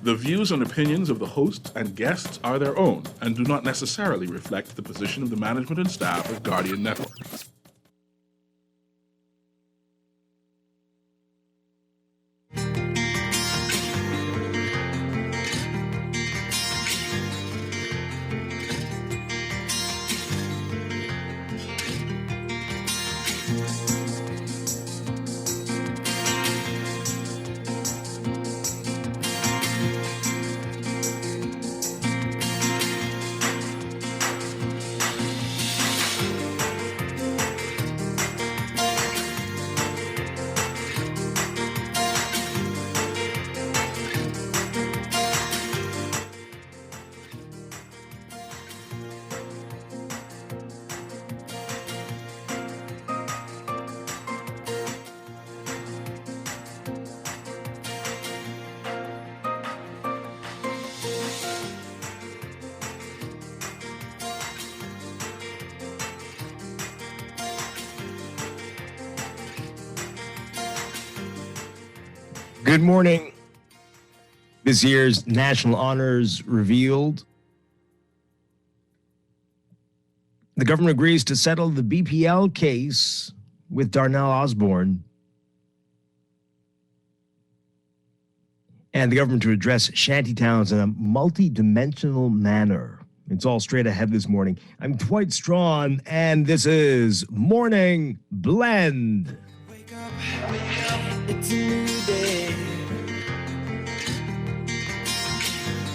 The views and opinions of the hosts and guests are their own and do not necessarily reflect the position of the management and staff of Guardian Network. Good morning. This year's national honors revealed. The government agrees to settle the BPL case with Darnell Osborne. And the government to address shantytowns in a multi-dimensional manner. It's all straight ahead this morning. I'm Dwight Strachan, and this is Morning Blend. Wake up, it's a new day.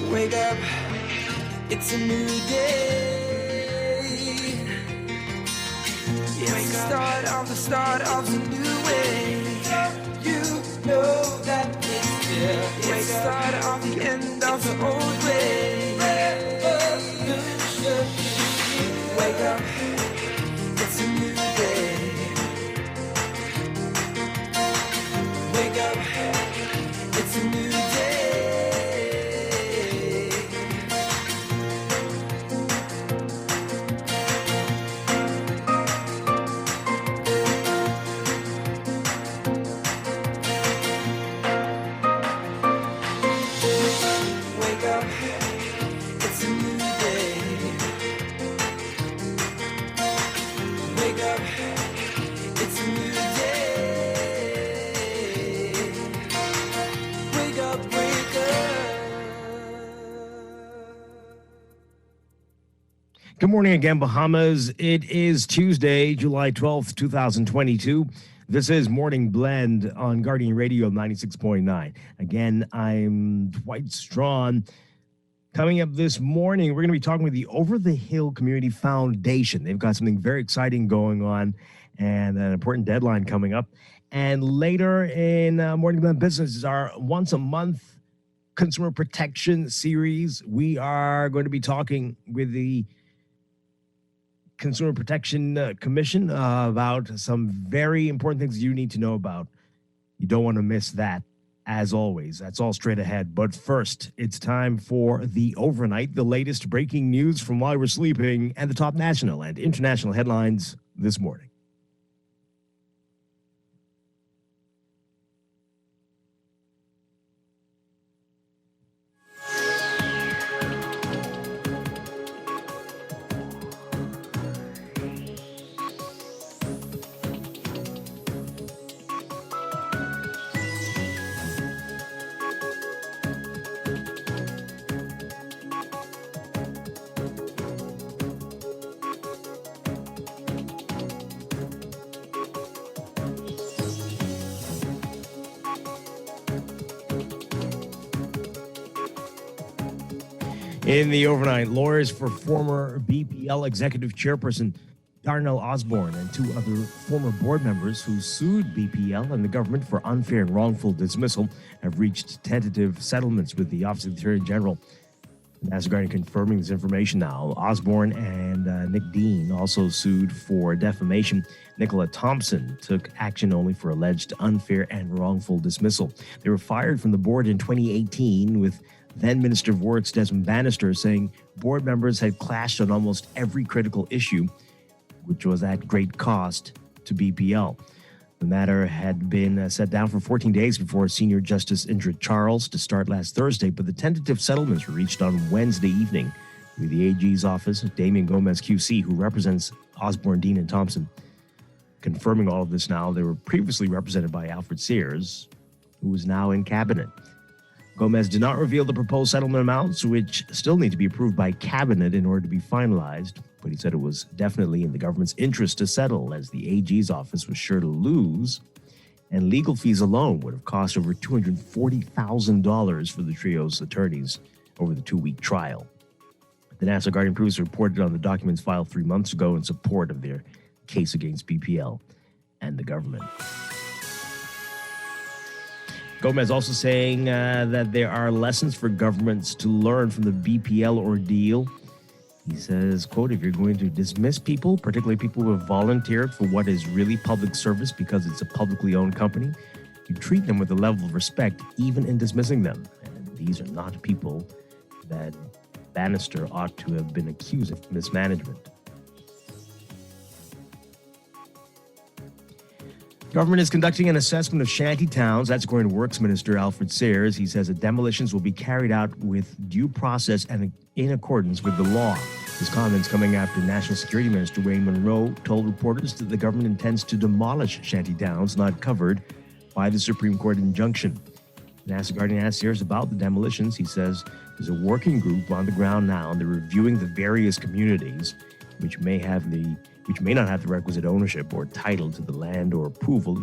Wake up, it's a new day. It's the start of a new way. You know that it's here. It's the start of the end of the old way. Revolution. Wake up, it's a new day. Wake up, it's a new day. Wake up, it's a new day. Wake up, it's a new day. Wake up, wake up. Good morning again, Bahamas. It is Tuesday, July 12th, 2022. This is Morning Blend on Guardian Radio 96.9. Again, I'm Dwight Strachan. Coming up this morning, we're going to be talking with the Over the Hill Community Foundation. They've got something very exciting going on and an important deadline coming up. And later in Morning Blend Business is our once-a-month consumer protection series. We are going to be talking with the Consumer Protection Commission about some very important things you need to know about. You don't want to miss that, as always. That's all straight ahead. But first, it's time for the overnight, the latest breaking news from while we're sleeping, and the top national and international headlines this morning. In the overnight, lawyers for former BPL executive chairperson Darnell Osborne and two other former board members who sued BPL and the government for unfair and wrongful dismissal have reached tentative settlements with the Office of the Attorney General. National Guardian confirming this information now. Osborne and Nick Dean also sued for defamation. Nicola Thompson took action only for alleged unfair and wrongful dismissal. They were fired from the board in 2018, with then Minister of Works Desmond Bannister saying board members had clashed on almost every critical issue, which was at great cost to BPL. The matter had been set down for 14 days before Senior Justice Indra Charles to start last Thursday, but the tentative settlements were reached on Wednesday evening with the AG's office, Damian Gomez QC, who represents Osborne, Dean, and Thompson, confirming all of this now. They were previously represented by Alfred Sears, who is now in cabinet. Gomez did not reveal the proposed settlement amounts, which still need to be approved by cabinet in order to be finalized, but he said it was definitely in the government's interest to settle, as the AG's office was sure to lose, and legal fees alone would have cost over $240,000 for the trio's attorneys over the 2-week trial. The Nassau Guardian previously reported on the documents filed 3 months ago in support of their case against BPL and the government. Gomez also saying that there are lessons for governments to learn from the BPL ordeal. He says, quote, if you're going to dismiss people, particularly people who have volunteered for what is really public service because it's a publicly owned company, you treat them with a level of respect even in dismissing them. And these are not people that Bannister ought to have been accused of mismanagement. Government is conducting an assessment of shanty towns. That's according to Works Minister Alfred Sears. He says that demolitions will be carried out with due process and in accordance with the law. His comments coming after National Security Minister Wayne Munro told reporters that the government intends to demolish shanty towns not covered by the Supreme Court injunction. The Nassau Guardian asked Sears about the demolitions. He says there's a working group on the ground now, and they're reviewing the various communities which may not have the requisite ownership or title to the land or approval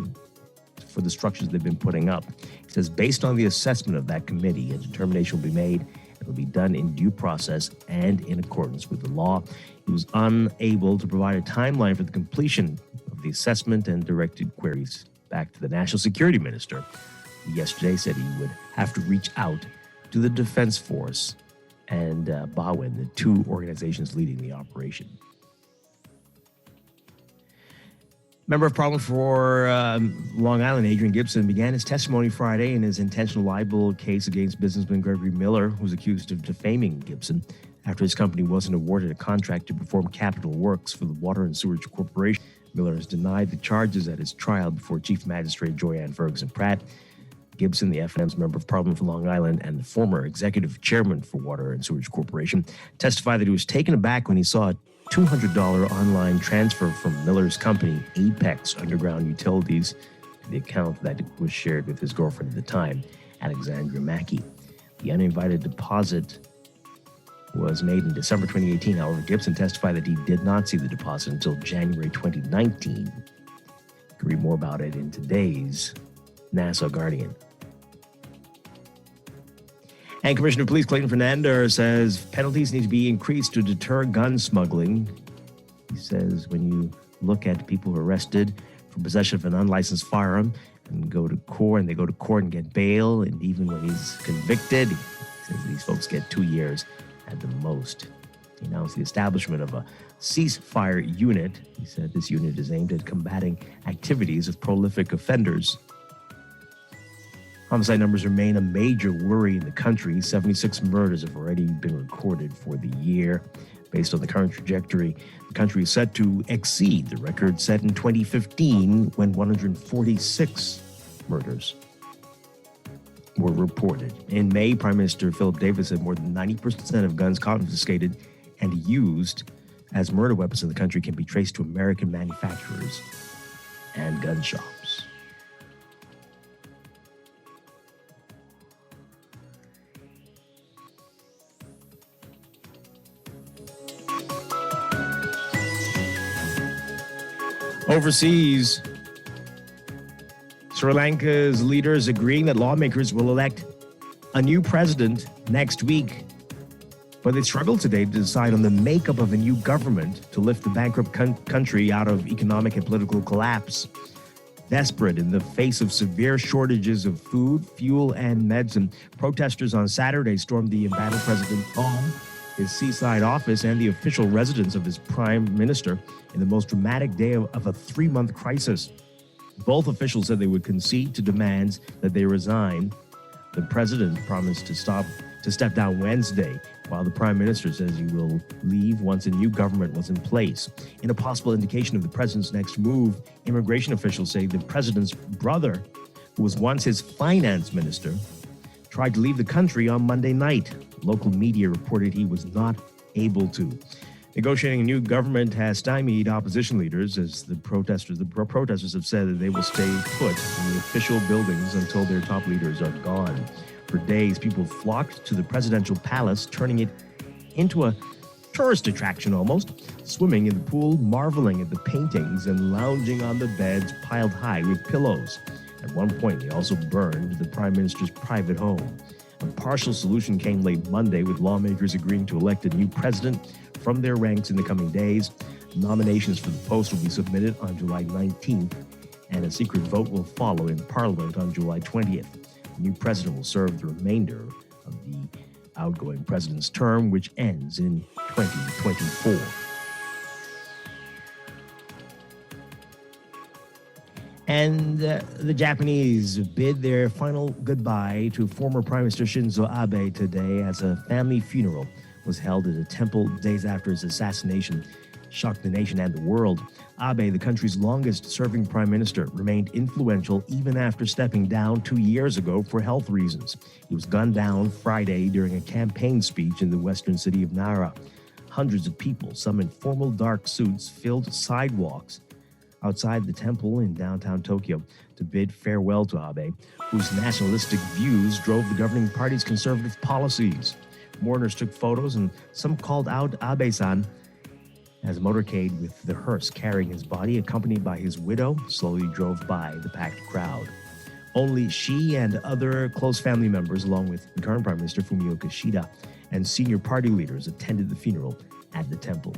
for the structures they've been putting up. It says, based on the assessment of that committee, a determination will be made. It will be done in due process and in accordance with the law. He was unable to provide a timeline for the completion of the assessment and directed queries back to the National Security Minister, who yesterday said he would have to reach out to the Defense Force and Bowen, the two organizations leading the operation. Member of Parliament for Long Island, Adrian Gibson, began his testimony Friday in his intentional libel case against businessman Gregory Miller, who was accused of defaming Gibson after his company wasn't awarded a contract to perform capital works for the Water and Sewerage Corporation. Miller has denied the charges at his trial before Chief Magistrate Joyanne Ferguson Pratt. Gibson, the FNM's Member of Parliament for Long Island and the former executive chairman for Water and Sewerage Corporation, testified that he was taken aback when he saw a $200 online transfer from Miller's company, Apex Underground Utilities, to the account that was shared with his girlfriend at the time, Alexandra Mackey. The uninvited deposit was made in December 2018. However, Gibson testified that he did not see the deposit until January 2019. You can read more about it in today's Nassau Guardian. And Commissioner of Police Clayton Fernandez says penalties need to be increased to deter gun smuggling. He says when you look at people who are arrested for possession of an unlicensed firearm and they go to court and get bail, and even when he's convicted, he says these folks get 2 years at the most. He announced the establishment of a ceasefire unit. He said this unit is aimed at combating activities of prolific offenders. Homicide numbers remain a major worry in the country. 76 murders have already been recorded for the year. Based on the current trajectory, the country is set to exceed the record set in 2015 when 146 murders were reported. In May, Prime Minister Philip Davis said more than 90% of guns confiscated and used as murder weapons in the country can be traced to American manufacturers and gun shops. Overseas, Sri Lanka's leaders agreeing that lawmakers will elect a new president next week. But they struggled today to decide on the makeup of a new government to lift the bankrupt country out of economic and political collapse. Desperate in the face of severe shortages of food, fuel, and medicine, protesters on Saturday stormed the embattled president's home, his seaside office, and the official residence of his prime minister in the most dramatic day of a 3-month crisis. Both officials said they would concede to demands that they resign. The president promised to to step down Wednesday, while the prime minister says he will leave once a new government was in place. In a possible indication of the president's next move, immigration officials say the president's brother, who was once his finance minister, tried to leave the country on Monday night. Local media reported he was not able to. Negotiating a new government has stymied opposition leaders as the protesters have said that they will stay put in the official buildings until their top leaders are gone. For days, people flocked to the presidential palace, turning it into a tourist attraction almost, swimming in the pool, marveling at the paintings, and lounging on the beds piled high with pillows. At one point, they also burned the prime minister's private home. A partial solution came late Monday, with lawmakers agreeing to elect a new president from their ranks in the coming days. Nominations for the post will be submitted on July 19th, and a secret vote will follow in Parliament on July 20th. The new president will serve the remainder of the outgoing president's term, which ends in 2024. And the Japanese bid their final goodbye to former Prime Minister Shinzo Abe today as a family funeral was held at a temple days after his assassination shocked the nation and the world. Abe, the country's longest-serving prime minister, remained influential even after stepping down 2 years ago for health reasons. He was gunned down Friday during a campaign speech in the western city of Nara. Hundreds of people, some in formal dark suits, filled sidewalks outside the temple in downtown Tokyo to bid farewell to Abe, whose nationalistic views drove the governing party's conservative policies. Mourners took photos, and some called out Abe-san as a motorcade with the hearse carrying his body, accompanied by his widow, slowly drove by the packed crowd. Only she and other close family members, along with the current Prime Minister Fumio Kishida and senior party leaders, attended the funeral at the temple.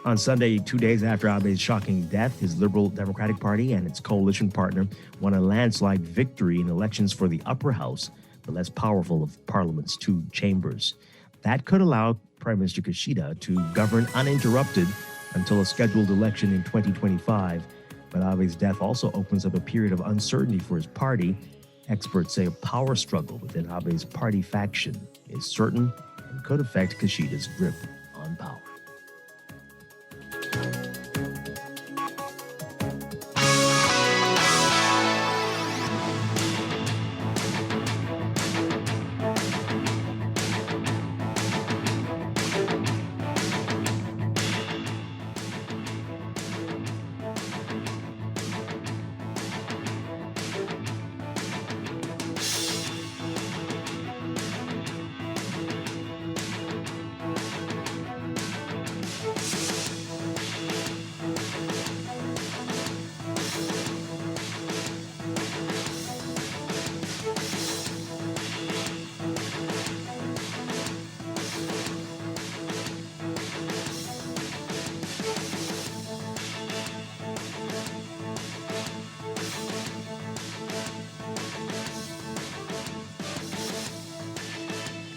On Sunday, 2 days after Abe's shocking death, his Liberal Democratic Party and its coalition partner won a landslide victory in elections for the upper house, the less powerful of Parliament's two chambers. That could allow Prime Minister Kishida to govern uninterrupted until a scheduled election in 2025. But Abe's death also opens up a period of uncertainty for his party. Experts say a power struggle within Abe's party faction is certain and could affect Kishida's grip on power.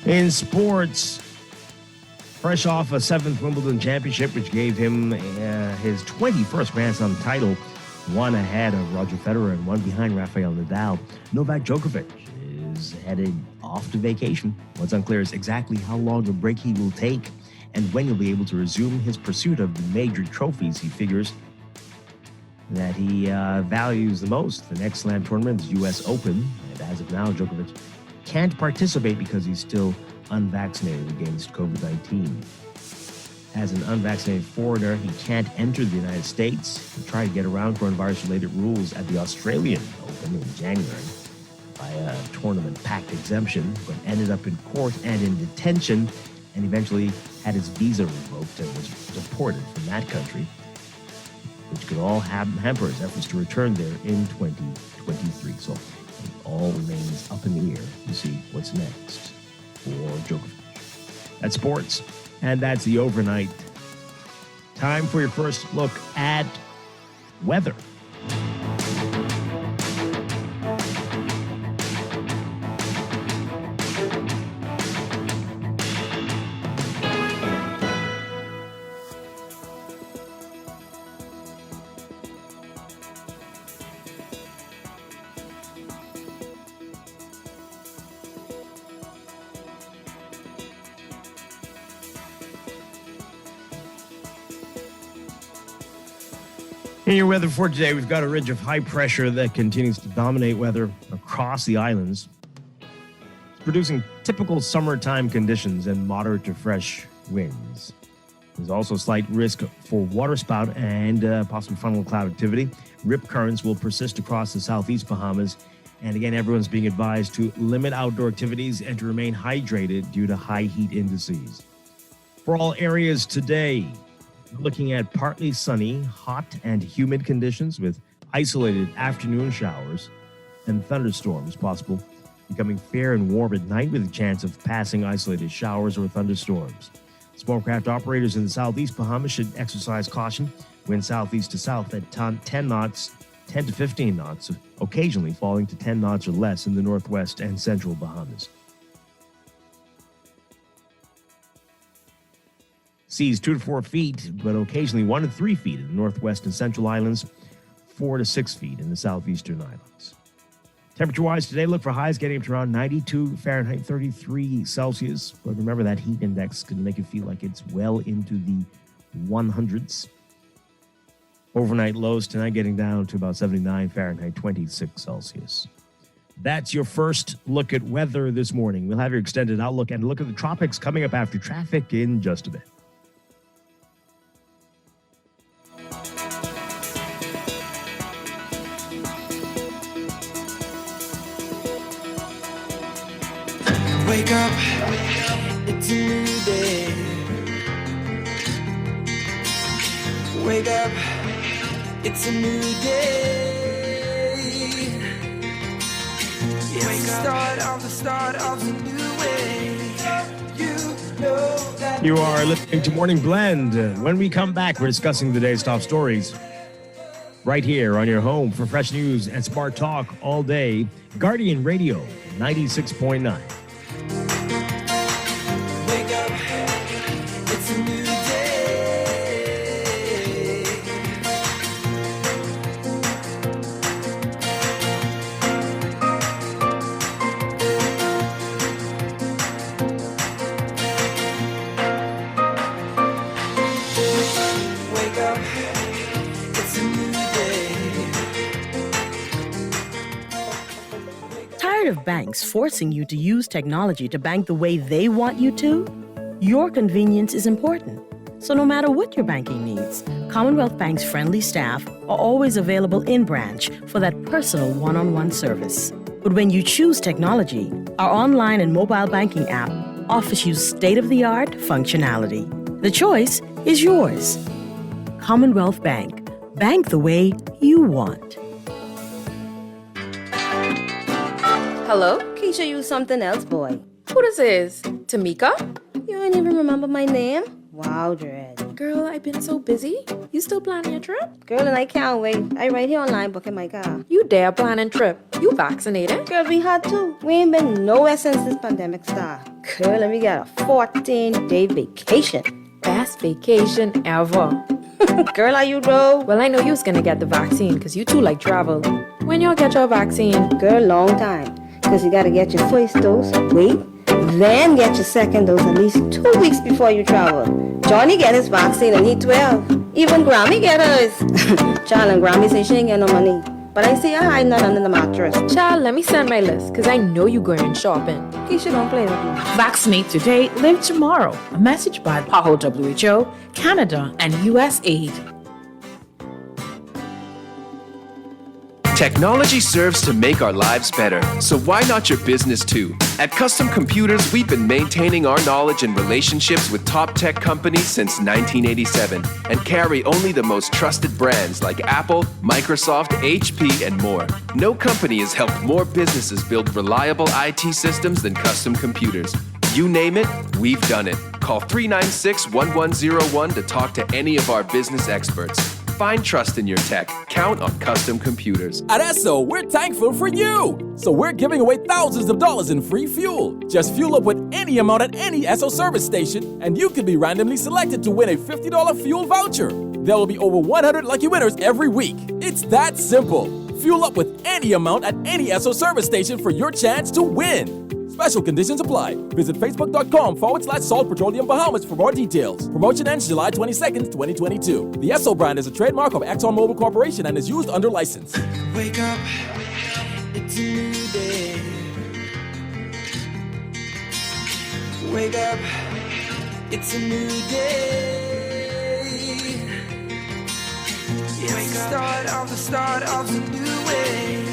In sports, fresh off a seventh Wimbledon championship, which gave him his 21st Grand Slam title, one ahead of Roger Federer and one behind Rafael Nadal, Novak Djokovic is headed off to vacation. What's unclear is exactly how long a break he will take and when he'll be able to resume his pursuit of the major trophies he figures that he values the most. The next Slam tournament is U.S. Open, and as of now, Djokovic can't participate because he's still unvaccinated against COVID-19. As an unvaccinated foreigner, he can't enter the United States. He tried to get around coronavirus-related rules at the Australian Open in January by a tournament-packed exemption, but ended up in court and in detention, and eventually had his visa revoked and was deported from that country, which could all hamper his efforts to return there in 2023. So it all remains up in the air to see what's next for Djokovic. That's sports, and that's the overnight. Time for your first look at weather. In your weather for today, we've got a ridge of high pressure that continues to dominate weather across the islands. It's producing typical summertime conditions and moderate to fresh winds. There's also slight risk for waterspout and possibly funnel cloud activity. Rip currents will persist across the southeast Bahamas. And again, everyone's being advised to limit outdoor activities and to remain hydrated due to high heat indices. For all areas today, we're looking at partly sunny, hot, and humid conditions with isolated afternoon showers and thunderstorms possible, becoming fair and warm at night with a chance of passing isolated showers or thunderstorms. Small craft operators in the southeast Bahamas should exercise caution. Wind southeast to south at 10 knots, 10 to 15 knots, occasionally falling to 10 knots or less in the northwest and central Bahamas. Seas 2 to 4 feet, but occasionally 1 to 3 feet in the northwest and central islands, 4 to 6 feet in the southeastern islands. Temperature-wise today, look for highs getting up to around 92 Fahrenheit, 33 Celsius. But remember that heat index can make it feel like it's well into the 100s. Overnight lows tonight getting down to about 79 Fahrenheit, 26 Celsius. That's your first look at weather this morning. We'll have your extended outlook and a look at the tropics coming up after traffic in just a bit. Wake up, it's a new day. Wake up, it's a new day. It's the start of a new way. You know that. You are listening to Morning Blend. When we come back, we're discussing the day's top stories. Right here on your home for fresh news and smart talk all day. Guardian Radio 96.9. It's a new day. Wake up, it's a new day. Tired of banks forcing you to use technology to bank the way they want you to? Your convenience is important. So no matter what your banking needs, Commonwealth Bank's friendly staff are always available in branch for that personal one-on-one service. But when you choose technology, our online and mobile banking app offers you state-of-the-art functionality. The choice is yours. Commonwealth Bank. Bank the way you want. Hello? Keisha, you something else, boy. Who this is? Tamika? You ain't even remember my name? Wow, Dread. Girl, I've been so busy. You still planning your trip? Girl, and I can't wait. I right here online booking my car. You dare planning trip? You vaccinated? Girl, we had to. We ain't been nowhere since this pandemic started. Girl, and we got a 14-day vacation. Best vacation ever. Girl, are you though? Well, I know you was gonna get the vaccine because you too like travel. When y'all get your vaccine? Girl, long time. Because you gotta get your first dose, wait, then get your second dose at least 2 weeks before you travel. Johnny get his vaccine and he 12. Even Grammy get hers. Child, and Grammy say she ain't get no money. But I see her hiding that under the mattress. Child, let me send my list because I know you going shopping. Keisha, don't play with me. Vaccinate today, live tomorrow. A message by PAHO WHO, Canada, and USAID. Technology serves to make our lives better, so why not your business too? At Custom Computers, we've been maintaining our knowledge and relationships with top tech companies since 1987 and carry only the most trusted brands like Apple, Microsoft, HP, and more. No company has helped more businesses build reliable IT systems than Custom Computers. You name it, we've done it. Call 396-1101 to talk to any of our business experts. Find trust in your tech. Count on Custom Computers. At Esso, we're thankful for you. So we're giving away thousands of dollars in free fuel. Just fuel up with any amount at any Esso service station, and you could be randomly selected to win a $50 fuel voucher. There will be over 100 lucky winners every week. It's that simple. Fuel up with any amount at any Esso service station for your chance to win. Special conditions apply. Visit facebook.com/Salt Petroleum Bahamas for more details. Promotion ends July 22nd, 2022. The Esso brand is a trademark of ExxonMobil Corporation and is used under license. Wake up, it's a new day. Wake up, it's a new day. It's the start of a new way.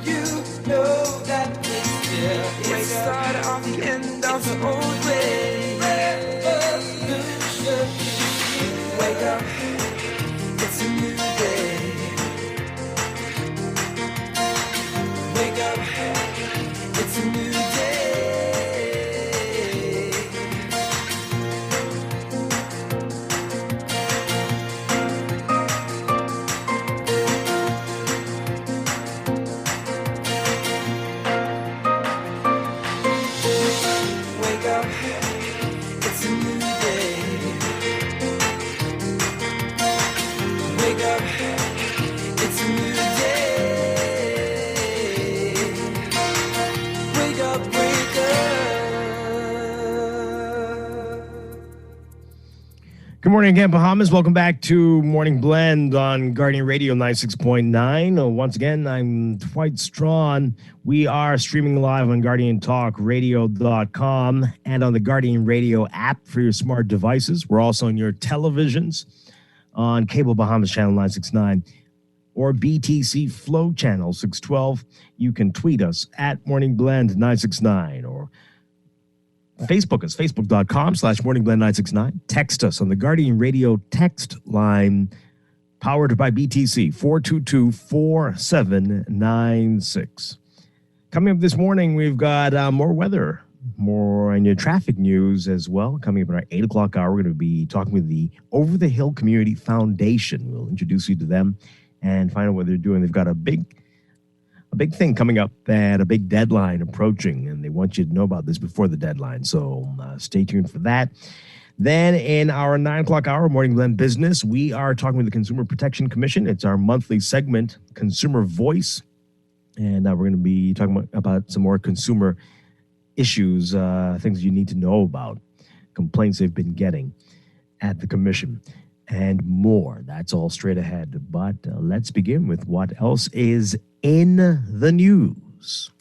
You know that it's here. It's the start of the end of the old way. Wake up, it's a new day. Wake up, it's a new day. Wake up, it's a new day. Wake up, it's a new day. Wake up, wake up. Good morning again, Bahamas. Welcome back to Morning Blend on Guardian Radio 96.9. Once again, I'm Dwight Strachan. We are streaming live on GuardianTalkRadio.com and on the Guardian Radio app for your smart devices. We're also on your televisions on Cable Bahamas Channel 969 or BTC Flow Channel 612. You can tweet us at Morning Blend 969 or Facebook us, facebook.com/morningblend969. Text us on the Guardian Radio text line, powered by BTC, 422-4796. Coming up this morning, we've got more weather, more and your traffic news as well. Coming up in our 8 o'clock hour, we're going to be talking with the Over the Hill Community Foundation. We'll introduce you to them and find out what they're doing. They've got a big thing coming up and a big deadline approaching, and they want you to know about this before the deadline. So stay tuned for that. Then in our 9 o'clock hour, Morning Blend Business, we are talking with the Consumer Protection Commission. It's our monthly segment, Consumer Voice. And we're going to be talking about some more consumer issues, things you need to know about, complaints they've been getting at the commission, and more. That's all straight ahead. But let's begin with what else is in the news.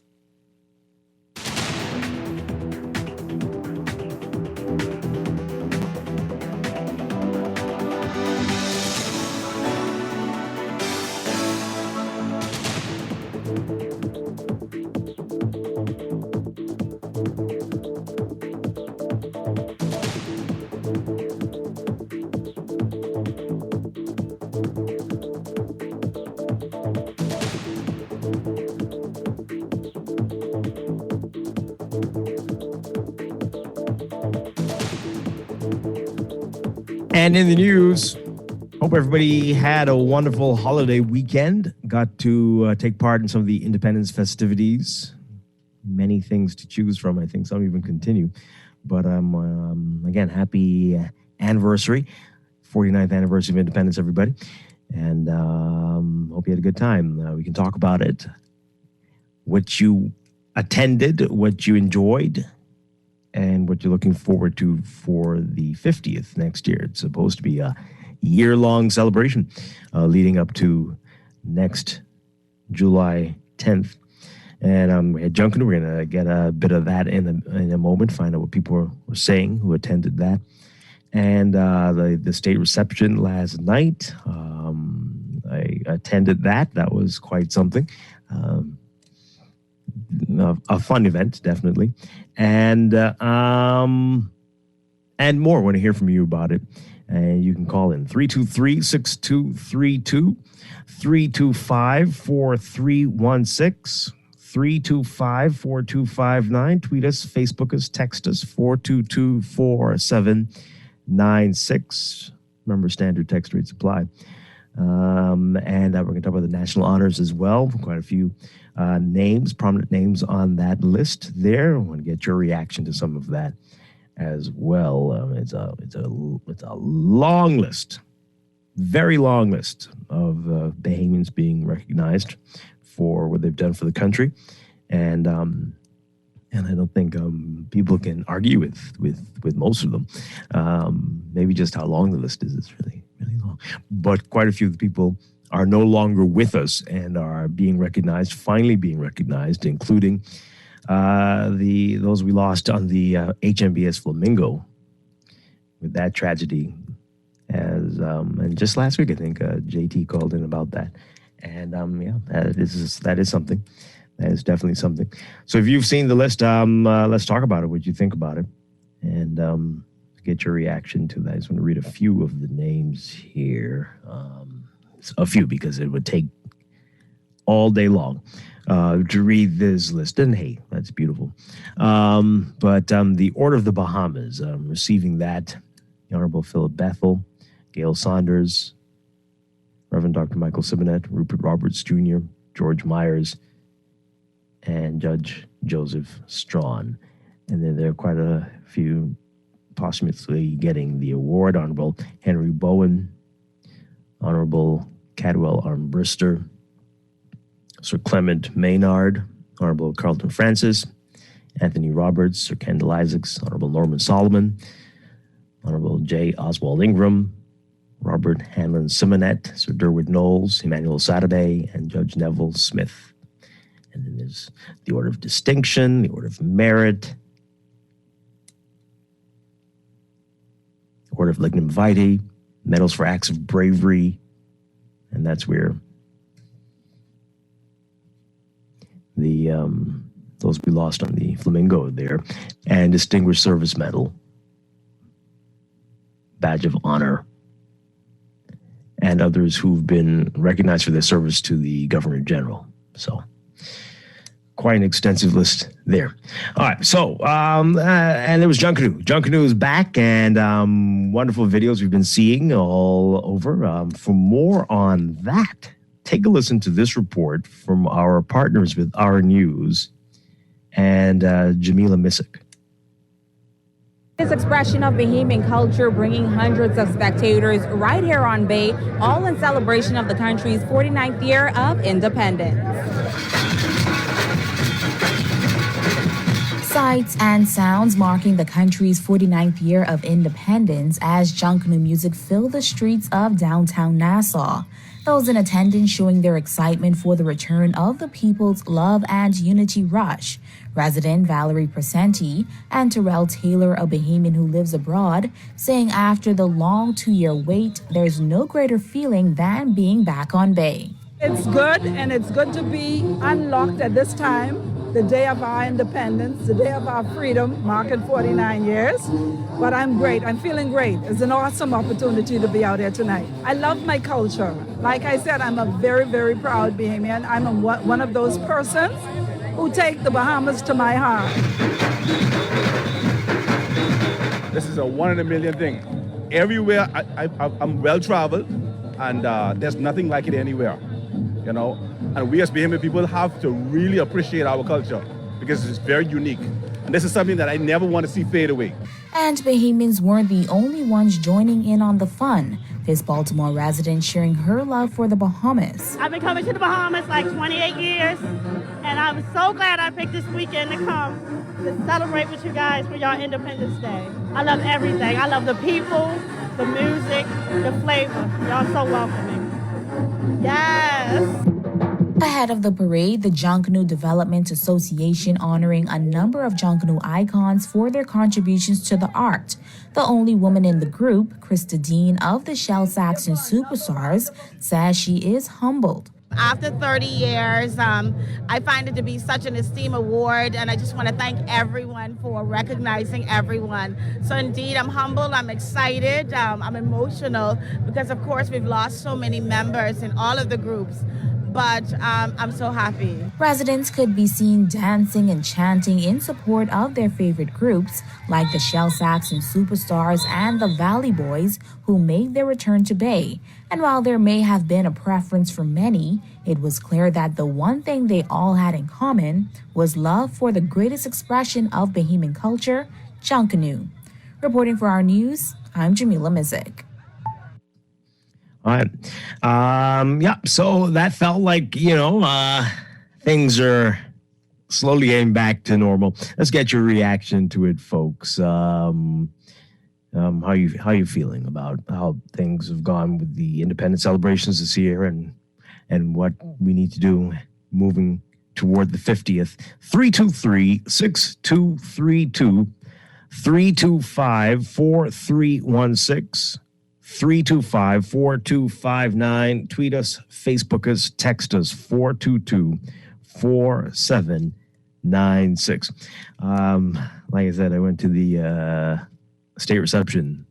And in the news, hope everybody had a wonderful holiday weekend. Got to take part in some of the Independence festivities. Many things to choose from. I think some even continue. But again, happy anniversary, 49th anniversary of Independence, everybody. And hope you had a good time. We can talk about it, what you attended, what you enjoyed, and what you're looking forward to for the 50th next year. It's supposed to be a year-long celebration leading up to next July 10th. And at Junction, we're going to get a bit of that in a moment, find out what people were saying who attended that. And the state reception last night, I attended that. That was quite something. A fun event, definitely. And more. I want to hear from you about it. And you can call in 323-6232, 325-4316, 325-4259. Tweet us, Facebook us, text us, 422-4796. Remember, standard text rates apply. And we're going to talk about the national honors as well. Quite a few names, prominent names on that list there. I want to get your reaction to some of that as well. It's a long list, very long list of Bahamians being recognized for what they've done for the country, and And I don't think people can argue with most of them. Maybe just how long the list is. It's really, really long. But quite a few of the people are no longer with us and are being recognized, finally being recognized, including those we lost on the HMBS Flamingo with that tragedy. And just last week, I think JT called in about that. And that is something. That is definitely something. So if you've seen the list, let's talk about it. What you think about it, and get your reaction to that. I just want to read a few of the names here. A few, because it would take all day long to read this list. And hey, that's beautiful. But the Order of the Bahamas, receiving that, the Honorable Philip Bethel, Gail Saunders, Reverend Dr. Michael Simonet, Rupert Roberts Jr., George Myers, and Judge Joseph Strachan. And then there are quite a few posthumously getting the award. Honorable Henry Bowen, Honorable Cadwell Armbrister, Sir Clement Maynard, Honorable Carlton Francis, Anthony Roberts, Sir Kendall Isaacs, Honorable Norman Solomon, Honorable J. Oswald Ingram, Robert Hanlon Simonet, Sir Derwent Knowles, Emmanuel Saturday, and Judge Neville Smith. And then there's the Order of Distinction, the Order of Merit, Order of Lignum Vitae, Medals for Acts of Bravery, and that's where the those we lost on the Flamingo there, and Distinguished Service Medal, Badge of Honor, and others who've been recognized for their service to the Governor General. So quite an extensive list there. All right, so and there was Junkanoo. Junkanoo is back, and wonderful videos we've been seeing all over. For more on that, take a listen to this report from our partners with Our News and Jamila Missick. This expression of Bahamian culture bringing hundreds of spectators right here on Bay, all in celebration of the country's 49th year of independence. Sights and sounds marking the country's 49th year of independence as Junkanoo music filled the streets of downtown Nassau. Those in attendance showing their excitement for the return of the people's love and unity rush. Resident Valerie Presenti and Terrell Taylor, a Bahamian who lives abroad, saying after the long 2-year wait, there's no greater feeling than being back on Bay. It's good, and it's good to be unlocked at this time, the day of our independence, the day of our freedom, marking 49 years. But I'm great. I'm feeling great. It's an awesome opportunity to be out here tonight. I love my culture. Like I said, I'm a very, very proud Bahamian. I'm one of those persons who take the Bahamas to my heart. This is a one in a million thing. Everywhere I'm well traveled, and there's nothing like it anywhere, you know. And we as Bahamian people have to really appreciate our culture because it's very unique. And this is something that I never want to see fade away. And Bahamians weren't the only ones joining in on the fun. This Baltimore resident sharing her love for the Bahamas. I've been coming to the Bahamas like 28 years, and I'm so glad I picked this weekend to come to celebrate with you guys for your Independence Day. I love everything. I love the people, the music, the flavor. Y'all so welcoming. Yes. Ahead of the parade, the Junkanoo Development Association honoring a number of Junkanoo icons for their contributions to the art. The only woman in the group, Krista Dean of the Shell Saxon Superstars, says she is humbled. After 30 years, I find it to be such an esteemed award, and I just want to thank everyone for recognizing everyone. So indeed, I'm humbled, I'm excited, I'm emotional, because of course we've lost so many members in all of the groups. But I'm so happy. Residents could be seen dancing and chanting in support of their favorite groups, like the Shell Saxon Superstars and the Valley Boys, who made their return to Bay. And while there may have been a preference for many, it was clear that the one thing they all had in common was love for the greatest expression of Bahamian culture, Junkanoo. Reporting for Our News, I'm Jamila Mizik. All right. So that felt like, things are slowly getting back to normal. Let's get your reaction to it, folks. How you feeling about how things have gone with the independence celebrations this year and what we need to do moving toward the 50th? 323-6232, 325-4316, 325-4259. Tweet us, Facebook us, text us, 422-4796. Like I said, I went to the state reception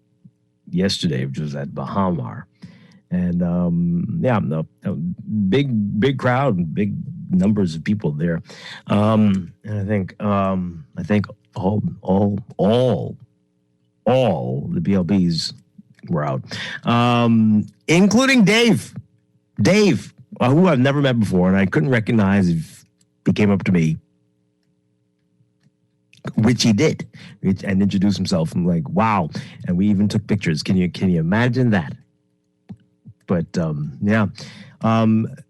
yesterday, which was at Bahamar. And big crowd, big numbers of people there. And I think all the BLBs were out, including Dave, who I've never met before, and I couldn't recognize if he came up to me, which he did, and introduced himself. I'm like, wow! And we even took pictures. Can you imagine that? But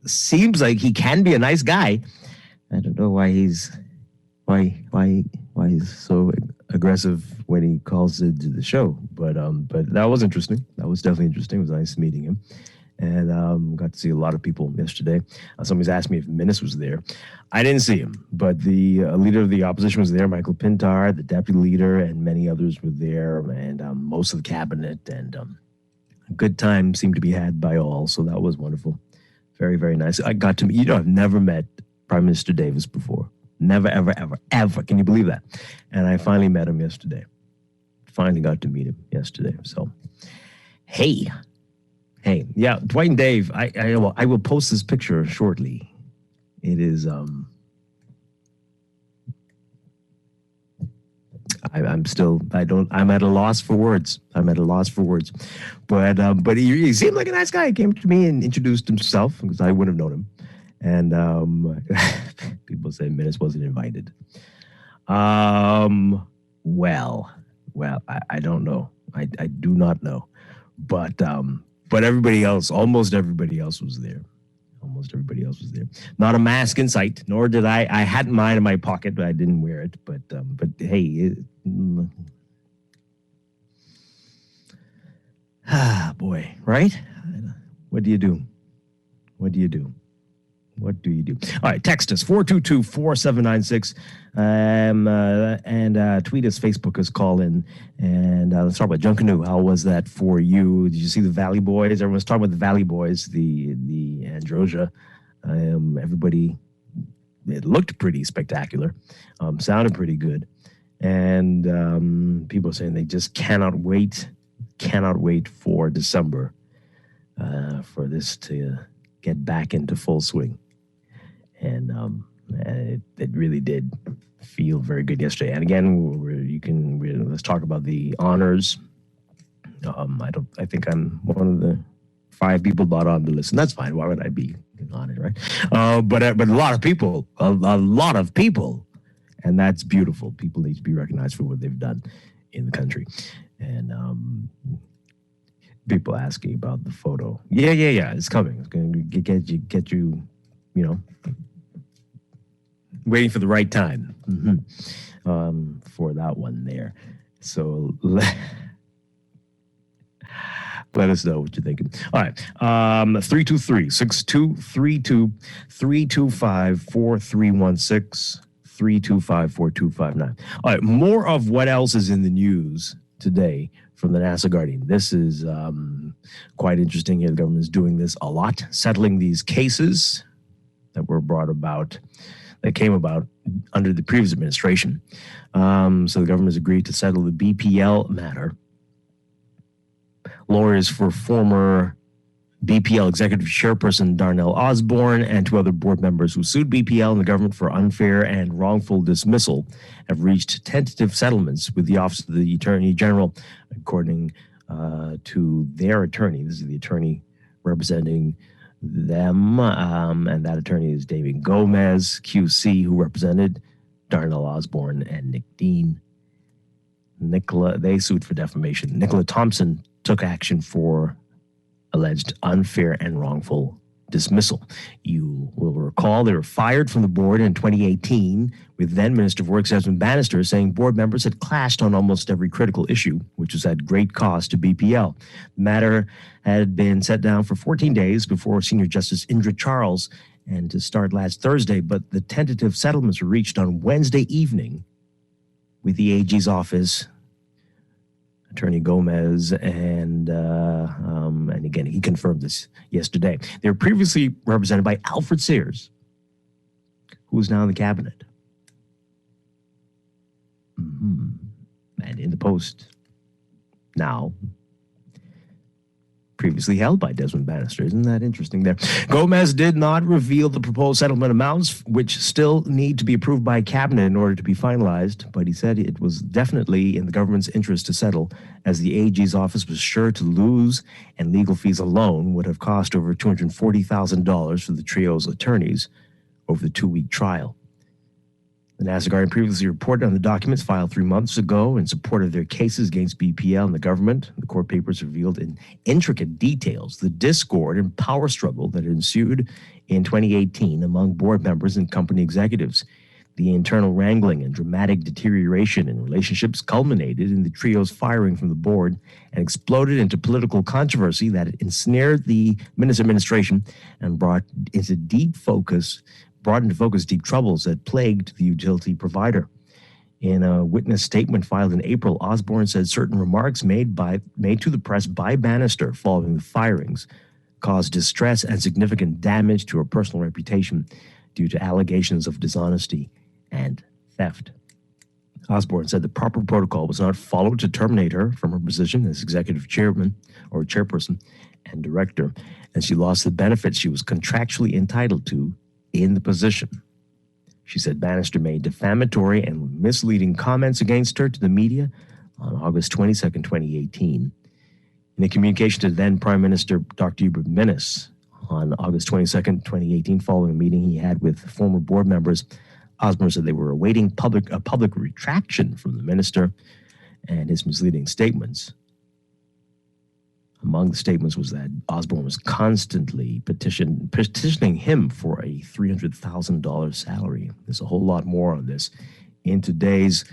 seems like he can be a nice guy. I don't know why he's so aggressive when he calls it the show. But that was interesting. That was definitely interesting. It was nice meeting him, and got to see a lot of people yesterday. Somebody's asked me if Minnis was there. I didn't see him, but the leader of the opposition was there, Michael Pintar, the deputy leader, and many others were there, and most of the cabinet, and a good time seemed to be had by all. So that was wonderful. Very, very nice. I got to meet, I've never met Prime Minister Davis before. Never, ever, ever, ever. Can you believe that? And I finally met him yesterday. Finally got to meet him yesterday. So, hey. Yeah, Dwight and Dave, I will post this picture shortly. It is, I'm at a loss for words. But he seemed like a nice guy. He came to me and introduced himself because I wouldn't have known him. And people say Minnis wasn't invited. Well, I don't know. I do not know. But everybody else, almost everybody else was there. Not a mask in sight, nor did I. I had mine in my pocket, but I didn't wear it. But hey, boy, right? What do you do? What do you do? All right, text us, 422-4796, and tweet us, Facebook us, call in, and let's talk about Junkanoo. How was that for you? Did you see the Valley Boys? Everyone's talking about the Valley Boys, the Androsia. Everybody, it looked pretty spectacular, sounded pretty good, and people are saying they just cannot wait for December for this to get back into full swing. And it really did feel very good yesterday. And again, let's talk about the honors. I think I'm one of the 5 people bought on the list, and that's fine. Why would I be on it, right? But a lot of people, and that's beautiful. People need to be recognized for what they've done in the country. And people asking about the photo. Yeah. It's coming. It's going to get you, waiting for the right time for that one there. So let us know what you're thinking. All right. 323-6232, 325-4316, 325-4259. All right. More of what else is in the news today from the NASA Guardian. This is quite interesting here. The government is doing this a lot, settling these cases that were that came about under the previous administration. So the government has agreed to settle the BPL matter. Lawyers for former BPL executive chairperson Darnell Osborne and 2 other board members who sued BPL and the government for unfair and wrongful dismissal have reached tentative settlements with the Office of the Attorney General, according to their attorney. This is the attorney representing them, and that attorney is David Gomez, QC, who represented Darnell Osborne and Nick Dean. They sued for defamation. Nicola Thompson took action for alleged unfair and wrongful dismissal. You will recall they were fired from the board in 2018, with then Minister of Works Desmond Bannister saying board members had clashed on almost every critical issue, which was at great cost to BPL. The matter had been set down for 14 days before Senior Justice Indra Charles and to start last Thursday, but the tentative settlements were reached on Wednesday evening with the AG's office, Attorney Gomez, and again, he confirmed this yesterday. They were previously represented by Alfred Sears, who is now in the cabinet. And in the post now, previously held by Desmond Bannister. Isn't that interesting there? Gomez did not reveal the proposed settlement amounts, which still need to be approved by cabinet in order to be finalized, but he said it was definitely in the government's interest to settle, as the AG's office was sure to lose, and legal fees alone would have cost over $240,000 for the trio's attorneys over the 2-week trial. The Nassau Guardian previously reported on the documents filed 3 months ago in support of their cases against BPL and the government. The court papers revealed in intricate details the discord and power struggle that ensued in 2018 among board members and company executives. The internal wrangling and dramatic deterioration in relationships culminated in the trio's firing from the board and exploded into political controversy that ensnared the Minister administration and brought into focus deep troubles that plagued the utility provider. In a witness statement filed in April, Osborne said certain remarks made to the press by Bannister following the firings caused distress and significant damage to her personal reputation due to allegations of dishonesty and theft. Osborne said the proper protocol was not followed to terminate her from her position as executive chairman or chairperson and director, and she lost the benefits she was contractually entitled to in the position. She said Bannister made defamatory and misleading comments against her to the media on August 22nd, 2018. In a communication to then Prime Minister Dr. Hubert Minnis on August 22nd, 2018, following a meeting he had with former board members, Osborne said they were awaiting a public retraction from the minister and his misleading statements. Among the statements was that Osborne was constantly petitioning him for a $300,000 salary. There's a whole lot more on this in today's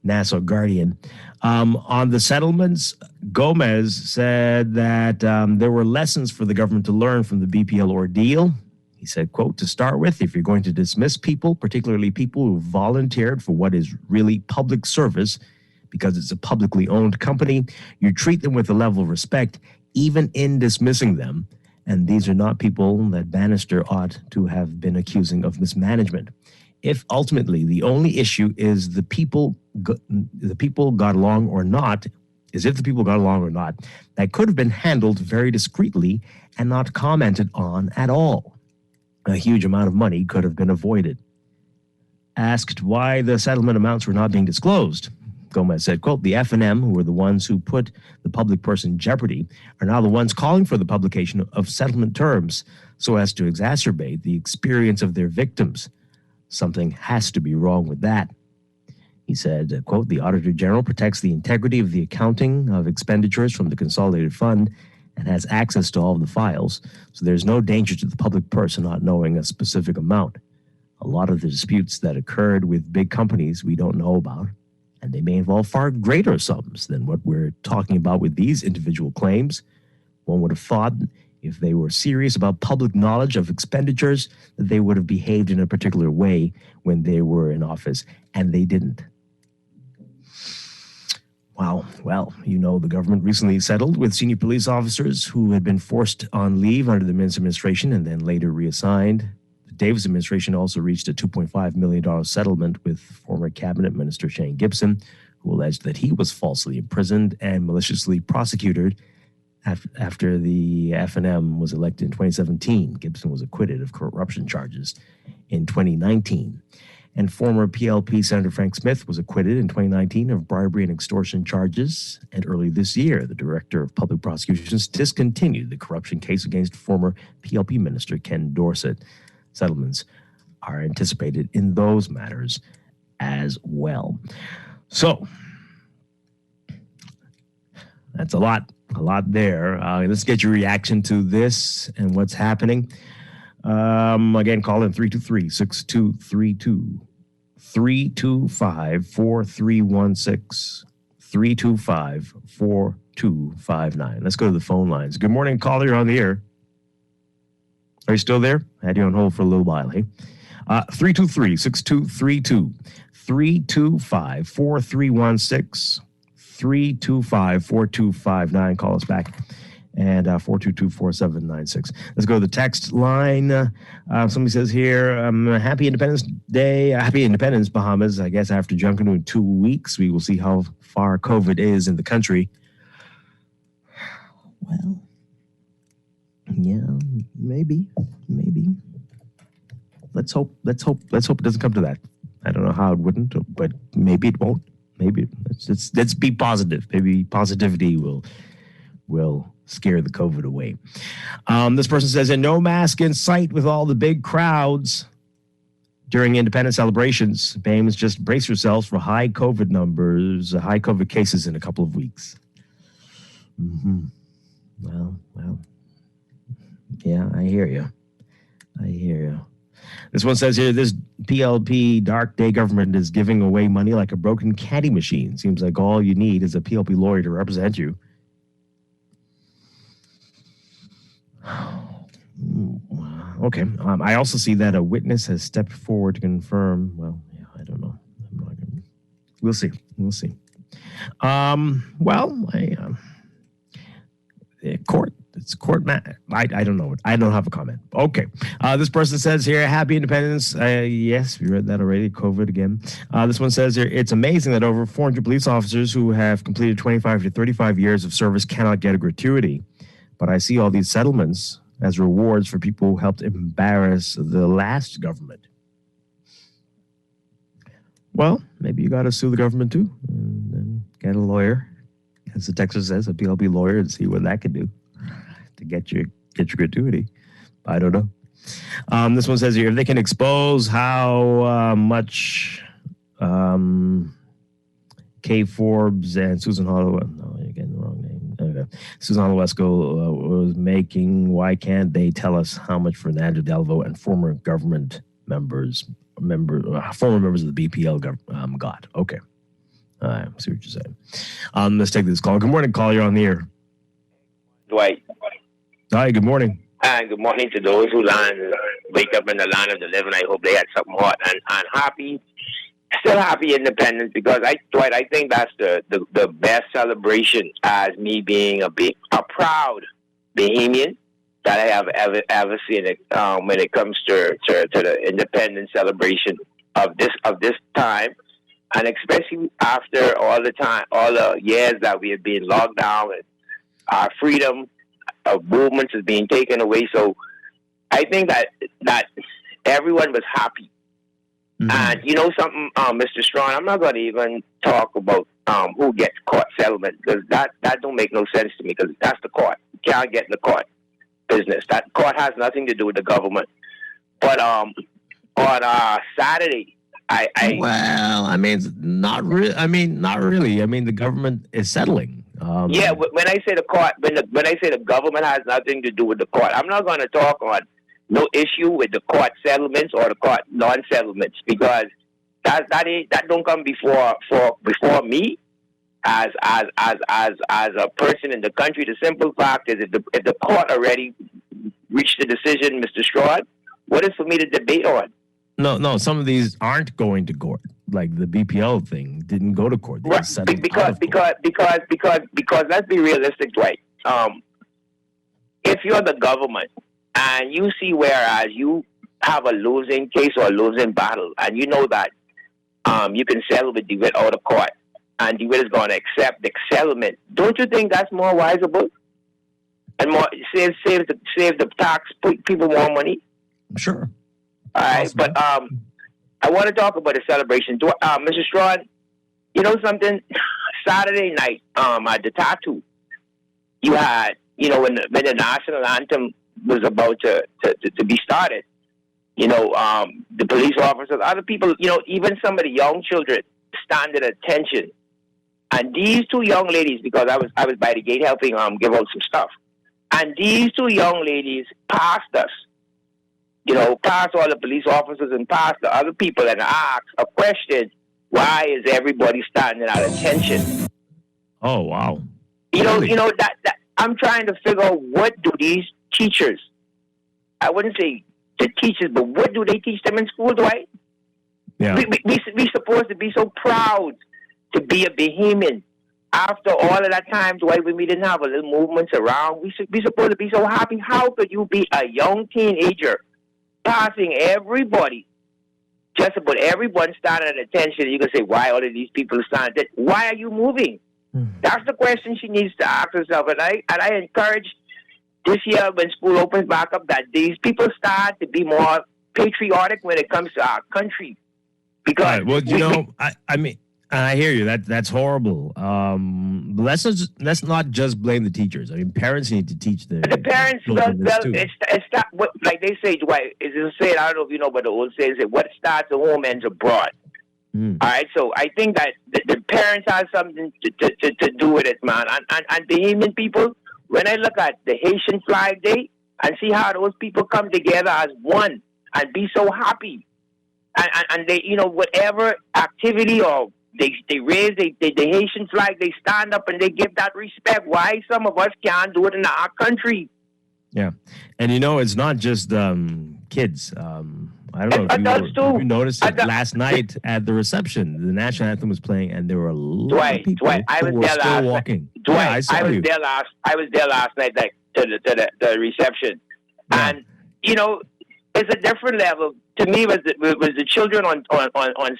Nassau Guardian. On the settlements, Gomez said that there were lessons for the government to learn from the BPL ordeal. He said, quote, "To start with, if you're going to dismiss people, particularly people who volunteered for what is really public service, because it's a publicly owned company, you treat them with a level of respect, even in dismissing them. And these are not people that Bannister ought to have been accusing of mismanagement. If ultimately the only issue is the people got along or not, that could have been handled very discreetly and not commented on at all. A huge amount of money could have been avoided." Asked why the settlement amounts were not being disclosed, Gomez said, quote, "The F&M, who were the ones who put the public purse in jeopardy, are now the ones calling for the publication of settlement terms so as to exacerbate the experience of their victims. Something has to be wrong with that." He said, quote, "The Auditor General protects the integrity of the accounting of expenditures from the Consolidated Fund and has access to all of the files, so there's no danger to the public purse in not knowing a specific amount. A lot of the disputes that occurred with big companies we don't know about, and they may involve far greater sums than what we're talking about with these individual claims. One would have thought if they were serious about public knowledge of expenditures that they would have behaved in a particular way when they were in office, and they didn't." Wow. Well, the government recently settled with senior police officers who had been forced on leave under the Minns administration and then later reassigned. The Davis administration also reached a $2.5 million settlement with former cabinet minister Shane Gibson, who alleged that he was falsely imprisoned and maliciously prosecuted after the F&M was elected in 2017. Gibson was acquitted of corruption charges in 2019. And former PLP Senator Frank Smith was acquitted in 2019 of bribery and extortion charges. And early this year, the Director of Public Prosecutions discontinued the corruption case against former PLP Minister Ken Dorset. Settlements are anticipated in those matters as well. So, That's a lot there. Let's get your reaction to this and what's happening. Again, call in 323-6232, 325-4316, 325-4259. Let's go to the phone lines. Good morning, caller. You're on the air. Are you still there? I had you on hold for a little while, hey? 323-6232, 325-4316, 325-4259. Call us back. And 422-4796. Let's go to the text line. Somebody says here, happy Independence Day. Happy Independence, Bahamas. I guess after Junkanoo in 2 weeks, we will see how far COVID is in the country. Well, yeah, maybe. Let's hope it doesn't come to that. I don't know how it wouldn't, but maybe it won't. Maybe let's be positive. Maybe positivity will scare the COVID away. This person says, and no mask in sight with all the big crowds during independence celebrations. BAMES, just brace yourselves for high COVID numbers, high COVID cases in a couple of weeks. Mm-hmm. Well, yeah, I hear you. This one says here, this PLP dark day government is giving away money like a broken candy machine. Seems like all you need is a PLP lawyer to represent you. Okay. I also see that a witness has stepped forward to confirm. Well, yeah, I don't know. I'm not gonna. We'll see. Court. It's court. I don't know. I don't have a comment. Okay. This person says here, happy Independence. Yes, we read that already. COVID again. This one says here, it's amazing that over 400 police officers who have completed 25 to 35 years of service cannot get a gratuity. But I see all these settlements as rewards for people who helped embarrass the last government. Well, maybe you got to sue the government too, and then get a lawyer, as the text says, a PLP lawyer, and see what that could do to get your gratuity. I don't know. This one says here, if they can expose how much Kay Forbes and Susan Holloway, no, you're getting the wrong name. Okay. Susan Hollowesco was making, why can't they tell us how much Fernando Delvo and former government members of the BPL got? Okay. I see what you're saying. Let's take this call. Good morning, call. You're on the air. Dwight. Hi, good morning. And good morning to those who wake up in the land of the living. I hope they had something hot and happy. Still happy Independence, because Dwight, I think that's the best celebration, as me being a proud Bahamian, that I have ever seen it when it comes to the Independence celebration of this time, and especially after all the years that we have been locked down and our freedom of movements is being taken away. So I think that everyone was happy. Mm-hmm. And you know something, Mr. Strachan, I'm not going to even talk about who gets court settlement, because that don't make no sense to me, because that's the court. You can't get in the court business. That court has nothing to do with the government. But on Saturday, not really. The government is settling. When I say the court, when I say the government has nothing to do with the court, I'm not going to talk on no issue with the court settlements or the court non-settlements, because that don't come before me as a person in the country. The simple fact is, if the court already reached a decision, Mr. Strachan, what is for me to debate on? No, some of these aren't going to court. Like the BPL thing didn't go to court. Right, because let's be realistic, Dwight. If you're the government and you see whereas you have a losing case or a losing battle, and you know that you can settle with DeWitt out of court, and DeWitt is going to accept the settlement, don't you think that's more wiseable and more save the tax people more money? Sure. All right, but I want to talk about the celebration. Mr. Strachan, you know something? Saturday night at the Tattoo, you had, when the national anthem was about to be started, the police officers, other people, even some of the young children stand at attention And these two young ladies, because I was by the gate helping give out some stuff, and these two young ladies passed us, past all the police officers and past the other people and asked a question: why is everybody standing at attention? Oh, wow. That I'm trying to figure out, what do these teachers, I wouldn't say the teachers, but what do they teach them in school, Dwight? Yeah. We supposed to be so proud to be a Bahamian. After all of that time, Dwight, when we didn't have a little movements around, we should be supposed to be so happy. How could you be a young teenager passing everybody, just about everyone standing at attention? You can say, why all of these people are standing? Why are you moving? That's the question she needs to ask herself. And I encourage this year, when school opens back up, that these people start to be more patriotic when it comes to our country. Because I mean, I hear you. That's horrible. But let's not just blame the teachers. I mean, parents need to teach the parents. It's not like they say. Dwight, is it said? I don't know if you know, but the old saying is, "What starts at home ends abroad." All right, so I think that the parents have something to do with it, man. And Bahamian people, when I look at the Haitian Flag Day and see how those people come together as one and be so happy, and they, whatever activity or they raise the Haitian flag, they stand up and they give that respect. Why some of us can't do it in our country? Yeah, and it's not just kids. I don't know if you noticed it last night at the reception. The national anthem was playing, and there were a lot of people who were still walking. Dwight, I was there last night, to the reception, and it's a different level. To me, was the children on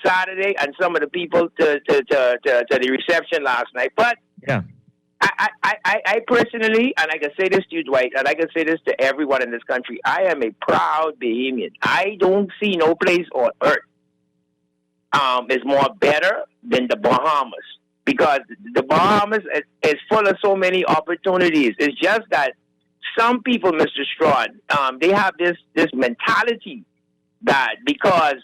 Saturday and some of the people to the reception last night. But yeah, I personally, and I can say this to you, Dwight, and I can say this to everyone in this country, I am a proud Bahamian. I don't see no place on earth is more better than the Bahamas, because the Bahamas is full of so many opportunities. It's just that some people, Mr. Strachan, they have this mentality that because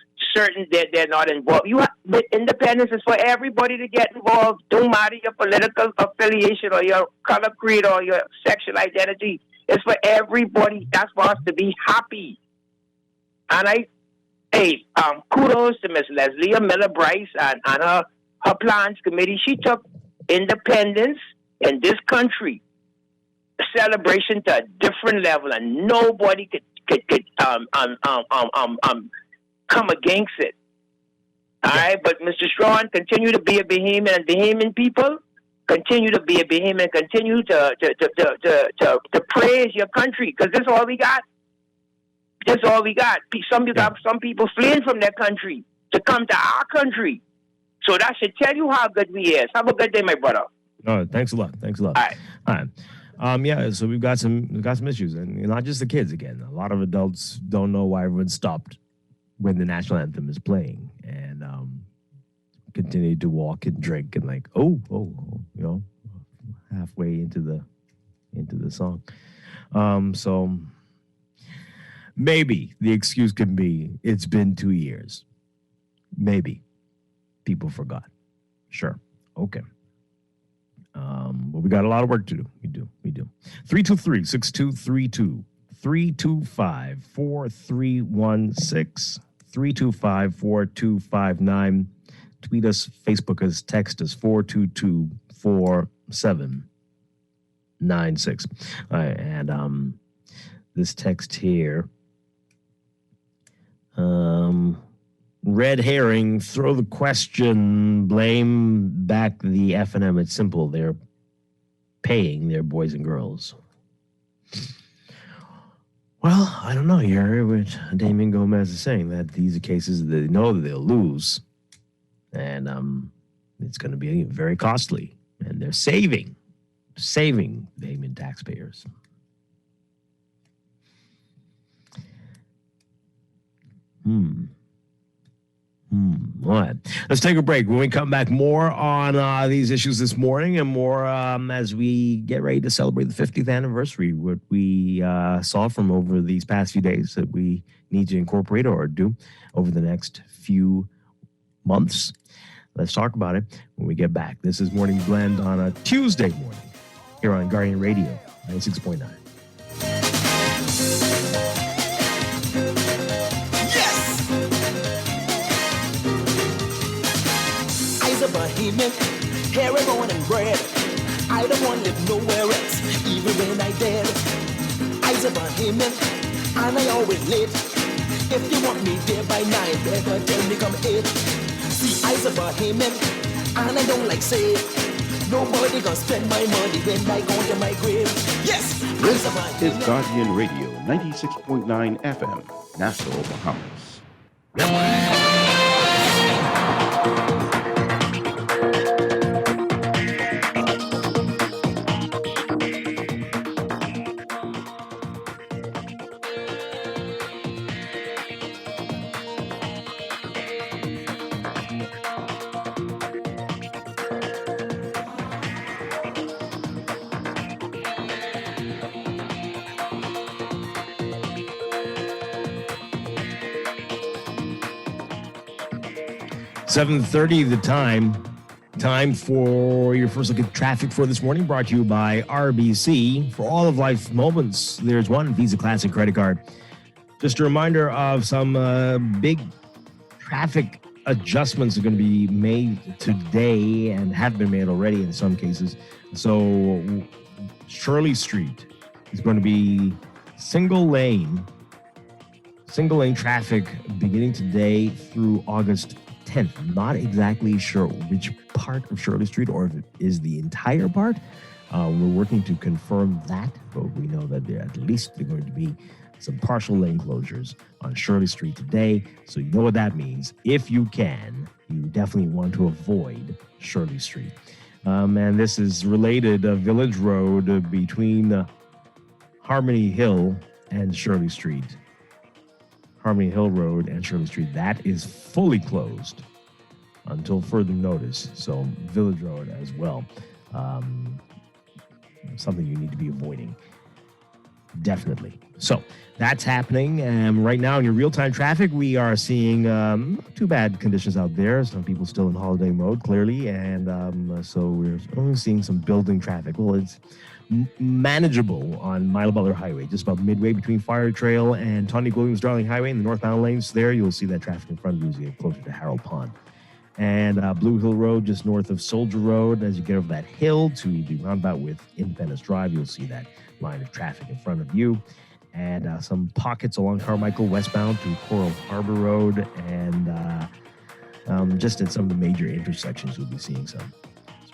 they're not involved. The independence is for everybody to get involved. Don't matter your political affiliation or your color, creed, or your sexual identity. It's for everybody. That's for us to be happy. And kudos to Miss Leslie Miller Bryce and her plans committee. She took independence in this country, celebration, to a different level, and nobody could come against it. All right, but Mr. Strachan, continue to be a Bahamian, and Bahamian people continue to be a Bahamian. Continue to praise your country, because this is all we got. This is all we got. Some people fleeing from their country to come to our country. So that should tell you how good we is. Have a good day, my brother. Oh, thanks a lot. All right. Yeah, so we've got some issues, and not just the kids. Again, a lot of adults don't know why everyone stopped when the national anthem is playing, and continue to walk and drink and halfway into the song. So maybe the excuse can be it's been 2 years. Maybe people forgot. Sure, okay. But we got a lot of work to do. We do. 323-6232. 325-4316. 325-4259. Tweet us, Facebook us, text us, 422-4796. All right, and this text here. Red herring, throw the question, blame back the F&M. It's simple. They're paying their boys and girls. Well, I don't know. You heard what Damien Gomez is saying, that these are cases that they know that they'll lose. And it's going to be very costly. And they're saving Damien taxpayers. All right. Let's take a break. When we come back, more on these issues this morning, and more as we get ready to celebrate the 50th anniversary, what we saw from over these past few days that we need to incorporate or do over the next few months. Let's talk about it when we get back. This is Morning Blend on a Tuesday morning here on Guardian Radio 96.9. I's a bohemian, hair and born and bred. I don't want to live nowhere else, even when I dead. I's a bohemian, and I always late. If you want me there by 9, better tell me come 8. See, I's a bohemian, and I don't like say nobody gonna spend my money when I go to my grave. Yes, this is Guardian Radio 96.9 FM, Nassau, Bahamas. 7:30 the time. Time for your first look at traffic for this morning, brought to you by RBC. For all of life's moments, there's one Visa Classic credit card. Just a reminder of some big traffic adjustments are going to be made today and have been made already in some cases. So Shirley Street is going to be single lane traffic beginning today through August 10th. Not exactly sure which part of Shirley Street or if it is the entire part. We're working to confirm that, but we know that at least there are going to be some partial lane closures on Shirley Street today. So you know what that means. If you can, you definitely want to avoid Shirley Street. And this is related, Village Road between Harmony Hill and Shirley Street. Harmony Hill Road and Shirley Street, that is fully closed until further notice. So Village Road as well. Something you need to be avoiding. Definitely. So that's happening. Right now in your real-time traffic, we are seeing not too bad conditions out there. Some people still in holiday mode, clearly. And so we're only seeing some building traffic. Well, it's manageable on Milo Butler Highway, just about midway between Fire Trail and Tony Williams Darling Highway in the northbound lanes. There, you'll see that traffic in front of you as you get closer to Harold Pond. And Blue Hill Road, just north of Soldier Road. As you get over that hill to the roundabout with Independence Drive, you'll see that line of traffic in front of you. And some pockets along Carmichael westbound to Coral Harbor Road. And just at some of the major intersections, we'll be seeing some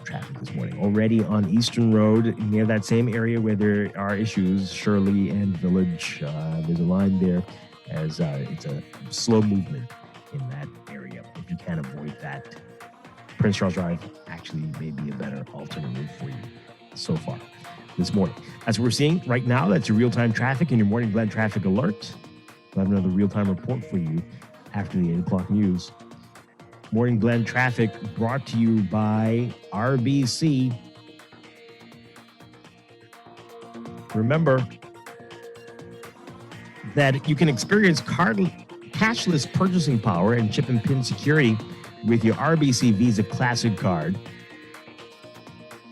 traffic this morning. Already on Eastern Road, near that same area where there are issues, Shirley and Village, there's a line there as it's a slow movement in that area. If you can avoid that, Prince Charles Drive actually may be a better alternative for you so far this morning. That's what we're seeing right now. That's your real-time traffic and your morning blend traffic alert. We'll have another real-time report for you after the 8 o'clock news. Morning Blend Traffic brought to you by RBC. Remember that you can experience cashless purchasing power and chip and pin security with your RBC Visa Classic card.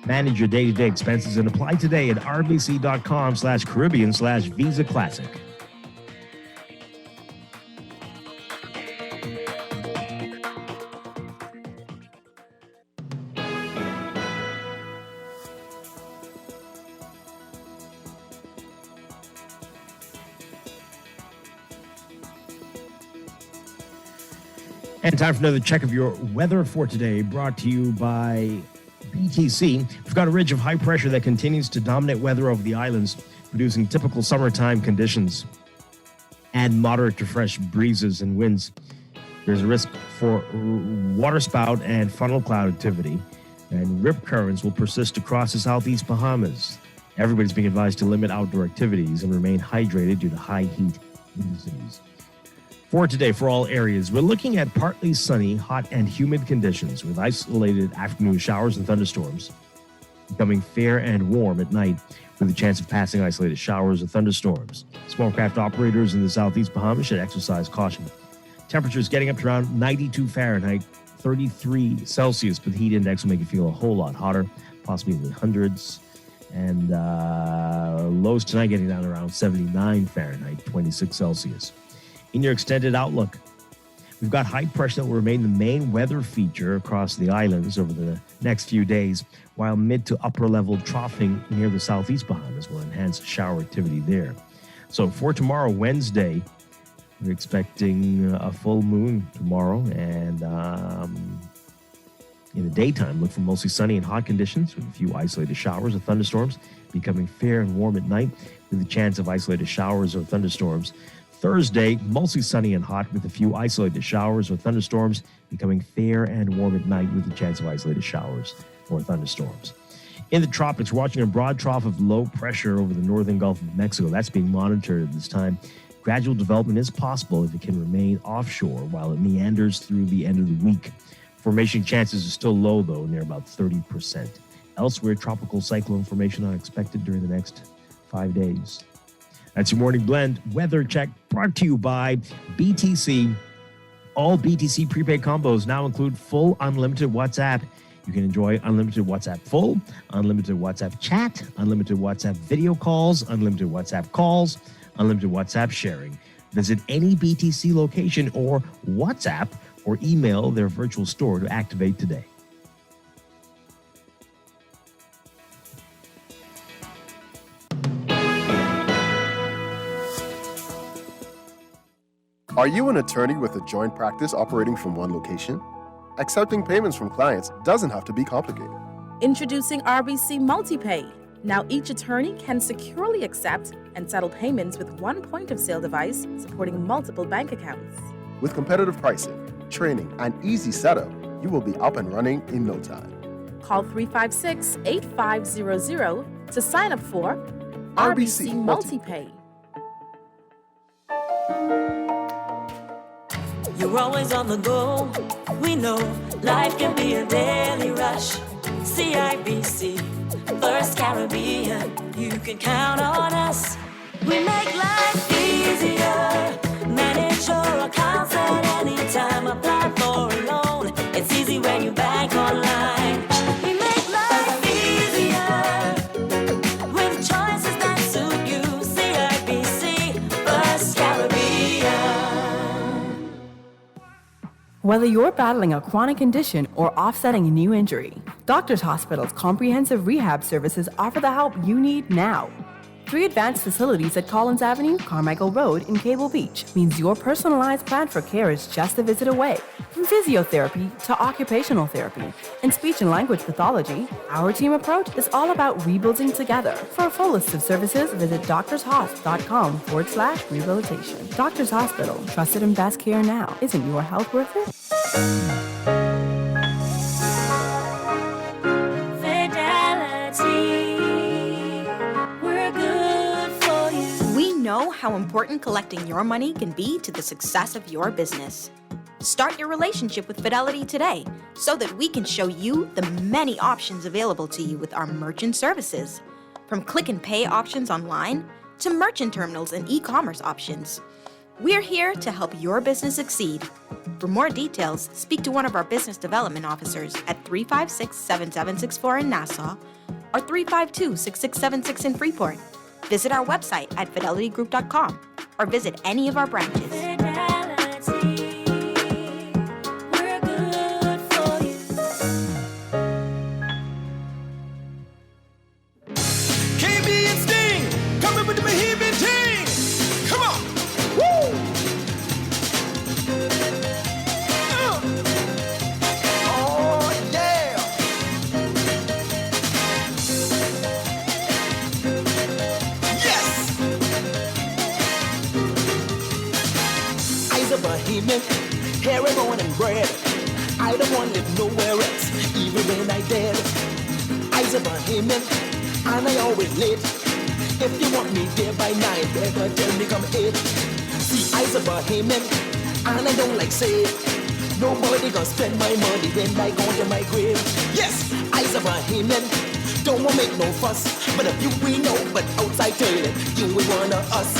Manage your day-to-day expenses and apply today at rbc.com/Caribbean/Visa Classic. And time for another check of your weather for today, brought to you by BTC. We've got a ridge of high pressure that continues to dominate weather over the islands, producing typical summertime conditions and moderate to fresh breezes and winds. There's a risk for waterspout and funnel cloud activity, and rip currents will persist across the southeast Bahamas. Everybody's being advised to limit outdoor activities and remain hydrated due to high heat indices. For today, for all areas, we're looking at partly sunny, hot, and humid conditions with isolated afternoon showers and thunderstorms, becoming fair and warm at night with a chance of passing isolated showers and thunderstorms. Small craft operators in the southeast Bahamas should exercise caution. Temperatures getting up to around 92 Fahrenheit 33 Celsius, but the heat index will make it feel a whole lot hotter, possibly in the hundreds. And lows tonight getting down around 79 Fahrenheit, 26 Celsius. In your extended outlook, we've got high pressure that will remain the main weather feature across the islands over the next few days, while mid to upper level troughing near the southeast Bahamas will enhance shower activity there. So for tomorrow, Wednesday, we're expecting a full moon tomorrow, and in the daytime, look for mostly sunny and hot conditions with a few isolated showers or thunderstorms, becoming fair and warm at night with a chance of isolated showers or thunderstorms. Thursday, mostly sunny and hot with a few isolated showers or thunderstorms, becoming fair and warm at night with a chance of isolated showers or thunderstorms. In the tropics, we're watching a broad trough of low pressure over the northern Gulf of Mexico. That's being monitored at this time. Gradual development is possible if it can remain offshore while it meanders through the end of the week. Formation chances are still low, though, near about 30%. Elsewhere, tropical cyclone formation unexpected during the next 5 days. That's your morning blend weather check brought to you by BTC. All BTC prepaid combos now include full unlimited WhatsApp. You can enjoy unlimited WhatsApp full, unlimited WhatsApp chat, unlimited WhatsApp video calls, unlimited WhatsApp calls, unlimited WhatsApp sharing. Visit any BTC location or WhatsApp or email their virtual store to activate today. Are you an attorney with a joint practice operating from one location? Accepting payments from clients doesn't have to be complicated. Introducing RBC MultiPay. Now each attorney can securely accept and settle payments with one point-of-sale device supporting multiple bank accounts. With competitive pricing, training, and easy setup, you will be up and running in no time. Call 356-8500 to sign up for RBC MultiPay. You're always on the go. We know life can be a daily rush. CIBC, First Caribbean, you can count on us. We make life easier. Manage your accounts at any time. Apply for a loan. It's easy when you bank online. We make life easier with choices that suit you. CIBC, First Caribbean. Whether you're battling a chronic condition or offsetting a new injury, Doctors Hospital's comprehensive rehab services offer the help you need now. 3 advanced facilities at Collins Avenue, Carmichael Road in Cable Beach means your personalized plan for care is just a visit away. From physiotherapy to occupational therapy and speech and language pathology, our team approach is all about rebuilding together. For a full list of services, visit doctorshosp.com/rehabilitation. Doctors Hospital, trusted and best care now. Isn't your health worth it? We know how important collecting your money can be to the success of your business. Start your relationship with Fidelity today so that we can show you the many options available to you with our merchant services. From click and pay options online to merchant terminals and e-commerce options. We're here to help your business succeed. For more details, speak to one of our business development officers at 356-7764 in Nassau or 352-6676 in Freeport. Visit our website at fidelitygroup.com or visit any of our branches. KB and Sting, coming with the Bohemian team. Come on. Woo! Oh, yeah. Yes. Eyes of Bohemian, hair and bone and bread. I don't want to live nowhere else, even when I dead. Eyes of Bohemian, and I always late. If you want me there by 9, better tell me come 8. See, I's a Bohemian, and I don't like say nobody gonna spend my money when I go to my grave. Yes, I's a Bohemian, don't wanna make no fuss. But if you we know, but outside tell it, you we one of us.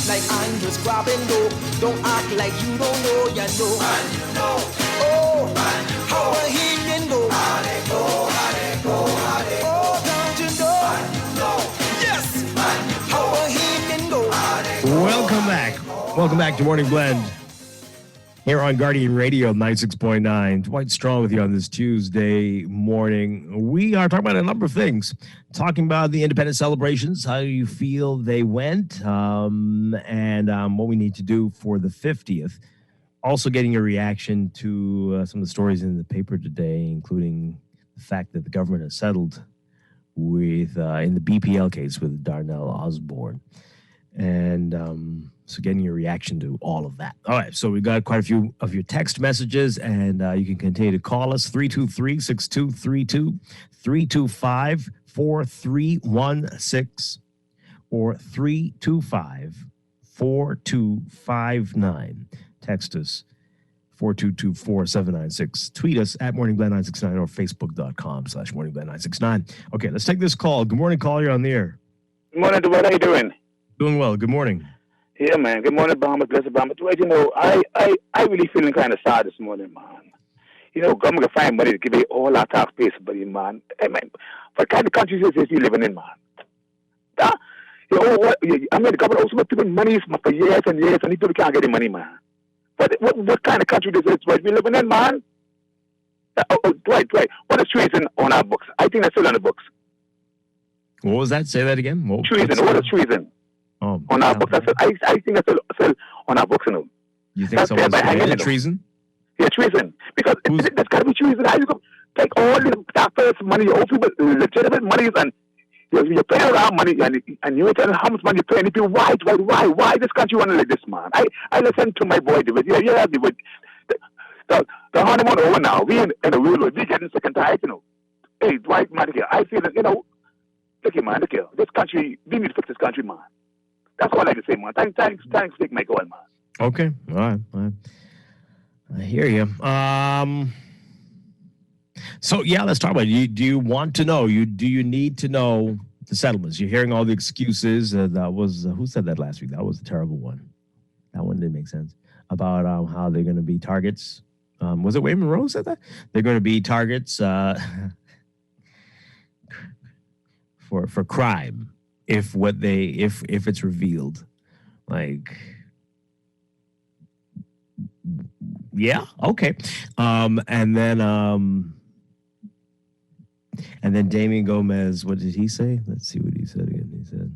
Like I'm just grabbing low, don't act like you don't know, you know. And you know, oh, and you Welcome back to Morning Blend here on Guardian Radio 96.9. Dwight Strong with you on this Tuesday morning. We are talking about a number of things. Talking about the independence celebrations, how you feel they went, and what we need to do for the 50th. Also getting a reaction to some of the stories in the paper today, including the fact that the government has settled with in the BPL case with Darnell Osborne. And so getting your reaction to all of that. All right, so we got quite a few of your text messages, and you can continue to call us, 323-6232, 325-4316, or 325-4259. Text us, 422-4796. Tweet us at MorningBlend969 or Facebook.com/MorningBlend969. Okay, let's take this call. Good morning, caller. You're on the air. Good morning, Dwight. How you doing? Doing well. Good morning. Yeah, man. Good morning, Bahamas. Blessed Bahamas. Dwight, I really feeling kind of sad this morning, man. Government can find money to give away all our taxpayers, buddy, man. Hey, man, what kind of country is this you living in, man? I mean, the government also giving money for years and years, and people can't get the money, man. What kind of country this is, Dwight, we living in, man? Dwight, what is treason on our books? I think that's still on the books. What was that? Say that again. Treason. What is treason? On our books. I think that's still on our books. You think someone's committed treason? Yeah, treason. Because there's got to be treason. How you go take all the taxpayers' money, all people, legitimate money, and you're paying around money, and you tell how much money you're paying. People, why this country want to like this, man? I listen to my boy, David. Yeah, David. The honeymoon over now. We in the real world. We getting sick and tired, Hey, Dwight, man, I feel that, look here, man, look here. This country, we need to fix this country, man. That's all I can say, man. Thanks, take my call, man. Okay, all right. I hear you. So yeah, let's talk about it. Do you want to know? Do you need to know the settlements? You're hearing all the excuses. That was who said that last week? That was a terrible one. That one didn't make sense about how they're going to be targets. Was it Wayne Monroe said that they're going to be targets for crime if it's revealed, like. Yeah. Okay. And then Damien Gomez. What did he say? Let's see what he said again. He said,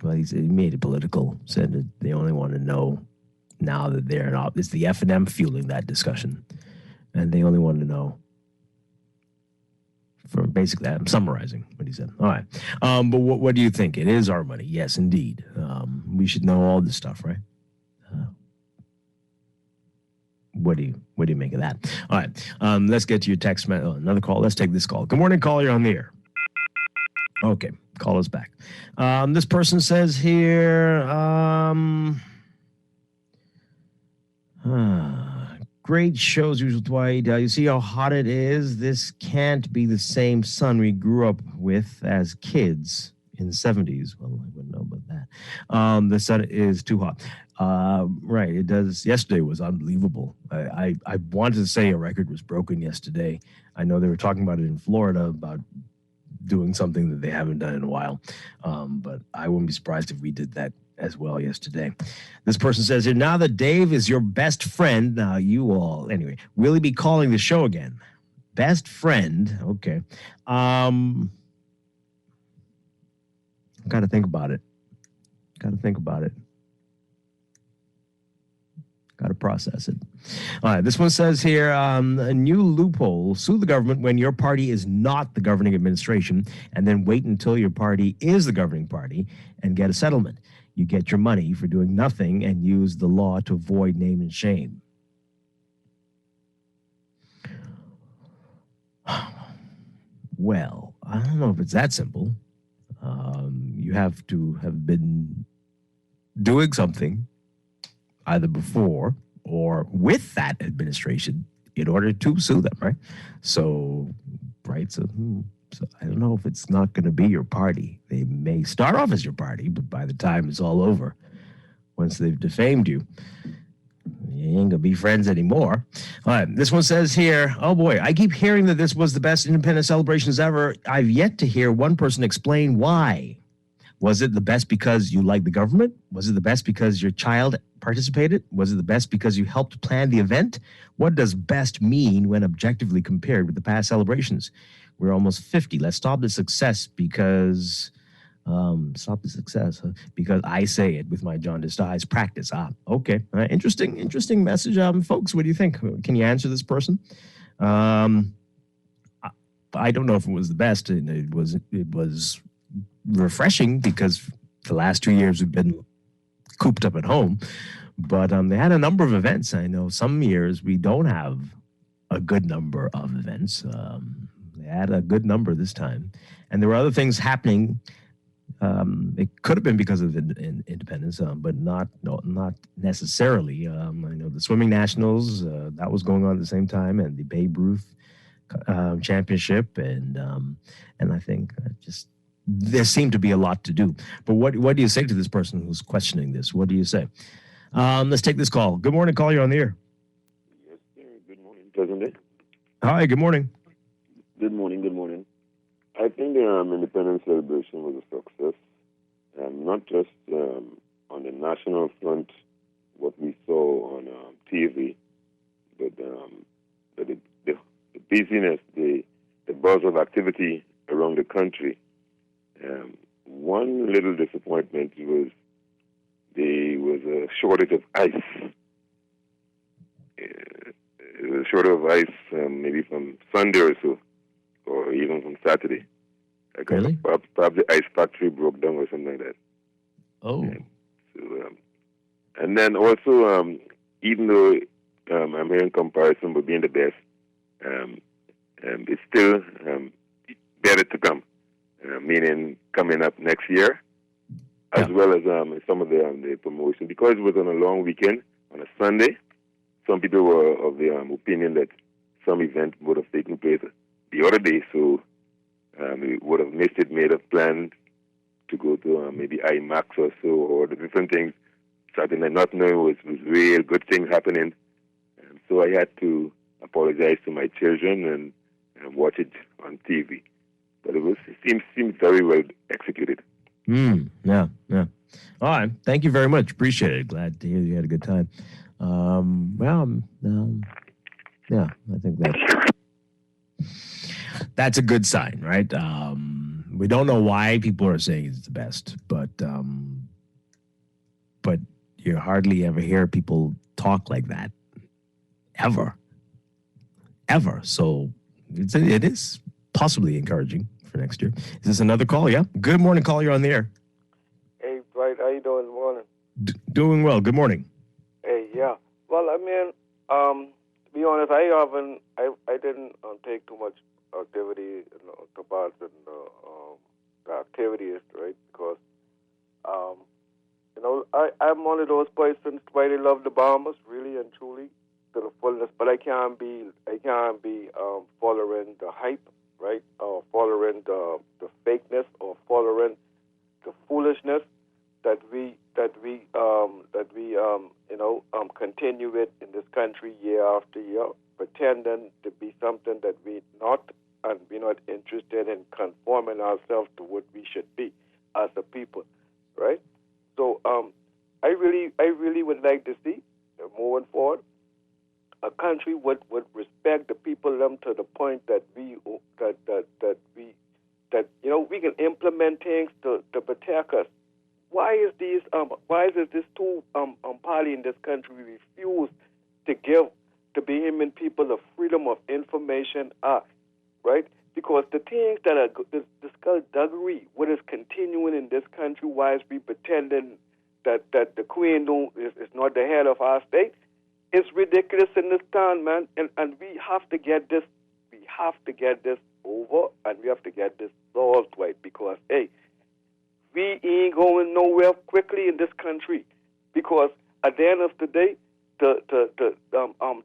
well, he made it political. Said that they only want to know now that they're not. It's the F&M fueling that discussion, and they only want to know. For basically, I'm summarizing what he said. All right. But what do you think? It is our money. Yes, indeed. We should know all this stuff, right? What do you make of that? All right. Let's get to your text. Another call. Let's take this call. Good morning, caller. You're on the air. Okay. Call us back. This person says here, great shows, usual Dwight. You see how hot it is? This can't be the same sun we grew up with as kids in the 70s. Well, I wouldn't know about that. The sun is too hot. Right, it does. Yesterday was unbelievable. I wanted to say a record was broken yesterday. I know they were talking about it in Florida about doing something that they haven't done in a while. But I wouldn't be surprised if we did that as well yesterday. This person says here, now that Dave is your best friend, now you all, anyway, will he be calling the show again? Best friend, okay. Got to think about it. Got to process it. All right, this one says here, a new loophole, sue the government when your party is not the governing administration, and then wait until your party is the governing party and get a settlement. You get your money for doing nothing and use the law to avoid name and shame. Well, I don't know if it's that simple. You have to have been doing something either before or with that administration in order to sue them, right? So I don't know if it's not going to be your party. They may start off as your party, but by the time it's all over, once they've defamed you, you ain't going to be friends anymore. All right, this one says here, oh boy, I keep hearing that this was the best independence celebrations ever. I've yet to hear one person explain why. Was it the best because you liked the government? Was it the best because your child participated? Was it the best because you helped plan the event? What does best mean when objectively compared with the past celebrations? We're almost 50. Let's stop the success because because I say it with my jaundiced eyes. Practice. Okay. Interesting message. Folks, what do you think? Can you answer this person? I don't know if it was the best. And it was refreshing because the last 2 years we've been cooped up at home. But they had a number of events. I know some years we don't have a good number of events. They had a good number this time. And there were other things happening. It could have been because of independence, but not necessarily. I know the swimming nationals that was going on at the same time, and the Babe Ruth championship, and I think just there seemed to be a lot to do. But what do you say to this person who's questioning this? What do you say? Let's take this call. Good morning, call. You're on the air. Yes, sir. Good morning, President. Hi. Good morning. Good morning. Good morning. I think the independence celebration was a success, not just on the national front, what we saw on TV, but the busyness, the buzz of activity around the country. One little disappointment was there was a shortage of ice. There was a shortage of ice maybe from Sunday or so, or even from Saturday. Really? Perhaps the ice factory broke down or something like that. Oh. And then also, even though I'm hearing comparison with being the best, it's still better to come, meaning coming up next year, as well as some of the promotion. Because it was on a long weekend, on a Sunday, some people were of the opinion that some event would have taken place the other day, so we would have missed it, made a plan to go to maybe IMAX or so, or the different things. Saturday night, not knowing was real good things happening. So I had to apologize to my children and watch it on TV. But it seemed very well executed. Yeah. All right. Thank you very much. Appreciate it. Glad to hear you had a good time. Yeah, I think that's a good sign, right? We don't know why people are saying it's the best, but you hardly ever hear people talk like that, ever. So it is possibly encouraging for next year. Is this another call? Yeah. Good morning, call. You're on the air. Hey, Dwight, how you doing this morning? Doing well. Good morning. Hey, yeah. Well, I mean, to be honest, I didn't take too much activity about the activities, right? Because, I'm one of those persons why they love the Bombers, really and truly, to the fullness. But I can't be following the hype, right? Or following the fakeness, or following the foolishness that we continue with in this country year after year, pretending to be something that we're not, and we're not interested in conforming ourselves to what we should be as a people, right? So I really would like to see, moving forward, a country would respect the people to the point that we can implement things to protect us. Why is this two party in this country refuse to give the Bahamian people the Freedom of Information Act, right? Because the things that are the skullduggery, what is continuing in this country, why is we pretending that the Queen is not the head of our state? It's ridiculous in this town, man, and we have to get this. We have to get this over, and we have to get this solved, right? Because hey, we ain't going nowhere quickly in this country. Because at the end of the day,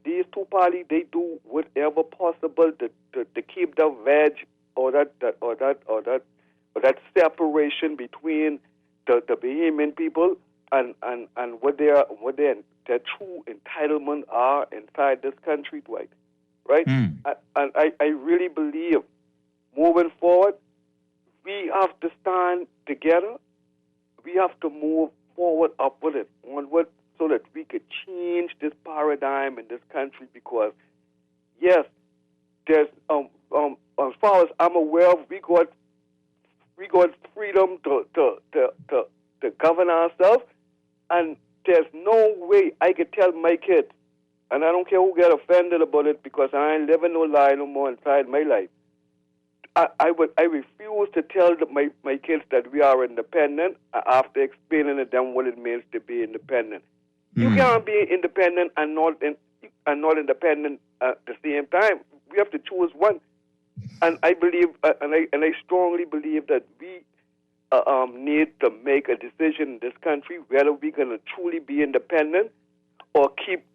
these two parties, they do whatever possible to keep the wedge or that separation between the Bahamian people and what their true entitlement are inside this country, right? And I really believe moving forward, we have to stand together we have to move forward, upward, and onward, so that we could change this paradigm in this country. Because yes, there's as far as I'm aware, we got freedom to govern ourselves, and there's no way I could tell my kids, and I don't care who get offended about it, because I ain't living no lie no more inside my life. I refuse to tell my kids that we are independent after explaining to them what it means to be independent. You can't be independent and not independent at the same time. We have to choose one. And I believe, and I strongly believe that we need to make a decision in this country whether we're going to truly be independent or keep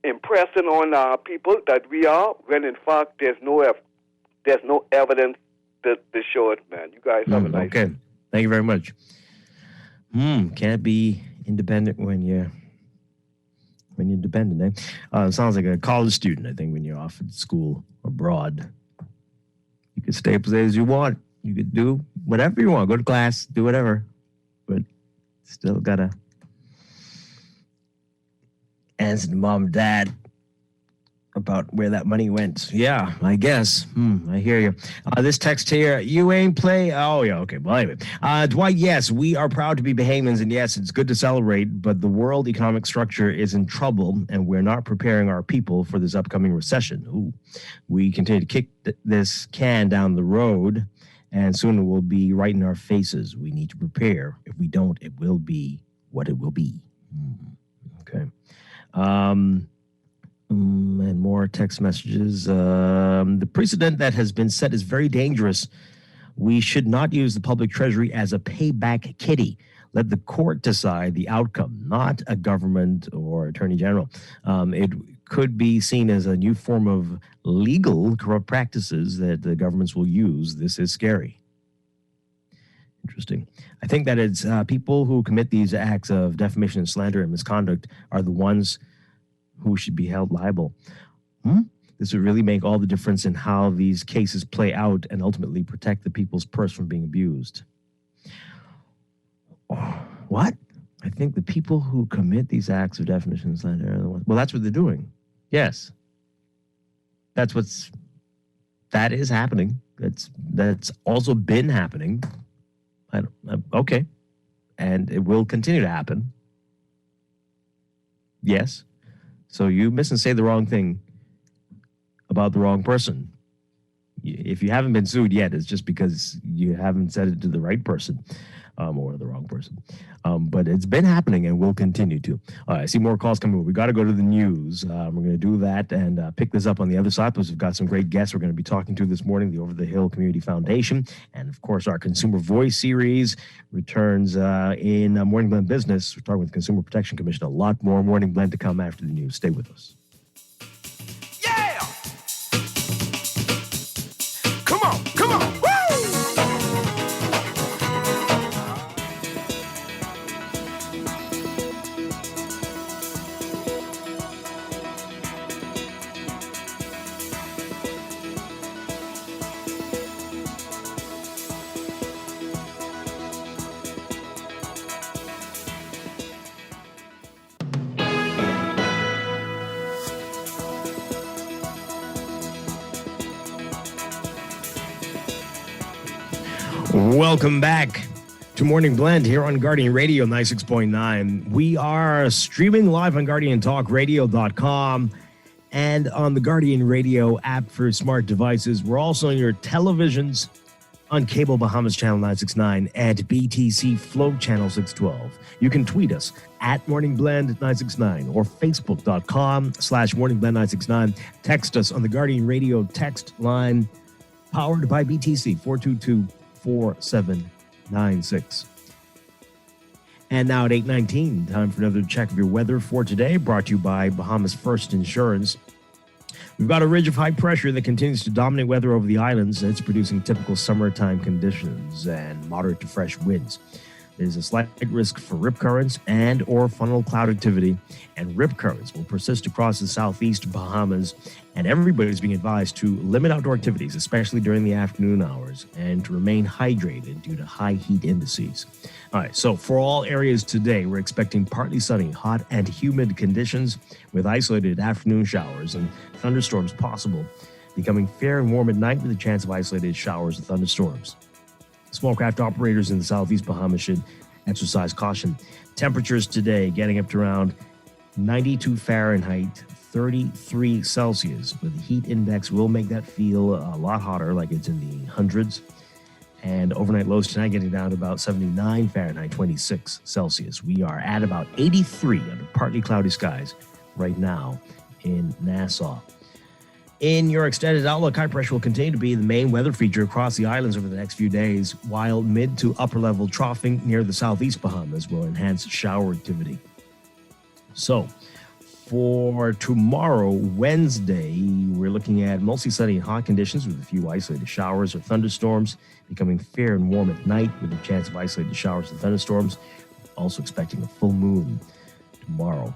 impressing on our people that we are, when in fact there's no evidence to show it, man. You guys have a nice Okay. Thank you very much. Can't be independent when you're dependent, eh? Sounds like a college student, I think, when you're off at school abroad. You can stay up as late as you want. You could do whatever you want. Go to class, do whatever. But still gotta answer to mom and dad about where that money went. Yeah, I guess. I hear you. This text here, you ain't play. Oh, yeah, okay. Well, anyway. Dwight, yes, we are proud to be Bahamians, and yes, it's good to celebrate, but the world economic structure is in trouble, and we're not preparing our people for this upcoming recession. Ooh. We continue to kick this can down the road, and soon it will be right in our faces. We need to prepare. If we don't, it will be what it will be. Okay. And more text messages. The precedent that has been set is very dangerous. We should not use the public treasury as a payback kitty. Let the court decide the outcome, not a government or attorney general. It could be seen as a new form of legal corrupt practices that the governments will use. This is scary. Interesting. I think that it's people who commit these acts of defamation and slander and misconduct are the ones who should be held liable. This would really make all the difference in how these cases play out and ultimately protect the people's purse from being abused. What? I think the people who commit these acts of defamation and slander are the ones. Well, that's what they're doing. Yes. That is happening. That's also been happening. Okay. And it will continue to happen. Yes. So you miss and say the wrong thing about the wrong person. If you haven't been sued yet, it's just because you haven't said it to the right person or the wrong person. But it's been happening and will continue to. I see more calls coming. We got to go to the news. We're going to do that and pick this up on the other side, because we've got some great guests we're going to be talking to this morning, the Over the Hill Community Foundation. And, of course, our Consumer Voice series returns in Morning Blend Business. We're talking with the Consumer Protection Commission. A lot more Morning Blend to come after the news. Stay with us. Welcome back to Morning Blend here on Guardian Radio 96.9. We are streaming live on GuardianTalkRadio.com and on the Guardian Radio app for smart devices. We're also on your televisions on Cable Bahamas Channel 969 and BTC Flow Channel 612. You can tweet us at Morning Blend 969 or Facebook.com/Morning Blend 969. Text us on the Guardian Radio text line powered by BTC 422-4796. And now at 8:19, time for another check of your weather for today, brought to you by Bahamas First Insurance. We've got a ridge of high pressure that continues to dominate weather over the islands. It's producing typical summertime conditions and moderate to fresh winds. There's a slight risk for rip currents and or funnel cloud activity, and rip currents will persist across the southeast Bahamas, and everybody's being advised to limit outdoor activities, especially during the afternoon hours, and to remain hydrated due to high heat indices. All right, so for all areas today, we're expecting partly sunny, hot, and humid conditions with isolated afternoon showers and thunderstorms possible, becoming fair and warm at night with a chance of isolated showers and thunderstorms. Small craft operators in the southeast Bahamas should exercise caution. Temperatures today getting up to around 92 Fahrenheit, 33 Celsius. But the heat index will make that feel a lot hotter, like it's in the hundreds. And overnight lows tonight getting down to about 79 Fahrenheit, 26 Celsius. We are at about 83 under partly cloudy skies right now in Nassau. In your extended outlook, high pressure will continue to be the main weather feature across the islands over the next few days, while mid to upper level troughing near the southeast Bahamas will enhance shower activity. So, for tomorrow, Wednesday, we're looking at mostly sunny and hot conditions with a few isolated showers or thunderstorms, becoming fair and warm at night with a chance of isolated showers and thunderstorms. Also expecting a full moon tomorrow.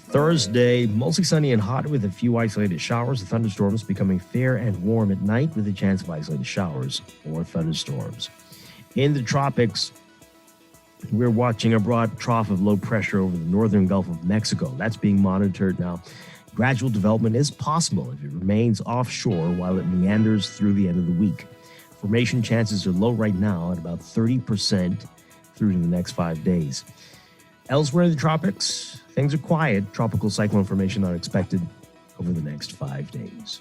Thursday, mostly sunny and hot with a few isolated showers and thunderstorms, becoming fair and warm at night with a chance of isolated showers or thunderstorms. In the tropics, we're watching a broad trough of low pressure over the northern Gulf of Mexico. That's being monitored now. Gradual development is possible if it remains offshore while it meanders through the end of the week. Formation chances are low right now at about 30% through to the next 5 days. Elsewhere in the tropics, things are quiet. Tropical cyclone formation not expected over the next 5 days.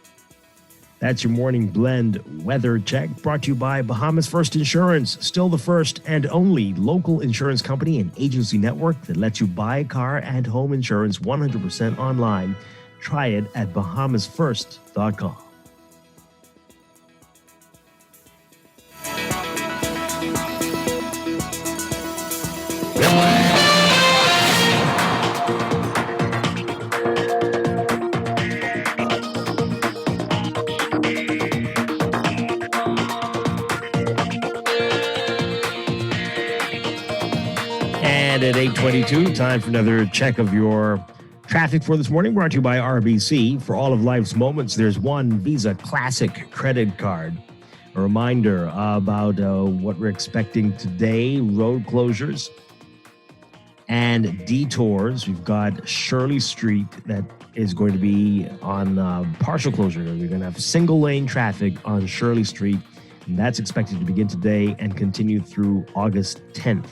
That's your morning blend weather check, brought to you by Bahamas First Insurance, still the first and only local insurance company and agency network that lets you buy car and home insurance 100% online. Try it at bahamasfirst.com. And at 8:22, time for another check of your traffic for this morning, brought to you by RBC. For all of life's moments, there's one Visa Classic credit card. A reminder about what we're expecting today: road closures and detours. We've got Shirley Street that is going to be on partial closure. We're going to have single lane traffic on Shirley Street, and that's expected to begin today and continue through August 10th.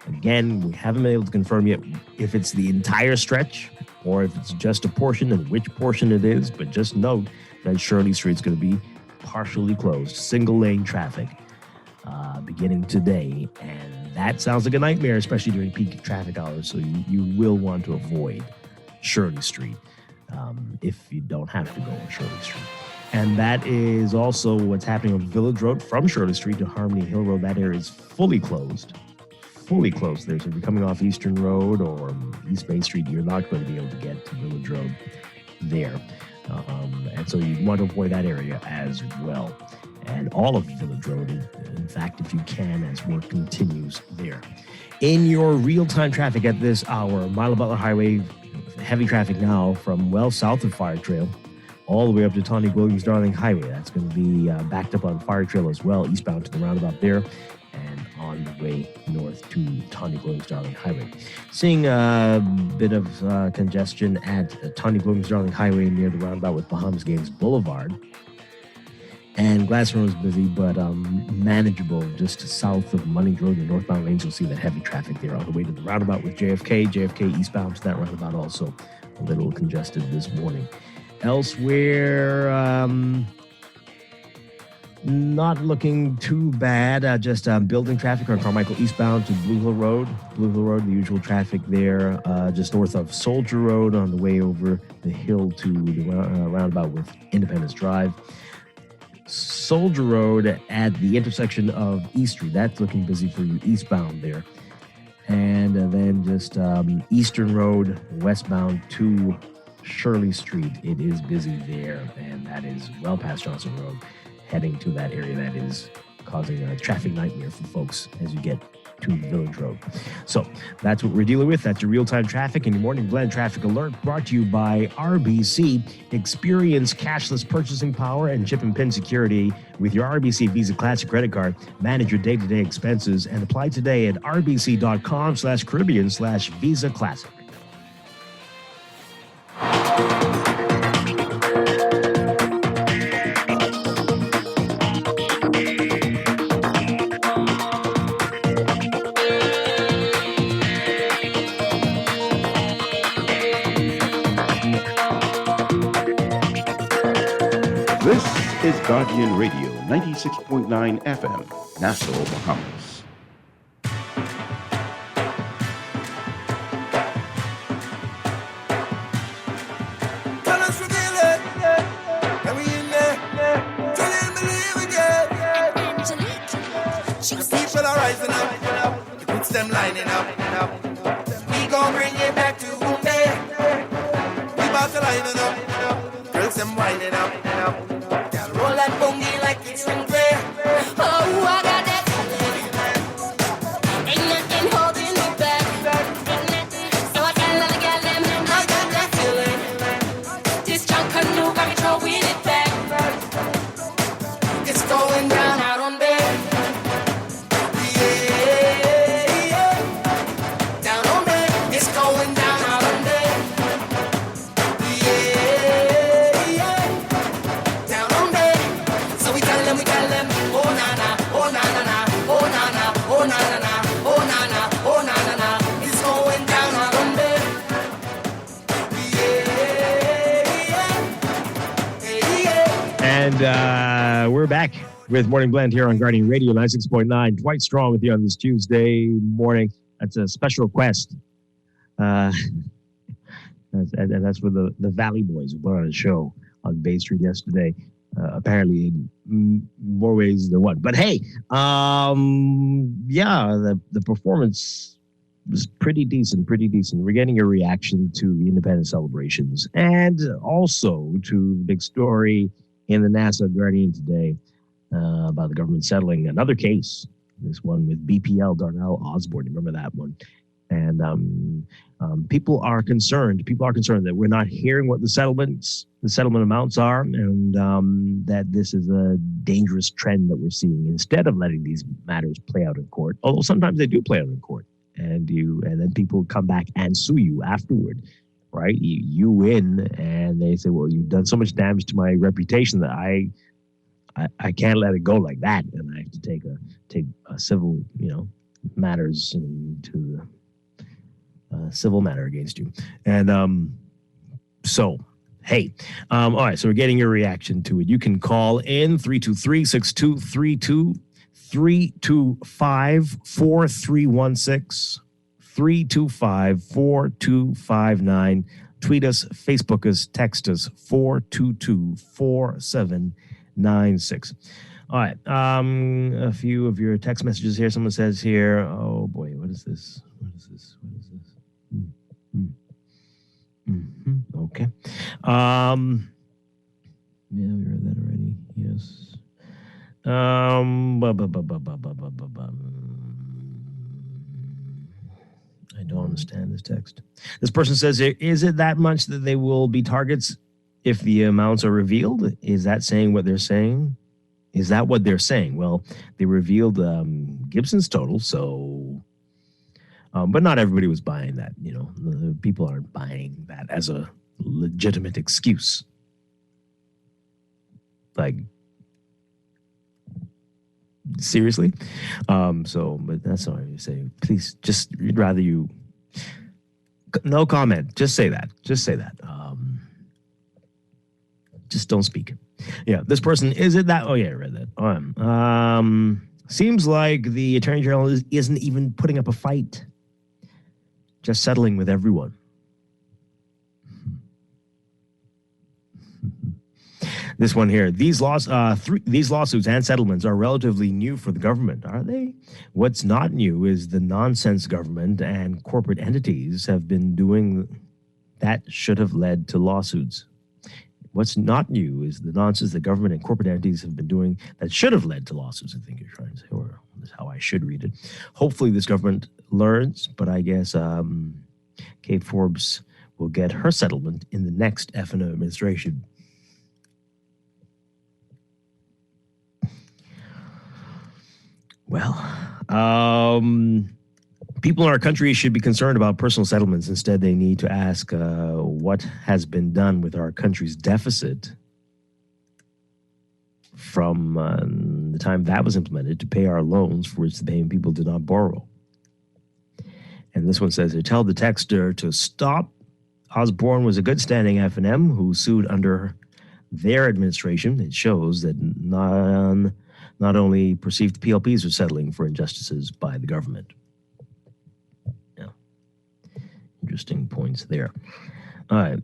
Again, we haven't been able to confirm yet if it's the entire stretch or if it's just a portion and which portion it is, but just note that Shirley Street's going to be partially closed, single lane traffic beginning today. And that sounds like a nightmare, especially during peak traffic hours. So you will want to avoid Shirley Street if you don't have to go on Shirley Street. And that is also what's happening on Village Road from Shirley Street to Harmony Hill Road. That area is fully closed there. So if you're coming off Eastern Road or East Bay Street, you're not going to be able to get to Village Road there. And so you want to avoid that area as well. And all of Village Road, in fact, if you can, as work continues there. In your real-time traffic at this hour, Milo Butler Highway, heavy traffic now from well south of Fire Trail all the way up to Tawny Williams Darling Highway. That's going to be backed up on Fire Trail as well, eastbound to the roundabout there, and on the way north to Tawny Williams Darling Highway. Seeing a bit of congestion at Tawny Williams Darling Highway near the roundabout with Bahamas Games Boulevard. And Glass Road is busy, but manageable just south of Money Road. The northbound lanes, you'll see that heavy traffic there on the way to the roundabout with JFK eastbound to that roundabout also a little congested this morning. Elsewhere, not looking too bad. Just building traffic on Carmichael eastbound to Blue Hill Road. Blue Hill Road, the usual traffic there, just north of Soldier Road on the way over the hill to the roundabout with Independence Drive. Soldier Road at the intersection of East Street. That's looking busy for you eastbound there. And then just Eastern Road westbound to Shirley Street. It is busy there, and that is well past Johnson Road, heading to that area that is causing a traffic nightmare for folks as you get to Village Road. So that's what we're dealing with. That's your real-time traffic and your morning blend traffic alert brought to you by RBC. Experience cashless purchasing power and chip and pin security with your RBC Visa Classic credit card. Manage your day-to-day expenses and apply today at rbc.com/Caribbean/Visa Classic. This is Guardian Radio, 96.9 FM, Nassau, Bahamas. Tell us reveal it. And we in there. Tell him believe again. The people are rising up. The goods them lining up. We gon' bring it back to Bombay. We about to line it up. Girls them winding up. Girl roll that bongi like it's in gray. Oh, I got that feeling. Ain't nothing holding me back. So I tell all the gal them, I got that feeling. This junk canoe got me throwing it back. It's going down out on bed. Yeah. Down on bed. It's going down out on bed. Yeah. Down on bed. So we tell them, oh na na, oh na na na, oh na na, oh na na na, oh na na, oh na na na. It's going down out on bed. Yeah. And we're back with Morning Blend here on Guardian Radio 96.9. Dwight Strong with you on this Tuesday morning. That's a special request. And that's for the Valley Boys who put on a show on Bay Street yesterday. Apparently in more ways than one. But hey, the performance was pretty decent. We're getting a reaction to the independence celebrations and also to the big story in the Nassau Guardian today about the government settling another case, this one with BPL Darnell Osborne. Remember that one? And people are concerned that we're not hearing what the settlement amounts are, and that this is a dangerous trend that we're seeing. Instead of letting these matters play out in court, although sometimes they do play out in court, and then people come back and sue you afterward, right? You win, and they say, well, you've done so much damage to my reputation that I can't let it go like that, and I have to take a civil, matters into the civil matter against you. And so, hey, all right, so we're getting your reaction to it. You can call in 323-6232, 325-4316, 325-4259. Tweet us, Facebook us, text us, 422-4796. All right, a few of your text messages here. Someone says here, oh boy, what is this? Okay. Yeah, we read that already. Yes. I don't understand this text. This person says, is it that much that they will be targets if the amounts are revealed? Is that saying what they're saying? Is that what they're saying? Well, they revealed Gibson's total, so... but not everybody was buying that, The people aren't buying that as a legitimate excuse. Like, seriously? But that's all I say. Please, we'd rather you... No comment. Just say that. Just don't speak. Yeah, this person, is it that? Oh, yeah, I read that. Seems like the Attorney General isn't even putting up a fight. Just settling with everyone. This one here. These lawsuits and settlements are relatively new for the government, are they? What's not new is the nonsense government and corporate entities have been doing that should have led to lawsuits. What's not new is the nonsense that government and corporate entities have been doing that should have led to lawsuits, I think you're trying to say, or that's how I should read it. Hopefully this government learns, but I guess Kate Forbes will get her settlement in the next F&O administration. Well, people in our country should be concerned about personal settlements. Instead, they need to ask what has been done with our country's deficit from the time that was implemented to pay our loans for which the paying people did not borrow. And this one says, tell the texter to stop. Osborne was a good standing F&M who sued under their administration. It shows that not only perceived PLPs are settling for injustices by the government. Yeah. Interesting points there. All right.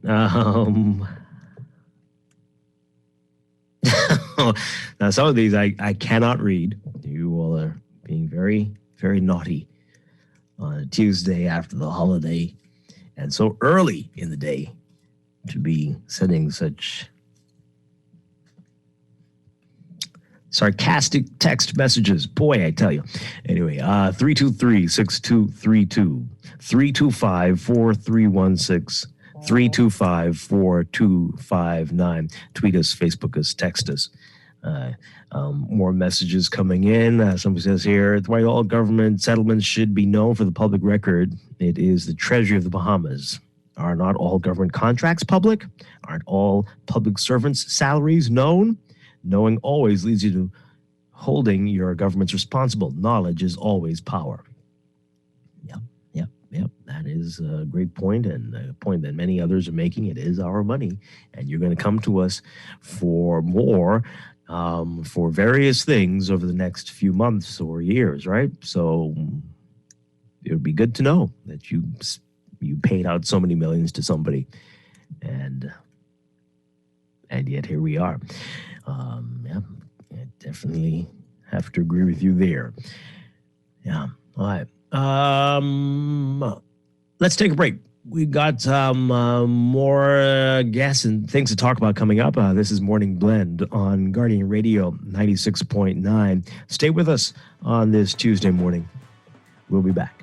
Now, some of these I cannot read. You all are being very, very naughty on a Tuesday after the holiday and so early in the day to be sending such sarcastic text messages. Boy, I tell you. Anyway, 323-6232, 325-4316, 325-4259. Tweet us, Facebook us, text us. More messages coming in. Somebody says here, Dwight, all government settlements should be known for the public record. It is the treasury of the Bahamas. Are not all government contracts public? Aren't all public servants' salaries known? Knowing always leads you to holding your governments responsible. Knowledge is always power. Yep. That is a great point, and a point that many others are making. It is our money, and you're going to come to us for more, for various things over the next few months or years, right? So it would be good to know that you paid out so many millions to somebody, and yet here we are. I definitely have to agree with you there. Yeah. All right. Let's take a break. We got more guests and things to talk about coming up. This is Morning Blend on Guardian Radio 96.9. Stay with us on this Tuesday morning. We'll be back.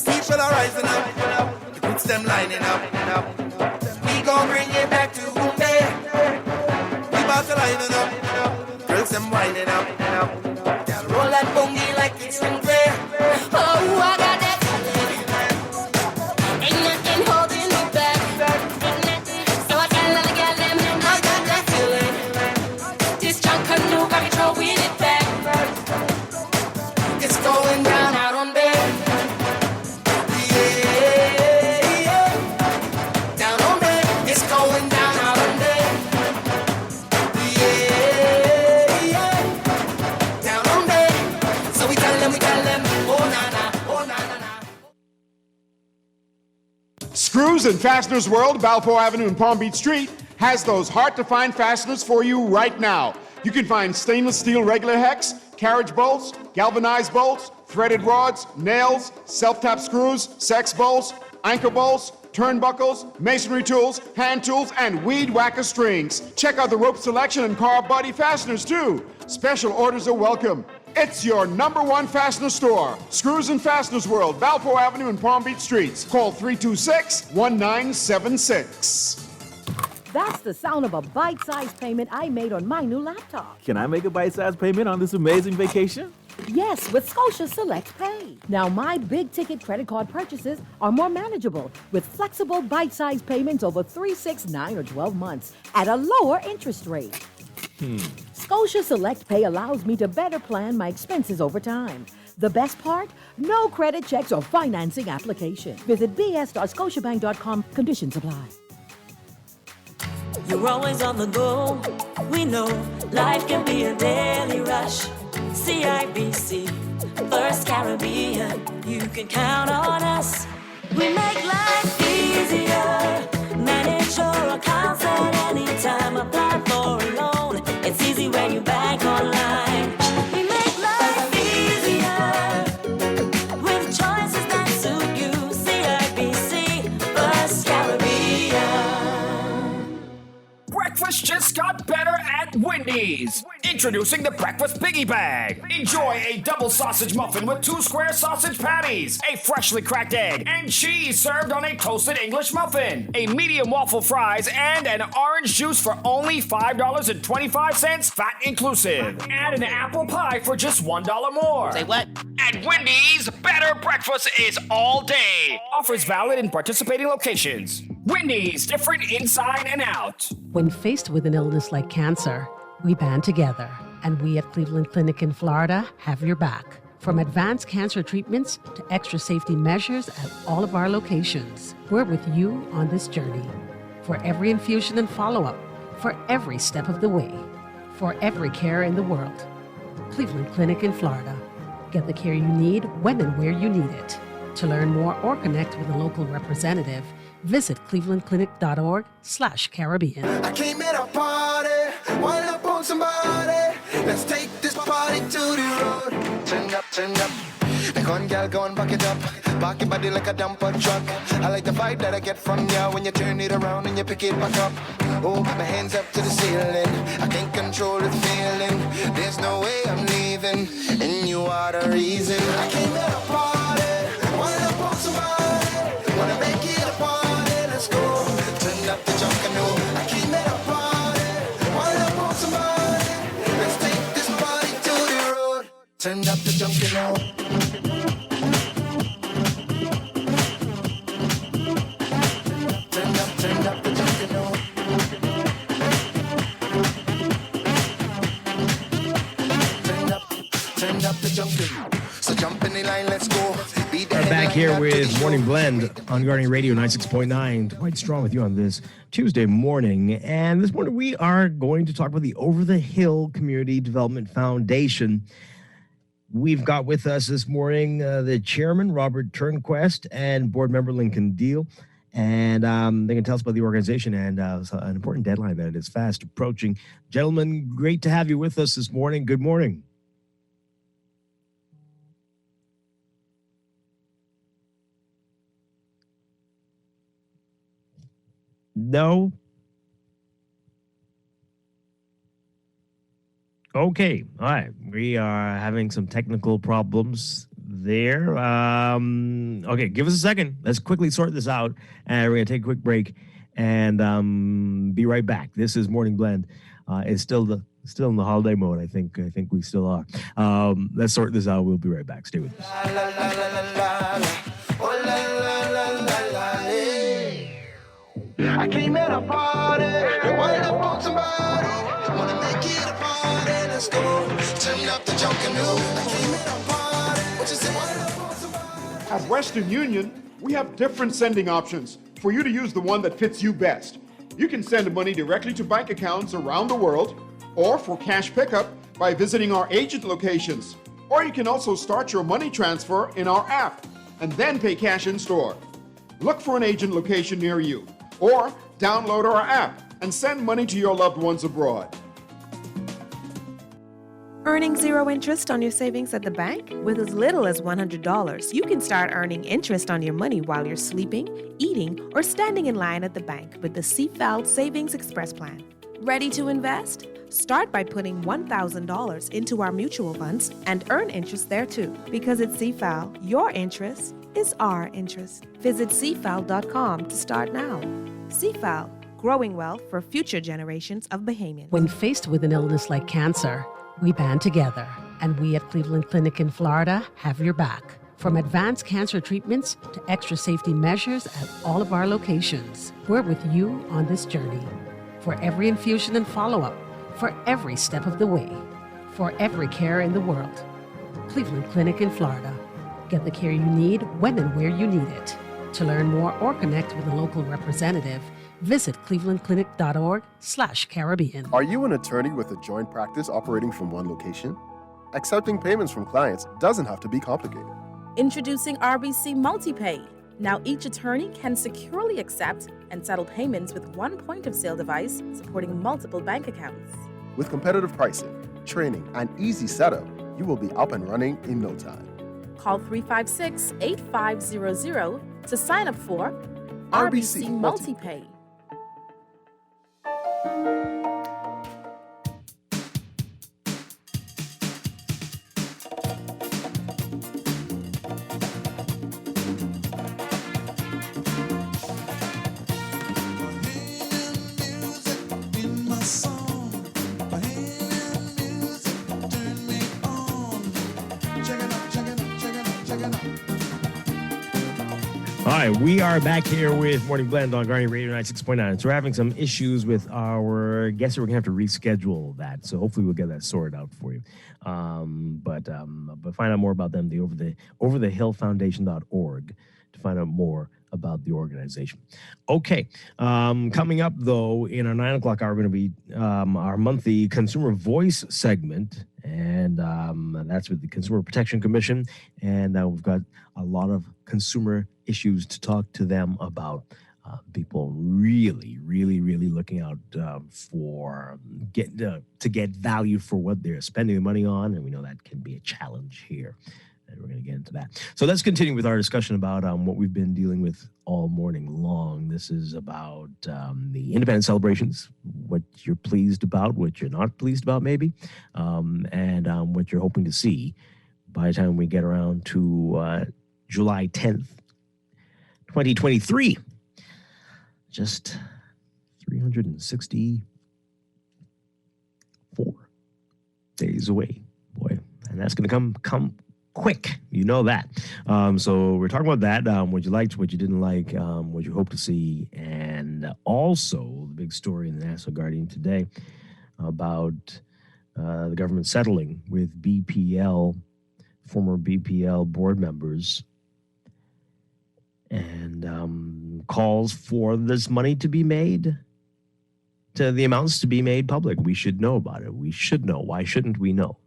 People are rising up, the goods them lining up. We gon' bring it back to Bombay. We about to lining up, girls them winding up. Girl roll that bongi like it's in gray. Oh, I got that feeling. Ain't nothing holding me back. So I tell all the gal them, I got that feeling. This junk canoe got me throwing it back. It's going down out on Bay. Screws and Fasteners World, Balfour Avenue and Palm Beach Street, has those hard-to-find fasteners for you right now. You can find stainless steel regular hex, carriage bolts, galvanized bolts, threaded rods, nails, self-tap screws, sex bolts, anchor bolts, turnbuckles, masonry tools, hand tools, and weed whacker strings. Check out the rope selection and car body fasteners, too. Special orders are welcome. It's your #1 fastener store. Screws and Fasteners World, Balfour Avenue and Palm Beach Streets. Call 326-1976. That's the sound of a bite-sized payment I made on my new laptop. Can I make a bite-sized payment on this amazing vacation? Yes, with Scotia Select Pay. Now, my big-ticket credit card purchases are more manageable with flexible bite-sized payments over 3, 6, 9, or 12 months at a lower interest rate. Scotia Select Pay allows me to better plan my expenses over time. The best part? No credit checks or financing application. Visit bs.scotiabank.com. Conditions apply. You're always on the go. We know life can be a daily rush. CIBC, First Caribbean, you can count on us. We make life easier. Manage your accounts at any time. Apply for a loan. It's easy when you bank online. We make life easier. Wendy's. Introducing the Breakfast Piggy Bag. Enjoy a double sausage muffin with 2 square sausage patties, a freshly cracked egg, and cheese served on a toasted English muffin, a medium waffle fries, and an orange juice for only $5.25, VAT inclusive. And an apple pie for just $1 more. Say what? At Wendy's, better breakfast is all day. Offers valid in participating locations. Wendy's, different inside and out. When faced with an illness like cancer, we band together, and we at Cleveland Clinic in Florida have your back. From advanced cancer treatments to extra safety measures at all of our locations, we're with you on this journey. For every infusion and follow-up, for every step of the way, for every care in the world. Cleveland Clinic in Florida. Get the care you need when and where you need it. To learn more or connect with a local representative, visit clevelandclinic.org/Caribbean. I came at a party, wind up on somebody. Let's take this party to the road. Turn up, turn up. Like one girl, go and back it up. Back your body like a dumper truck. I like the vibe that I get from ya when you turn it around and you pick it back up. Oh, my hands up to the ceiling. I can't control the feeling. There's no way I'm leaving, and you are the reason. I came at a party, wind up on somebody. Wanna make it a party, let's go. Turn up the junk, I know. I came at a party, wind up on somebody. Let's take this party to the road. Turn up the junk, you know. So jump in the line, let's go. We're back here with Morning Blend on Guardian Radio 96.9. Dwight Strong with you on this Tuesday morning. And this morning we are going to talk about the Over the Hill Community Development Foundation. We've got with us this morning the chairman, Robert Turnquest, and board member Lincoln Deal. And they can tell us about the organization and an important deadline that is fast approaching. Gentlemen, great to have you with us this morning. Good morning. No. Okay. All right. We are having some technical problems there. Okay. Give us a second. Let's quickly sort this out. And we're going to take a quick break and be right back. This is Morning Blend. It's still in the holiday mode. I think we still are. Let's sort this out. We'll be right back. Stay with us. I came at a party, wind up on somebody. Wanna make it a party, let's go. Turn up the junk and new. I came at a party, what you say, wind up on somebody. At Western Union, we have different sending options for you to use the one that fits you best. You can send money directly to bank accounts around the world, or for cash pickup by visiting our agent locations. Or you can also start your money transfer in our app and then pay cash in store. Look for an agent location near you, or download our app and send money to your loved ones abroad. Earning zero interest on your savings at the bank? With as little as $100, you can start earning interest on your money while you're sleeping, eating, or standing in line at the bank with the CFAL Savings Express Plan. Ready to invest? Start by putting $1,000 into our mutual funds and earn interest there too. Because at CFAL, your interest is our interest. Visit cfal.com to start now. CFAL, growing wealth for future generations of Bahamians. When faced with an illness like cancer, we band together, and we at Cleveland Clinic in Florida have your back. From advanced cancer treatments to extra safety measures at all of our locations, we're with you on this journey. For every infusion and follow-up, for every step of the way, for every care in the world. Cleveland Clinic in Florida. Get the care you need when and where you need it. To learn more or connect with a local representative, visit clevelandclinic.org/Caribbean. Are you an attorney with a joint practice operating from one location? Accepting payments from clients doesn't have to be complicated. Introducing RBC MultiPay. Now each attorney can securely accept and settle payments with one point-of-sale device supporting multiple bank accounts. With competitive pricing, training, and easy setup, you will be up and running in no time. Call 356-8500 to sign up for RBC MultiPay. All right, we are back here with Morning Blend on Guardian Radio 96.9. So we're having some issues with our guests. We're going to have to reschedule that. So hopefully we'll get that sorted out for you. But find out more about them, the overthehillfoundation.org, to find out more about the organization. Okay, coming up, though, in our 9 o'clock hour, going to be our monthly Consumer Voice segment, and that's with the Consumer Protection Commission, and we've got a lot of consumer issues to talk to them about. People really looking out for to get value for what they're spending the money on, and we know that can be a challenge here. And we're going to get into that. So let's continue with our discussion about what we've been dealing with all morning long. This is about the independence celebrations, what you're pleased about, what you're not pleased about maybe, and what you're hoping to see by the time we get around to July 10th, 2023. Just 364 days away, boy. And that's going to come quick. You know that. So we're talking about that, what you liked, what you didn't like, what you hope to see, and also the big story in the National Guardian today about the government settling with former BPL board members, and calls for this money to be made, to the amounts to be made public. We should know about it. We should know. Why shouldn't we know?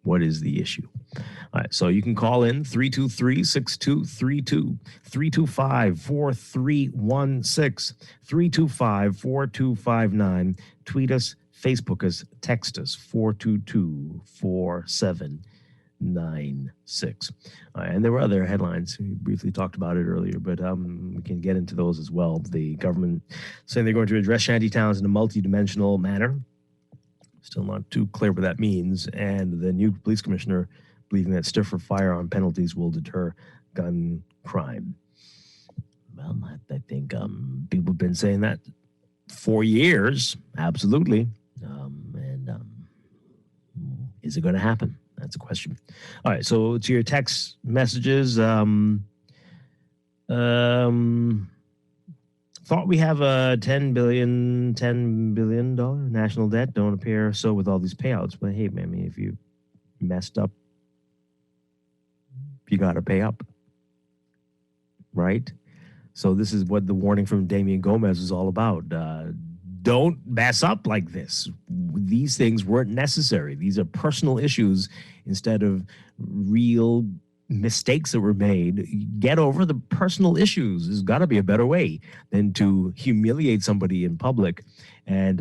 What is the issue? All right, so you can call in 323-6232, 325-4316, 325-4259. Tweet us, Facebook us, text us, 422-4796. And there were other headlines. We briefly talked about it earlier, but we can get into those as well. The government saying they're going to address shanty towns in a multidimensional manner. Still not too clear what that means. And the new police commissioner believing that stiffer firearm penalties will deter gun crime. Well, I think people have been saying that for years. Absolutely. Is it going to happen? That's a question. All right. So to your text messages, thought we have a $10 billion national debt. Don't appear so with all these payouts. But hey, man, if you messed up, you got to pay up, right? So this is what the warning from Damian Gomez is all about. Don't mess up like this. These things weren't necessary. These are personal issues instead of real mistakes that were made. Get over the personal issues. There's got to be a better way than to humiliate somebody in public and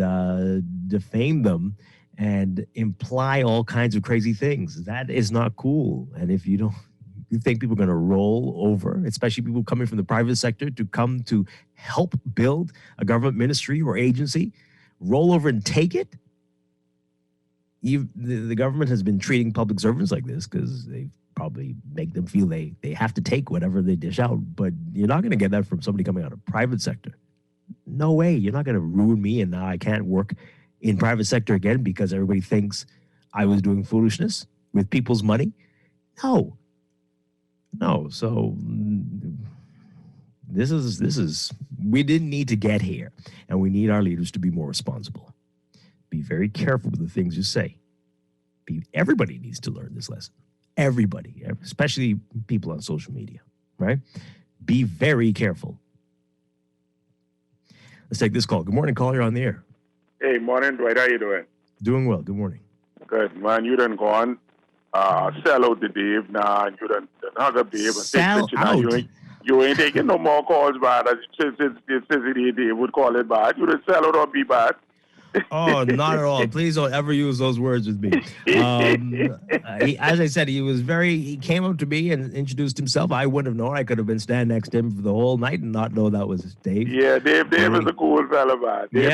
defame them and imply all kinds of crazy things. That is not cool. And if you think people are going to roll over, especially people coming from the private sector to come to help build a government ministry or agency, roll over and take it? The government has been treating public servants like this because they probably make them feel they have to take whatever they dish out. But you're not going to get that from somebody coming out of private sector. No way. You're not going to ruin me and now I can't work in private sector again because everybody thinks I was doing foolishness with people's money. No. So this is we didn't need to get here, and we need our leaders to be more responsible. Be very careful with the things you say. Everybody needs to learn this lesson. Everybody, especially people on social media, right? Be very careful. Let's take this call. Good morning, caller. You're on the air. Hey, morning, Dwight. How you doing? Doing well. Good morning. Good, man. You done gone. Sell out the Dave now. You done hug up Dave. Sell out? You ain't taking no more calls bad. Since Dave would call it bad. You done sell out or be bad. Oh, not at all. Please don't ever use those words with me. As I said, he came up to me and introduced himself. I wouldn't have known. I could have been standing next to him for the whole night and not know that was Dave. Yeah, Dave is a cool fella, man. He'll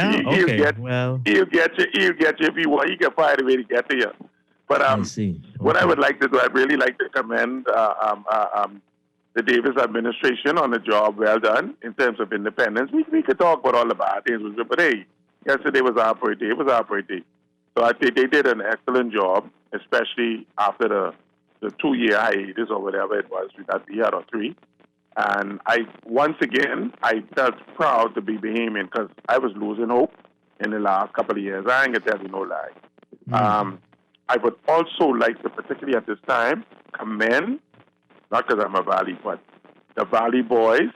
get you if he want. He can find a way to get to you. But I see. Okay. What I would like to do, I'd really like to commend the Davis administration on a job well done in terms of independence. We could talk about all the bad things, but hey, yesterday was our birthday. It was our birthday. So I think they did an excellent job, especially after the 2-year hiatus or whatever it was that we had, or 3. And once again, I felt proud to be Bahamian because I was losing hope in the last couple of years. I ain't going to tell you no lie. I would also like to, particularly at this time, commend, not because I'm a Valley, but the Valley boys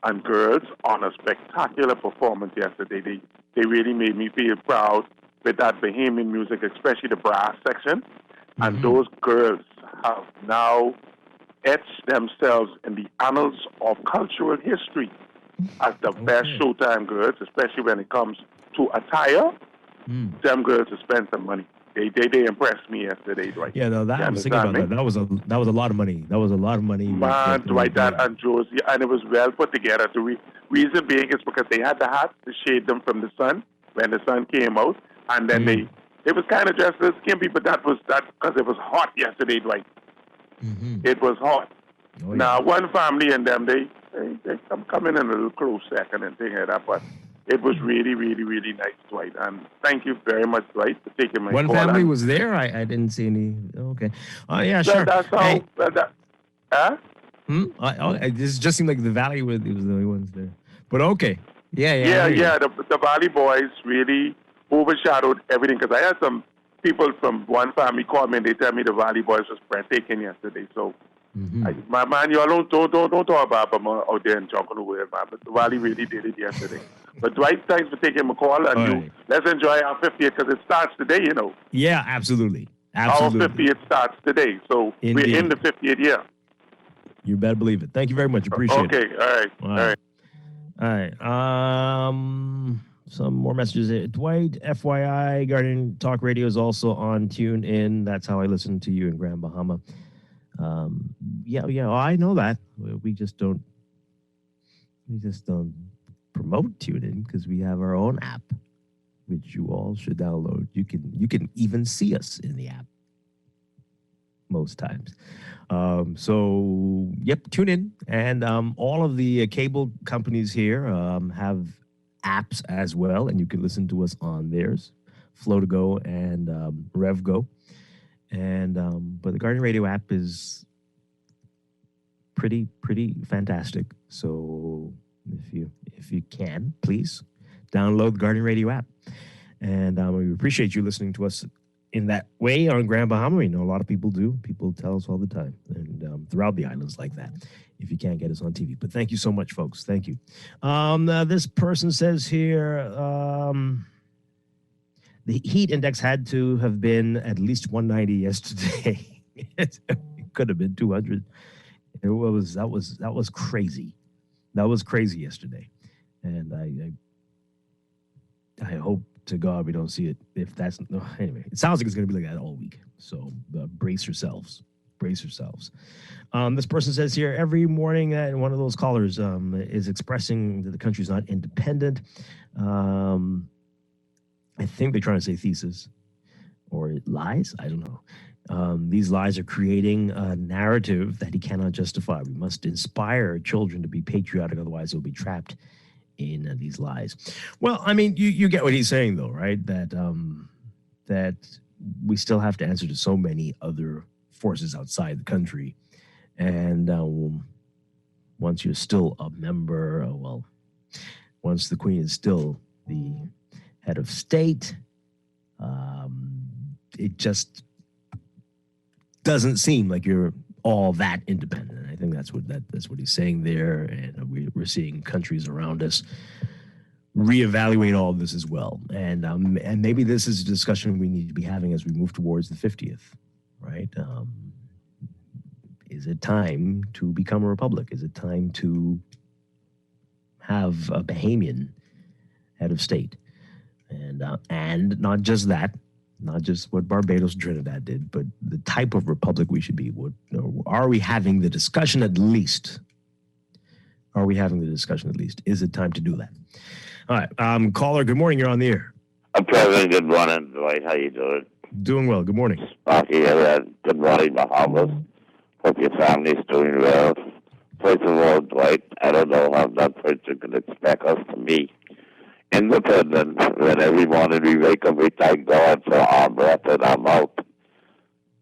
and girls on a spectacular performance yesterday. They really made me feel proud with that Bahamian music, especially the brass section. And those girls have now etched themselves in the annals of cultural history as the best Showtime girls, especially when it comes to attire. Them girls have spent some money. They impressed me yesterday, Dwight. Yeah, no, I was thinking about that. That was a lot of money. That was a lot of money. Man, Dwight, that and Josie, and it was well put together. The reason being is because they had the hats to shade them from the sun when the sun came out, and then it was kind of dressed as skimpy, but that because it was hot yesterday, Dwight. It was hot. Oh, yeah. Now, one family and them, they come in a little close second and things like that, but it was really, really, really nice, Dwight. And thank you very much, Dwight, for taking my call. One family was there? I didn't see any. Okay. Oh, yeah, sure. That's how. This just seemed like the Valley was the only ones there. But okay. Yeah. The Valley boys really overshadowed everything because I had some people from one family call me and they tell me the Valley boys was breathtaking yesterday. So, my man, y'all don't talk about them out there in Jungle the World, man. But the Valley really did it yesterday. But Dwight, thanks for taking my call, and let's enjoy our 50th because it starts today, you know. Yeah, absolutely. Our 50th starts today, so we're in the 50th year. You better believe it. Thank you very much. Appreciate it. Okay, all right. Some more messages here. Dwight, FYI, Guardian Talk Radio is also on TuneIn. That's how I listen to you in Grand Bahama. I know that. We just don't promote TuneIn because we have our own app, which you all should download. You can even see us in the app most times. Tune in. And all of the cable companies here have apps as well, and you can listen to us on theirs, Flow2Go and RevGo. And but the Guardian Radio app is pretty fantastic. So if you can, please download the Guardian Radio app. And we appreciate you listening to us in that way on Grand Bahama. We know a lot of people do. People tell us all the time, and throughout the islands like that, if you can't get us on TV. But thank you so much, folks. Thank you. This person says here, the heat index had to have been at least 190 yesterday. It could have been 200. That was crazy. That was crazy yesterday. And I hope to God we don't see it. Anyway, it sounds like it's going to be like that all week. So brace yourselves. This person says here, every morning one of those callers is expressing that the country's not independent. I think they're trying to say thesis or lies. I don't know. These lies are creating a narrative that he cannot justify. We must inspire children to be patriotic, otherwise they'll be trapped in these lies. Well, I mean, you get what he's saying, though, right? That we still have to answer to so many other forces outside the country. And once you're still a member, once the Queen is still the head of state, it just doesn't seem like you're all that independent. I think that's what he's saying there, and we're seeing countries around us reevaluate all of this as well. And maybe this is a discussion we need to be having as we move towards the 50th, right? Is it time to become a republic? Is it time to have a Bahamian head of state? And not just that, not just what Barbados and Trinidad did, but the type of republic we should be. Are we having the discussion at least? Are we having the discussion at least? Is it time to do that? All right. Caller, good morning. You're on the air. President, good morning, Dwight. How you doing? Doing well. Good morning. Good morning, Bahamas. Hope your family's doing well. First of all, Dwight, I don't know how that person could expect us to be independent when every morning we wake up, we thank God for our breath and our mouth.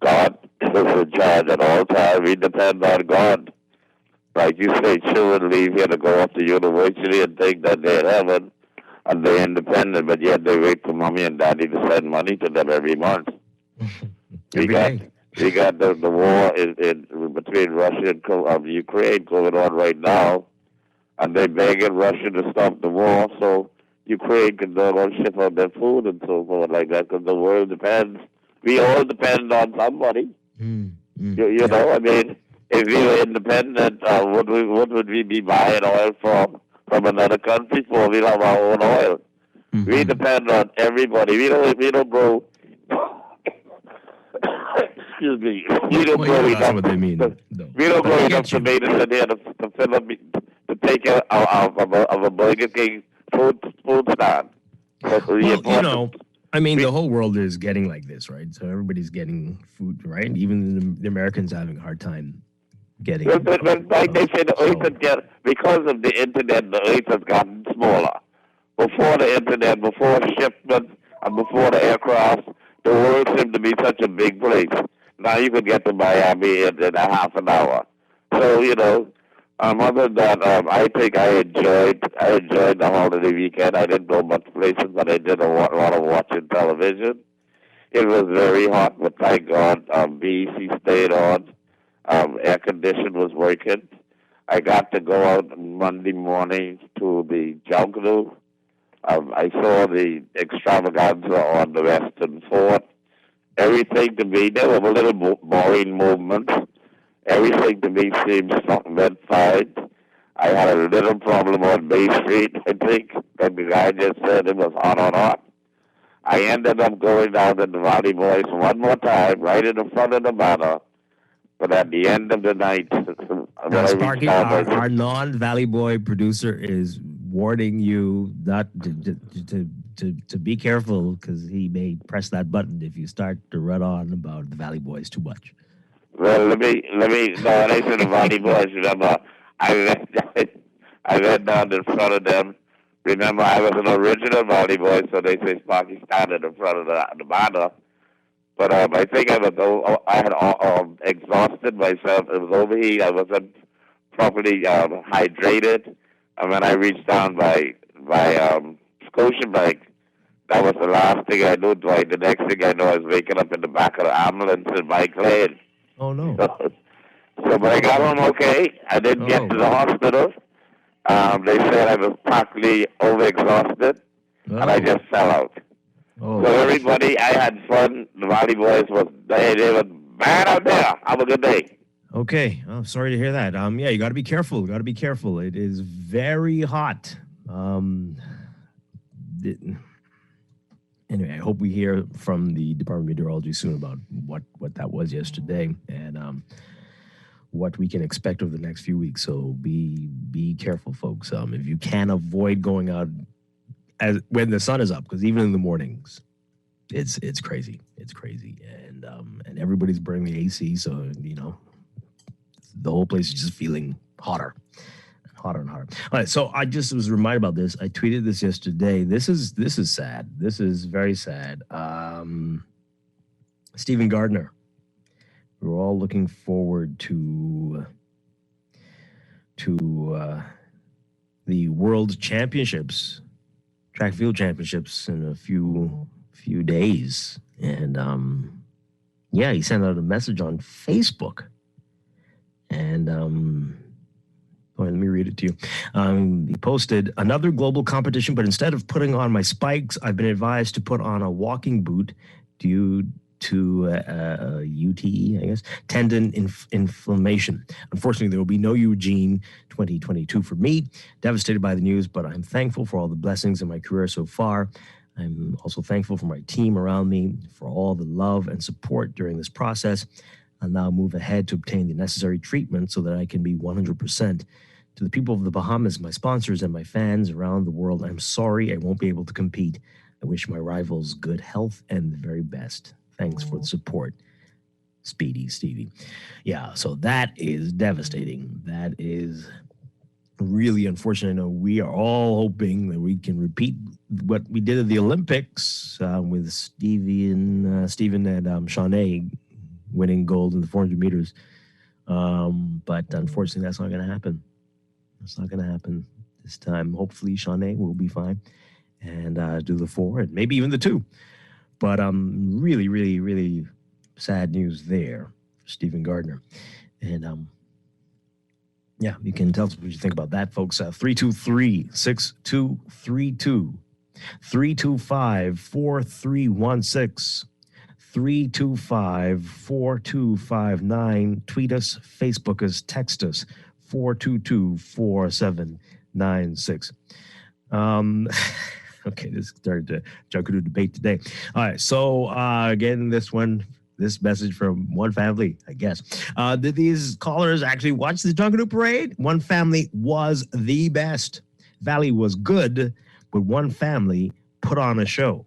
God is in charge at all times. We depend on God. Like you say, children leave here to go off to university and think that they're in heaven and they're independent, but yet they wait for mommy and daddy to send money to them every month. We got the war between Russia and Ukraine going on right now, and they're begging Russia to stop the war so Ukraine can no longer ship out their food and so forth like that, because the world depends. We all depend on somebody. You know, I mean, if we were independent, what would we be buying oil from another country for? We have our own oil. We depend on everybody. We don't go. Excuse me. We don't go enough. That's what they mean. We don't go enough tomatoes in here to fill up to take care of a Burger King food stand. Well, you know, I mean, the whole world is getting like this, right? So everybody's getting food, right? Even the Americans are having a hard time getting. Well, like they say, the earth because of the internet, the earth has gotten smaller. Before the internet, before shipments, and before the aircraft, the world seemed to be such a big place. Now you could get to Miami in a half an hour. So, you know, other than that, I think I enjoyed the holiday weekend. I didn't go much places, but I did a lot of watching television. It was very hot, but thank God BEC stayed on. Air condition was working. I got to go out Monday morning to the jungle. I saw the extravaganza on the Western Fort. Everything to me, there were little boring movements. Everything to me seemed went fine. I had a little problem on Bay Street, I think, and the guy just said it was hot. I ended up going down to the Valley Boys one more time, right in the front of the banner. But at the end of the night, Sparky, our non-Valley Boy producer is warning you not to be careful, because he may press that button if you start to run on about the Valley Boys too much. Well, let me. No, when I said the Valley Boys, remember, I went down in front of them. Remember, I was an original Valley Boy, so they say Sparky standing in front of the banner. But I think I had exhausted myself. It was overheat. I wasn't properly hydrated. And when I reached down by Scotiabank, that was the last thing I knew, Dwight. The next thing I know, I was waking up in the back of the ambulance in Mike Lane. Oh, no. So, but I got home okay. I didn't get to the hospital. They said I was practically overexhausted, and I just fell out. So everybody, I had fun. The Valley Boys they were bad out there. Have a good day. Okay. Oh, sorry to hear that. Yeah, you got to be careful. It is very hot. Anyway, I hope we hear from the Department of Meteorology soon about what that was yesterday and what we can expect over the next few weeks. So be careful, folks. If you can avoid going out when the sun is up, because even in the mornings, it's crazy. It's crazy, and everybody's burning the AC, so you know the whole place is just feeling hotter and hotter. All right, so I just was reminded about this. I tweeted this yesterday. This is sad. This is very sad. Stephen Gardner. We were all looking forward to the World Championships, track and field championships, in a few days, and he sent out a message on Facebook, and let me read it to you. He posted, "Another global competition, but instead of putting on my spikes, I've been advised to put on a walking boot due to UTE, I guess, tendon inflammation. Unfortunately, there will be no Eugene 2022 for me. Devastated by the news, but I'm thankful for all the blessings in my career so far. I'm also thankful for my team around me, for all the love and support during this process. I'll now move ahead to obtain the necessary treatment so that I can be 100%. To the people of the Bahamas, my sponsors, and my fans around the world, I'm sorry I won't be able to compete. I wish my rivals good health and the very best. Thanks for the support. Speedy Stevie." Yeah, so that is devastating. That is really unfortunate. I know we are all hoping that we can repeat what we did at the Olympics with Stephen and Shawnee, winning gold in the 400 meters. But unfortunately, that's not going to happen. That's not going to happen this time. Hopefully, Shawnee will be fine and do the 4 and maybe even the 2. But really, really, really sad news there for Stephen Gardner. And yeah, you can tell us what you think about that, folks. 323-6232, 325-4316, 325-4259. Tweet us, Facebook us, text us, 422-4796. Okay, this started to Junkanoo debate today. All right, so again, this message from one family, I guess. Did these callers actually watch the Junkanoo parade? One family was the best. Valley was good, but one family put on a show.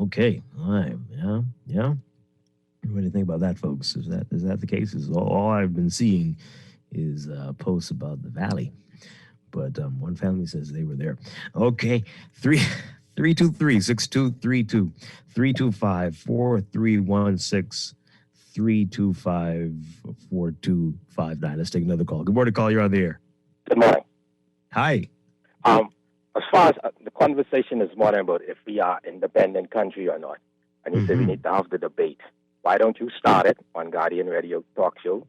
Okay, all right, yeah. What do you think about that, folks? Is that the case? Is all I've been seeing is posts about the Valley. But one family says they were there. Okay, 323-6232, 325-4316, 325-4259. Let's take another call. Good morning, call. You're on the air. Good morning. Hi. As far as the conversation is more about if we are independent country or not, and you say we need to have the debate, why don't you start it on Guardian Radio Talk Show?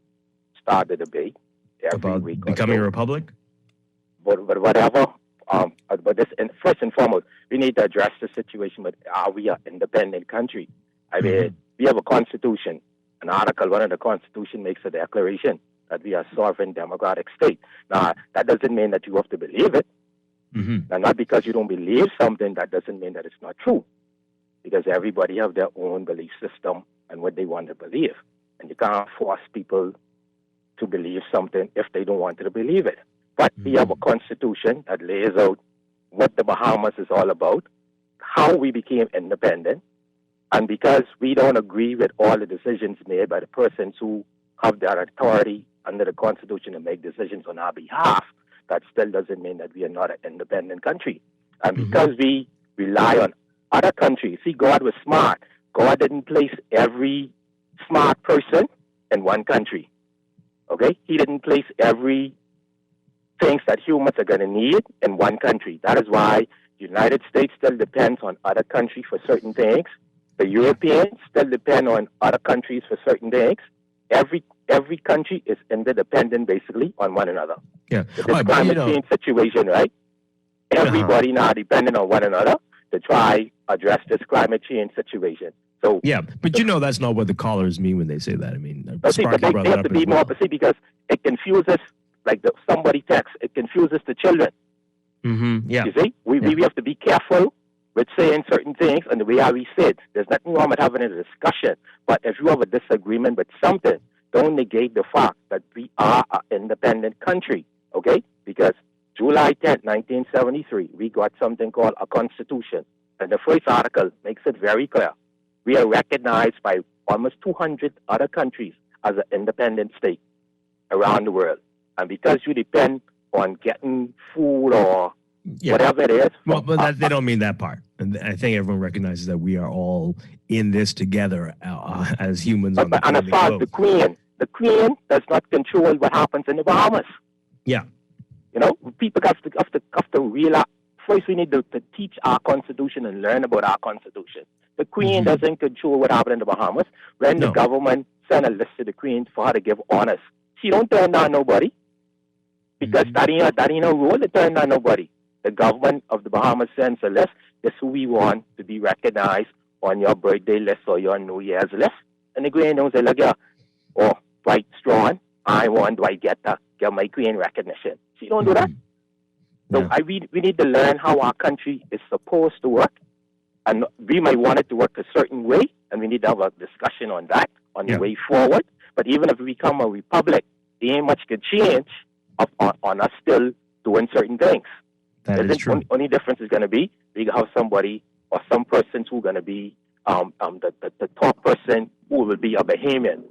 Start the debate every about week. Becoming a republic? But whatever. But this, first and foremost, we need to address the situation. But are we an independent country? I mean, we have a constitution. An Article 1 of the Constitution makes a declaration that we are a sovereign democratic state. Now, that doesn't mean that you have to believe it. And not because you don't believe something, that doesn't mean that it's not true. Because everybody have their own belief system and what they want to believe. And you can't force people to believe something if they don't want to believe it. But we have a constitution that lays out what the Bahamas is all about, how we became independent, and because we don't agree with all the decisions made by the persons who have their authority under the constitution to make decisions on our behalf, that still doesn't mean that we are not an independent country. And because we rely on other countries, see, God was smart. God didn't place every smart person in one country. Okay? He didn't place every things that humans are going to need in one country. That is why the United States still depends on other countries for certain things. The Europeans still depend on other countries for certain things. Every country is interdependent, basically, on one another. Yeah. This climate change situation, right? Everybody now depending on one another to try address this climate change situation. So yeah, but that's not what the callers mean when they say that. I mean, but they have to be more, because it confuses. Like somebody text, it confuses the children. Yeah. You see, we have to be careful with saying certain things and the way how we say it. There's nothing wrong with having a discussion. But if you have a disagreement with something, don't negate the fact that we are an independent country, okay? Because July 10th, 1973, we got something called a constitution. And the first article makes it very clear. We are recognized by almost 200 other countries as an independent state around the world. And because you depend on getting food or whatever it is. Well, but they don't mean that part. And I think everyone recognizes that we are all in this together as humans. And as far as the Queen does not control what happens in the Bahamas. Yeah. People have to realize, first we need to teach our Constitution and learn about our Constitution. The Queen doesn't control what happens in the Bahamas. When the government send a list to the Queen for her to give honors, she don't turn down nobody. Because that ain't a rule to turn down nobody. The government of the Bahamas sends a list. This is who we want to be recognized on your birthday list or your New Year's list. And the Queen don't say, look, Dwight Strachan, I want Dwight get my Queen recognition. She don't do that. So we need to learn how our country is supposed to work. And we might want it to work a certain way, and we need to have a discussion on that, on the way forward. But even if we become a republic, there ain't much could change on us still doing certain things. That is true. Only difference is going to be we have somebody or some persons who are going to be the top person who will be a Bahamian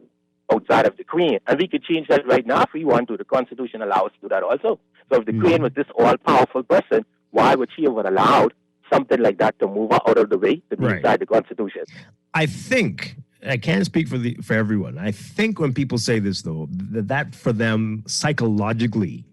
outside of the Queen. And we could change that right now if we want to. The Constitution allows us to do that also. So if the Queen was this all-powerful person, why would she have allowed something like that to move her out of the way to be inside the Constitution? I think I can't speak for everyone. I think when people say this, though, that for them psychologically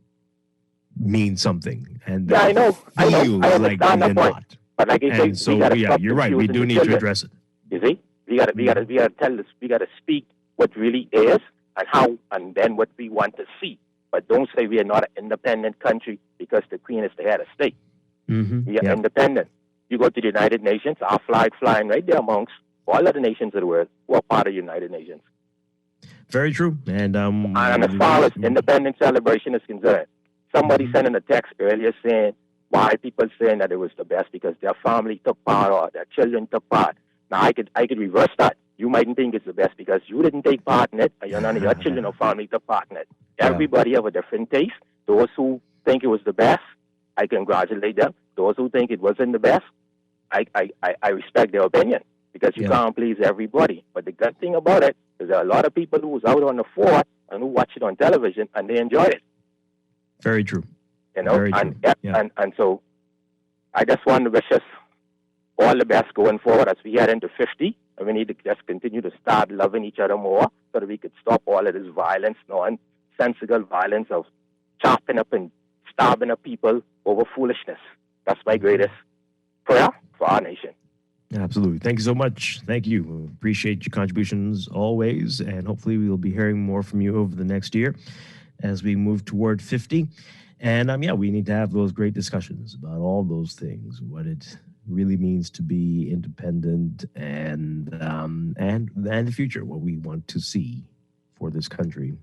means something, and Yeah, I know. feels I like understand they're that point. not. But like I say, And so, we gotta yeah, stop you're right. We confusing do the need to children. address it. You see, we gotta tell this. We gotta speak what really is and how, and then what we want to see. But don't say we are not an independent country because the Queen is the head of state. We are independent. You go to the United Nations, our flag flying right there amongst all other nations of the world who are part of the United Nations. Very true. And as far as independence celebration is concerned, somebody sent in a text earlier saying why people saying that it was the best because their family took part or their children took part. Now I could reverse that. You mightn't think it's the best because you didn't take part in it, and none of your children or family took part in it. Everybody have a different taste. Those who think it was the best, I congratulate them. Those who think it wasn't the best, I respect their opinion because you can't please everybody. But the good thing about it is there are a lot of people who was out on the fort and who watched it on television and they enjoyed it. Very true. Very true. And so I just want to wish us all the best going forward as we head into 50. And we need to just continue to start loving each other more so that we could stop all of this violence, nonsensical violence of chopping up and starving up people over foolishness. That's my greatest prayer for our nation. Absolutely. Thank you so much. Thank you. We appreciate your contributions always. And hopefully we'll be hearing more from you over the next year as we move toward 50. And we need to have those great discussions about all those things, what it really means to be independent and the future, what we want to see for this country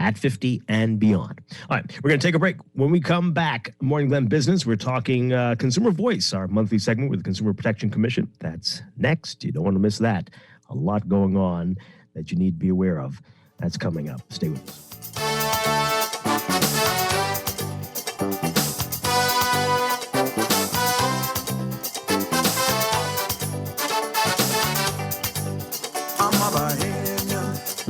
at 50 and beyond. All right, we're going to take a break. When we come back, Morning Glen Business, we're talking Consumer Voice, our monthly segment with the Consumer Protection Commission. That's next. You don't want to miss that. A lot going on that you need to be aware of. That's coming up. Stay with us.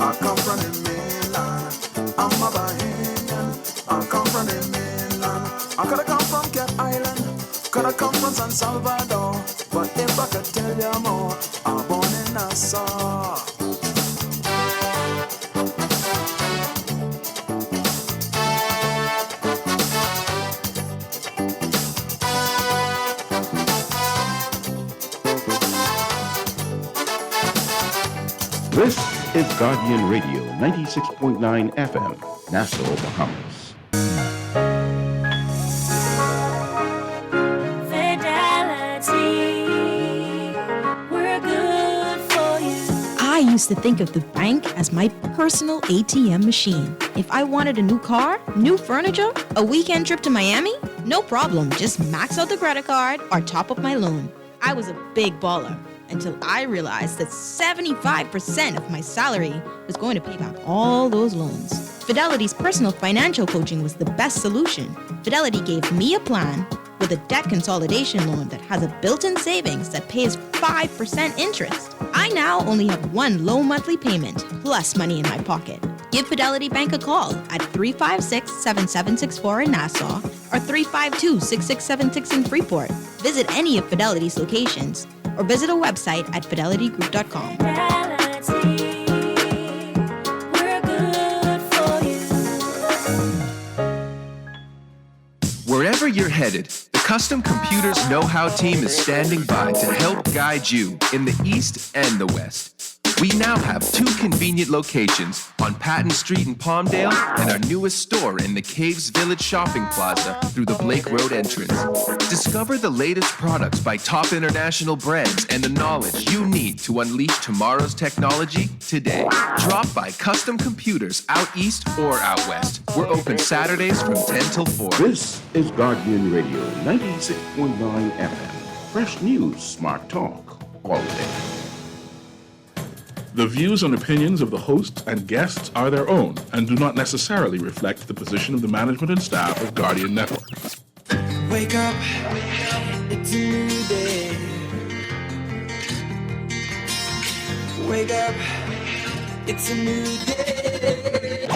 I come from the mainland. I'm a Bahamian. I come from the mainland. I could have come from Cape Island. Could have come from San Salvador. But if I could tell you more, I'm born in Nassau. This is Guardian Radio, 96.9 FM, Nassau, Bahamas. Fidelity, we're good for you. I used to think of the bank as my personal ATM machine. If I wanted a new car, new furniture, a weekend trip to Miami, no problem. Just max out the credit card or top up my loan. I was a big baller until I realized that 75% of my salary was going to pay back all those loans. Fidelity's personal financial coaching was the best solution. Fidelity gave me a plan with a debt consolidation loan that has a built-in savings that pays 5% interest. I now only have one low monthly payment plus money in my pocket. Give Fidelity Bank a call at 356-7764 in Nassau or 352-6676 in Freeport. Visit any of Fidelity's locations or visit a website at fidelitygroup.com. We're good for you. Wherever you're headed, the Custom Computers Know-How team is standing by to help guide you in the East and the West. We now have 2 convenient locations on Patton Street in Palmdale and our newest store in the Caves Village Shopping Plaza through the Blake Road entrance. Discover the latest products by top international brands and the knowledge you need to unleash tomorrow's technology today. Drop by Custom Computers out east or out west. We're open Saturdays from 10 till 4. This is Guardian Radio, 96.9 FM. Fresh news, smart talk, all day. The views and opinions of the hosts and guests are their own and do not necessarily reflect the position of the management and staff of Guardian Network. Wake up, it's a new day. Wake up, it's a new day.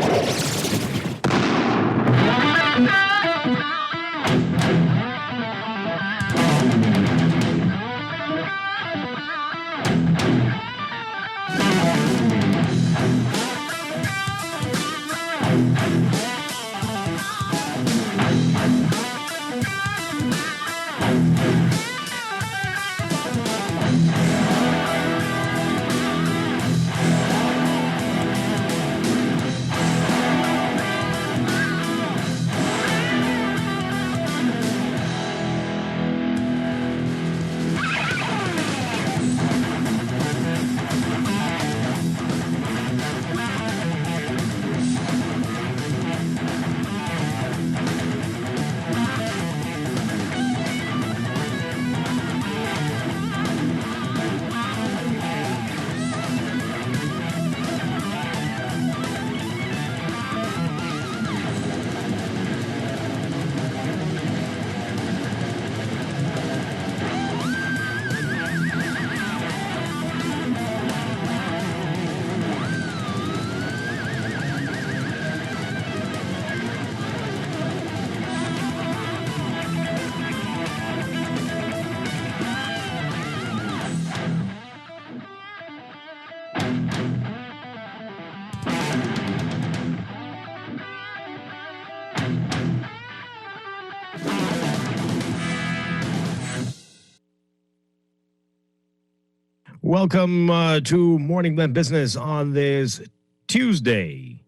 Welcome to Morning Blend Business on this Tuesday,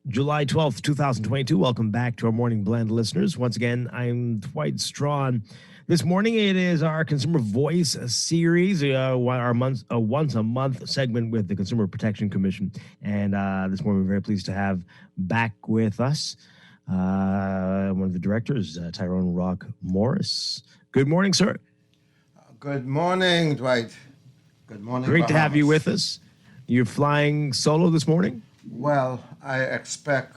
July 12th, 2022. Welcome back to our Morning Blend listeners. Once again, I'm Dwight Strachan. This morning, it is our Consumer Voice series, our once-a-month segment with the Consumer Protection Commission. And this morning, we're very pleased to have back with us one of the directors, Tyrone Rock Morris. Good morning, sir. Good morning, Dwight. Good morning, Great to have you Bahamas. with us. You're flying solo this morning? Well, I expect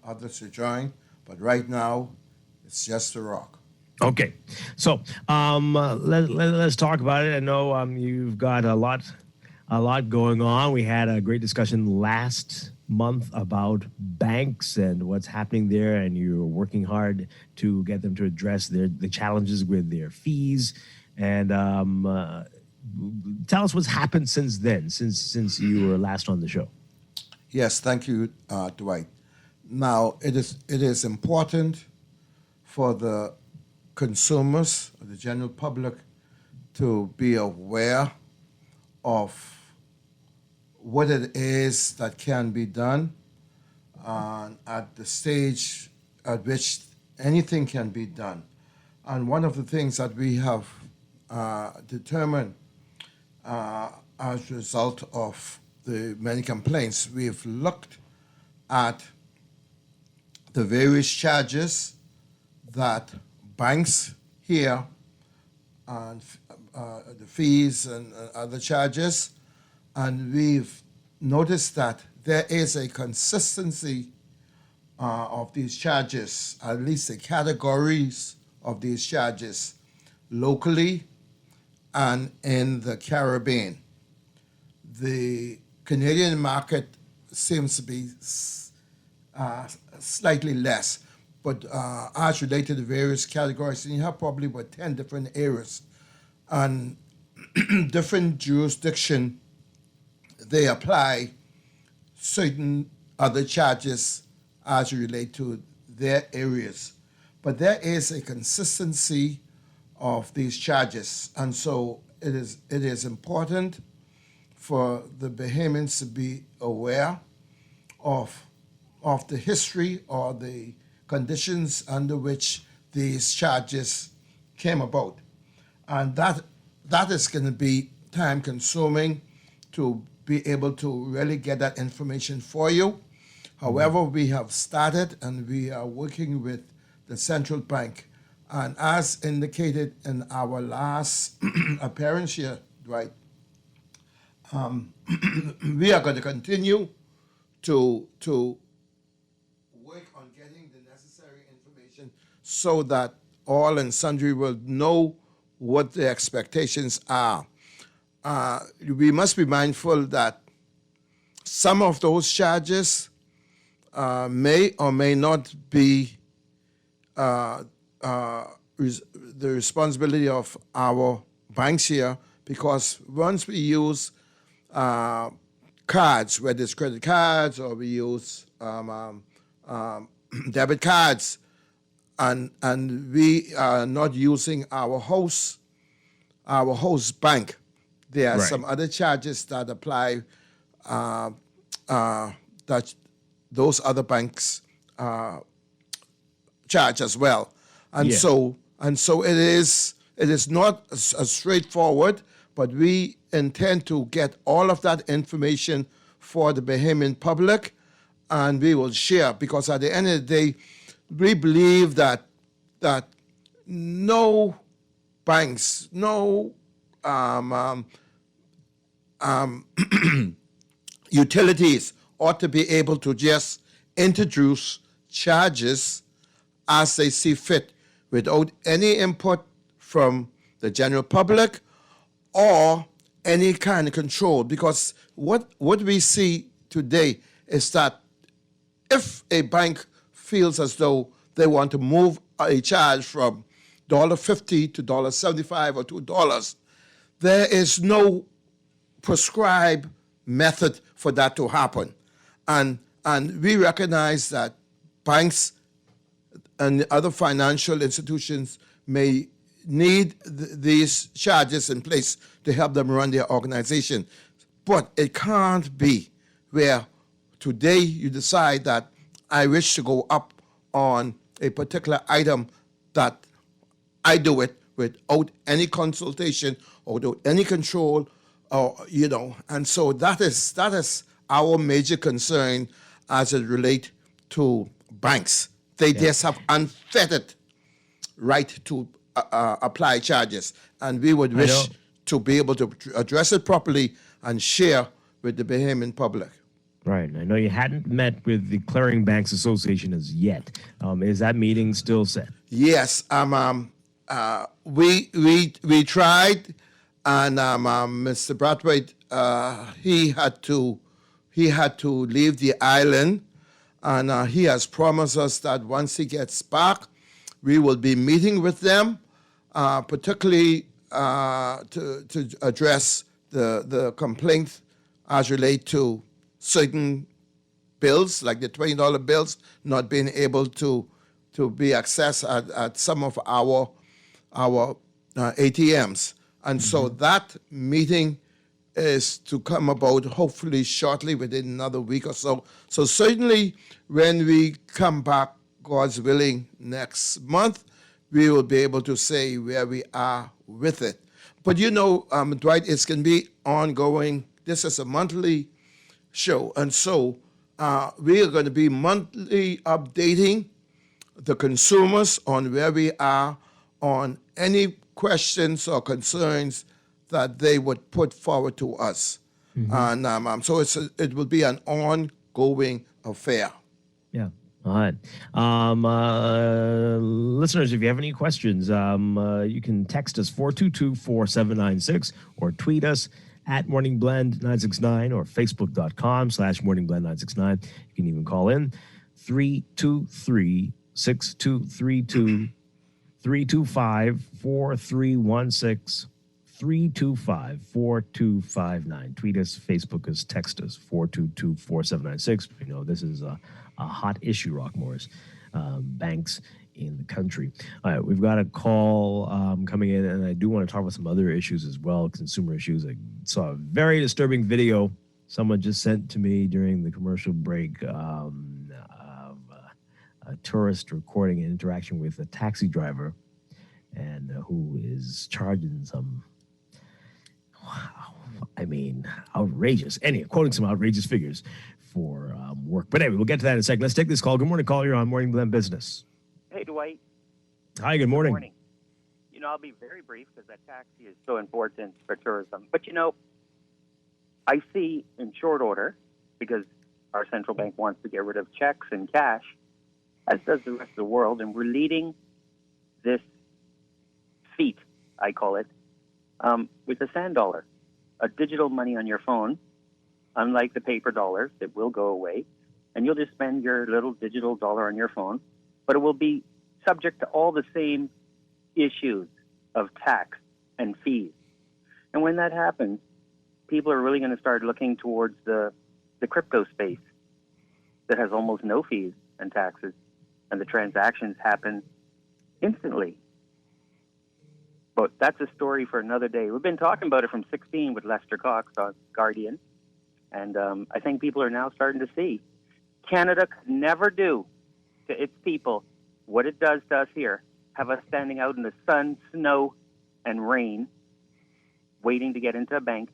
others to join, but right now, it's just the Rock. Okay, so let's talk about it. I know you've got a lot going on. We had a great discussion last month about banks and what's happening there, and you're working hard to get them to address the challenges with their fees. And tell us what's happened since then, since you were last on the show. Yes, thank you, Dwight. Now, it is important for the consumers, the general public, to be aware of what it is that can be done at the stage at which anything can be done. And one of the things that we have determined as a result of the many complaints, we've looked at the various charges that banks here and the fees and other charges, and we've noticed that there is a consistency of these charges, at least the categories of these charges, locally and in the Caribbean. The Canadian market seems to be slightly less, but as related to various categories, and you have probably about 10 different areas, and different jurisdiction, they apply certain other charges as relate to their areas. But there is a consistency of these charges, and so it is important for the Bahamians to be aware of the history or the conditions under which these charges came about. And that is going to be time consuming to be able to really get that information for you. However, we have started and we are working with the central bank. And as indicated in our last appearance here, Dwight, we are going to continue to work on getting the necessary information so that all and sundry will know what the expectations are. We must be mindful that some of those charges may or may not be the responsibility of our banks here, because once we use cards, whether it's credit cards or we use debit cards, and we are not using our host bank, there are some other charges that apply that those other banks charge as well, and so it is not as straightforward. But we intend to get all of that information for the Bahamian public, and we will share, because at the end of the day, we believe that no banks, no utilities ought to be able to just introduce charges as they see fit without any input from the general public or any kind of control. Because what we see today is that if a bank feels as though they want to move a charge from $1.50 to $1.75 or $2, there is no prescribed method for that to happen. And we recognize that banks and other financial institutions may need these charges in place to help them run their organization. But it can't be where today you decide that I wish to go up on a particular item, that I do it without any consultation or without any control, or and so that is our major concern as it relates to banks. They just have unfettered right to apply charges, and we would wish to be able to address it properly and share with the Bahamian public. Right. I know you hadn't met with the Clearing Banks Association as yet. Is that meeting still set? Yes. We tried, and Mr. Brathwaite, he had to leave the island, and he has promised us that once he gets back, we will be meeting with them, particularly to address the complaints as relate to certain bills, like the $20 bills, not being able to be accessed at some of our ATMs. And so that meeting is to come about hopefully shortly, within another week or so. So certainly when we come back, God's willing, next month, we will be able to say where we are with it. But Dwight, it's going to be ongoing. This is a monthly show. And so we are going to be monthly updating the consumers on where we are on any questions or concerns that they would put forward to us. And so it will be an ongoing affair. Yeah. All right. Listeners, if you have any questions, you can text us 422-4796 or tweet us at morningblend969 or facebook.com/morningblend969. You can even call in 323-6232, 325-4316, 325-4259. Tweet us, Facebook us, text us 422-4796. You know, this is a hot issue, Rockmore's banks in the country. All right, we've got a call coming in, and I do want to talk about some other issues as well, consumer issues. I saw a very disturbing video someone just sent to me during the commercial break of a tourist recording an interaction with a taxi driver, and who is charging some, outrageous, quoting some outrageous figures for work. But anyway, we'll get to that in a second. Let's take this call. Good morning, caller. You're on Morning Blend Business. Hey, Dwight. Hi, good morning. Good morning. I'll be very brief because that taxi is so important for tourism. But, I see in short order, because our central bank wants to get rid of checks and cash, as does the rest of the world, and we're leading this feat, I call it, with a sand dollar, a digital money on your phone, unlike the paper dollars that will go away, and you'll just spend your little digital dollar on your phone, but it will be subject to all the same issues of tax and fees. And when that happens, people are really going to start looking towards the crypto space that has almost no fees and taxes, and the transactions happen instantly. But that's a story for another day. We've been talking about it from 16 with Lester Cox on Guardian, and I think people are now starting to see Canada could never do to its people what it does to us here, have us standing out in the sun, snow, and rain, waiting to get into a bank,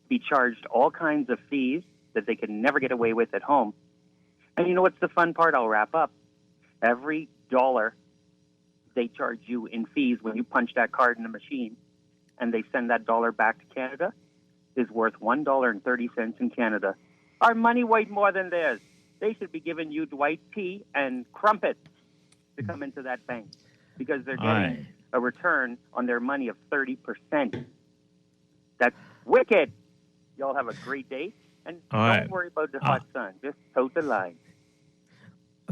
be charged all kinds of fees that they can never get away with at home. And you know what's the fun part? I'll wrap up. Every dollar they charge you in fees when you punch that card in the machine and they send that dollar back to Canada is worth $1.30 in Canada. Our money weighs more than theirs. They should be giving you Dwight tea and crumpets to come into that bank because they're getting a return on their money of 30%. That's wicked. Y'all have a great day. And don't worry about the hot sun. Just toe the line.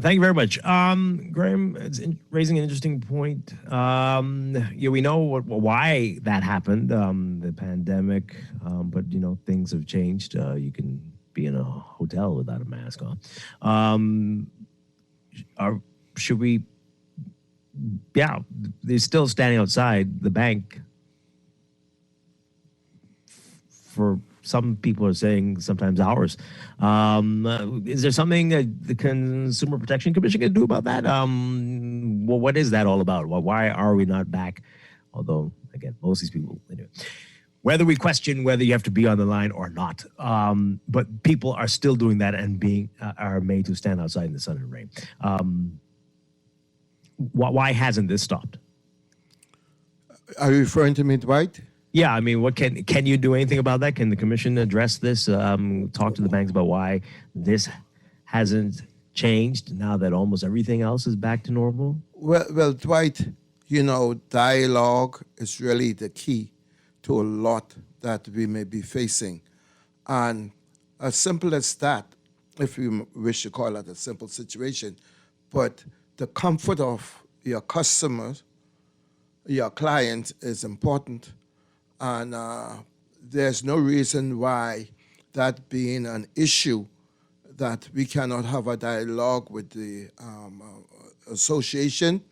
Thank you very much. Graham is raising an interesting point. We know why that happened, the pandemic, but, things have changed. You can be in a hotel without a mask on. Should we yeah, they're still standing outside the bank. For some people are saying sometimes hours. Is there something the Consumer Protection Commission can do about that? Well, what is that all about? Why are we not back? Although, again, most of these people, anyway. Whether we question whether you have to be on the line or not, but people are still doing that and are made to stand outside in the sun and rain. Why hasn't this stopped? Are you referring to me, Dwight? Yeah, I mean, what can you do anything about that? Can the commission address this? Talk to the banks about why this hasn't changed now that almost everything else is back to normal? Well, Dwight, dialogue is really the key to a lot that we may be facing. And as simple as that, if you wish to call it a simple situation, but the comfort of your customers, your client is important. And there's no reason why that being an issue that we cannot have a dialogue with the association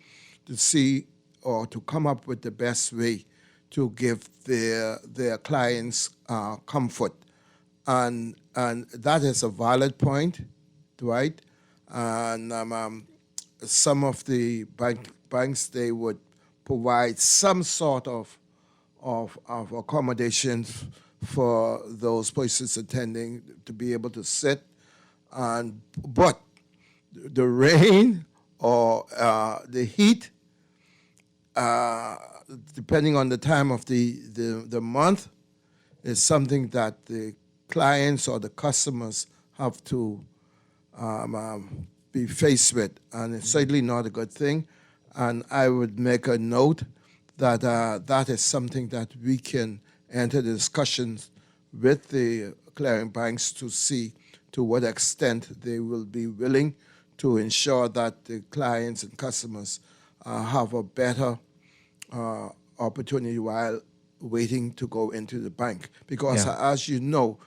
to see or to come up with the best way to give their clients comfort. And that is a valid point, Dwight. And some of the banks, they would provide some sort of accommodations for those persons attending to be able to sit. But the rain or the heat, depending on the time of the month, is something that the clients or the customers have to be faced with, and it's certainly not a good thing. And I would make a note that that is something that we can enter the discussions with the clearing banks to see to what extent they will be willing to ensure that the clients and customers have a better opportunity while waiting to go into the bank. Because as you know,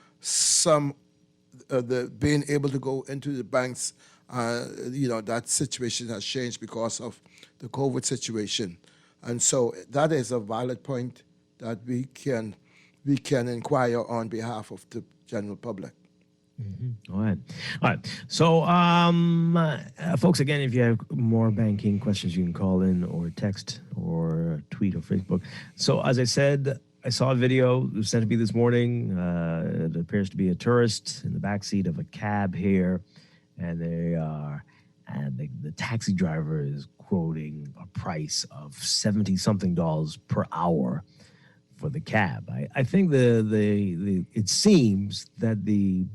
being able to go into the banks, that situation has changed because of the COVID situation. And so that is a valid point that we can inquire on behalf of the general public. Mm-hmm. All right. So, folks, again, if you have more banking questions, you can call in or text or tweet or Facebook. So, as I said, I saw a video sent to me this morning. It appears to be a tourist in the backseat of a cab here, and the taxi driver is quoting a price of $70-something per hour for the cab. I think it seems that the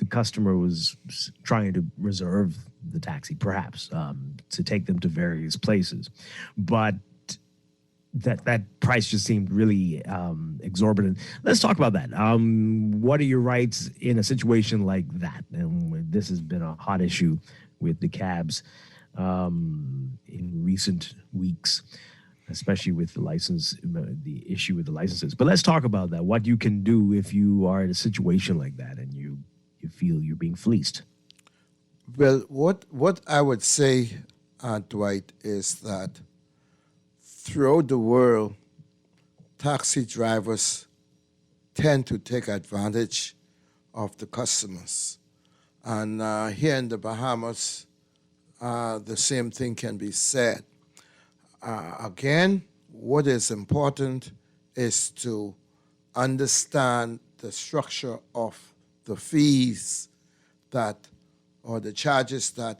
customer was trying to reserve the taxi, perhaps, to take them to various places. But that price just seemed really exorbitant. Let's talk about that. What are your rights in a situation like that? And this has been a hot issue with the cabs in recent weeks, especially with the issue with the licenses. But let's talk about that. What you can do if you are in a situation like that and you feel you're being fleeced. Well, what I would say, Dwight, is that throughout the world, taxi drivers tend to take advantage of the customers. And here in the Bahamas, the same thing can be said. Again, what is important is to understand the structure of the fees or the charges that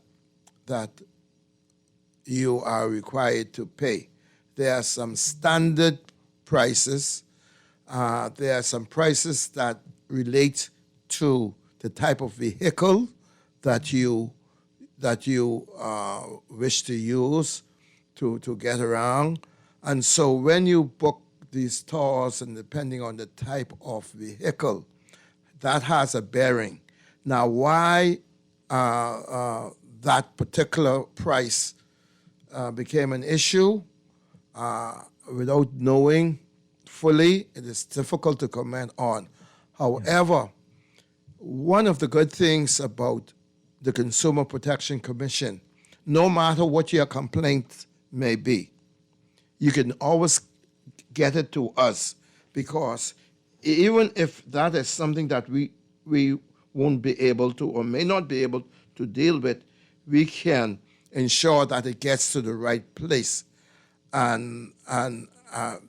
you are required to pay. There are some standard prices. There are some prices that relate to the type of vehicle that you wish to use to get around. And so when you book these tours, and depending on the type of vehicle, that has a bearing. Now, why that particular price became an issue, without knowing fully, it is difficult to comment on. However, one of the good things about the Consumer Protection Commission, no matter what your complaint may be, you can always get it to us, because even if that is something that we won't be able to or may not be able to deal with, we can ensure that it gets to the right place. And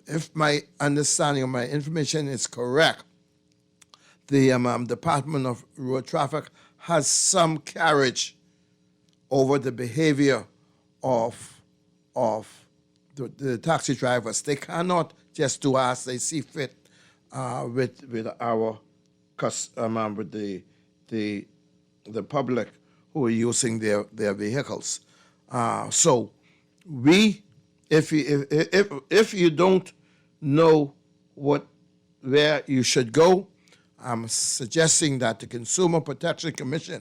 if my understanding of my information is correct, the Department of Road Traffic has some carriage over the behavior of the taxi drivers. They cannot just do as they see fit with our with the public who are using their vehicles. So if you don't know where you should go, I'm suggesting that the Consumer Protection Commission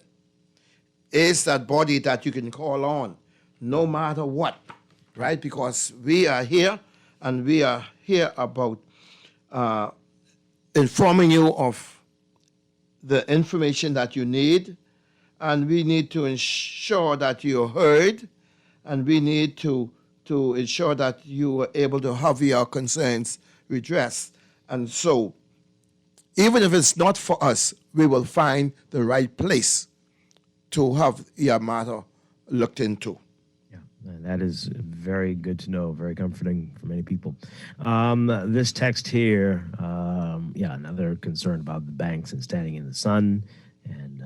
is that body that you can call on no matter what, right? Because we are here, and we are here about informing you of the information that you need, and we need to ensure that you're heard, and we need to ensure that you are able to have your concerns redressed. And so, even if it's not for us, we will find the right place to have your matter looked into. And that is very good to know, very comforting for many people. This text here, another concern about the banks and standing in the sun, and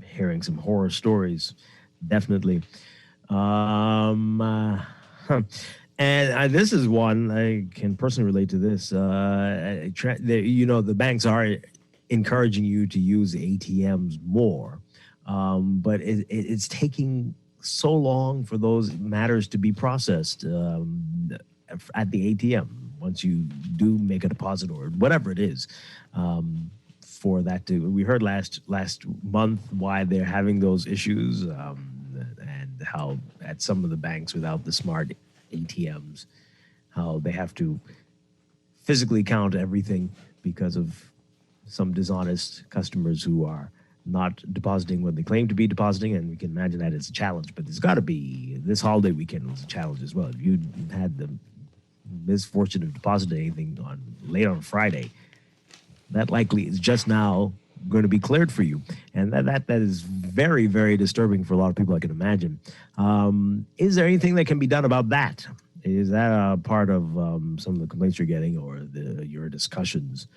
hearing some horror stories, definitely. And this is one I can personally relate to this. The banks are encouraging you to use ATMs more, but it's taking so long for those matters to be processed at the ATM once you do make a deposit or whatever it is. For that we heard last month why they're having those issues, and how at some of the banks without the smart ATMs, how they have to physically count everything because of some dishonest customers who are not depositing what they claim to be depositing, and we can imagine that it's a challenge. But there's got to be, this holiday weekend was a challenge as well. If you had the misfortune of depositing anything late on Friday, that likely is just now going to be cleared for you, and that is very, very disturbing for a lot of people, I can imagine. Is there anything that can be done about that? Is that a part of some of the complaints you're getting, or your discussions?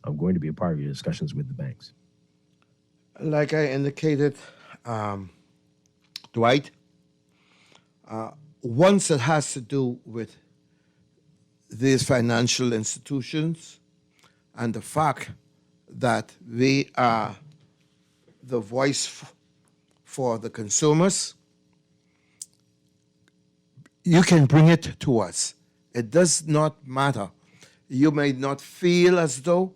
Going to be a part of your discussions with the banks? Like I indicated, Dwight, once it has to do with these financial institutions and the fact that we are the voice for the consumers, you can bring it to us. It does not matter. You may not feel as though.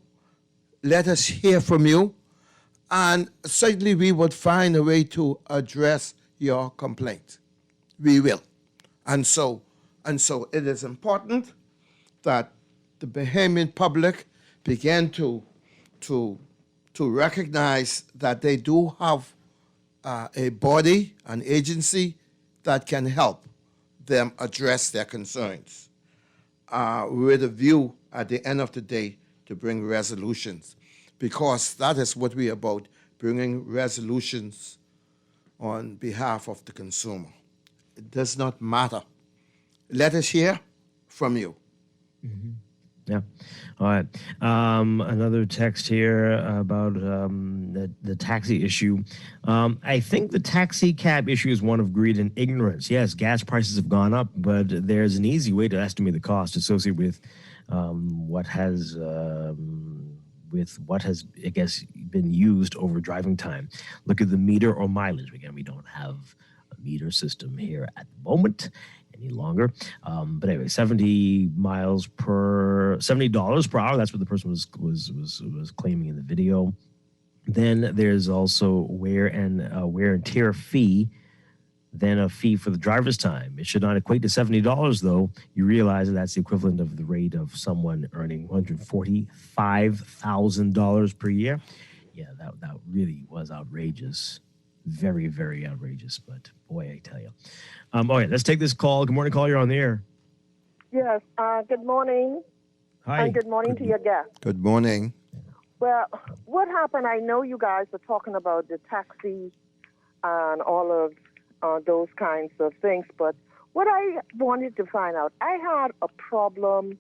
Let us hear from you, and certainly we would find a way to address your complaint. We will. And so it is important that the Bahamian public begin to recognize that they do have a body, an agency that can help them address their concerns with a view at the end of the day to bring resolutions, because that is what we're about, bringing resolutions on behalf of the consumer. It does not matter. Let us hear from you. Mm-hmm. Yeah. All right. Another text here about the taxi issue. I think the taxi cab issue is one of greed and ignorance. Yes, gas prices have gone up, but there's an easy way to estimate the cost associated with what has, I guess, been used over driving time. Look at the meter or mileage. Again, we don't have a meter system here at the moment any longer. But anyway, $70 per hour. That's what the person was claiming in the video. Then there's also wear and tear fee. Then a fee for the driver's time. It should not equate to $70, though. You realize that's the equivalent of the rate of someone earning $145,000 per year. Yeah, that really was outrageous. very, very outrageous. But boy, I tell you. Okay, let's take this call. Good morning, call. You're on the air. Yes, good morning. Hi. And good morning to your guest. Good morning. Well, what happened, I know you guys are talking about the taxi and all of those kinds of things, but what I wanted to find out, I had a problem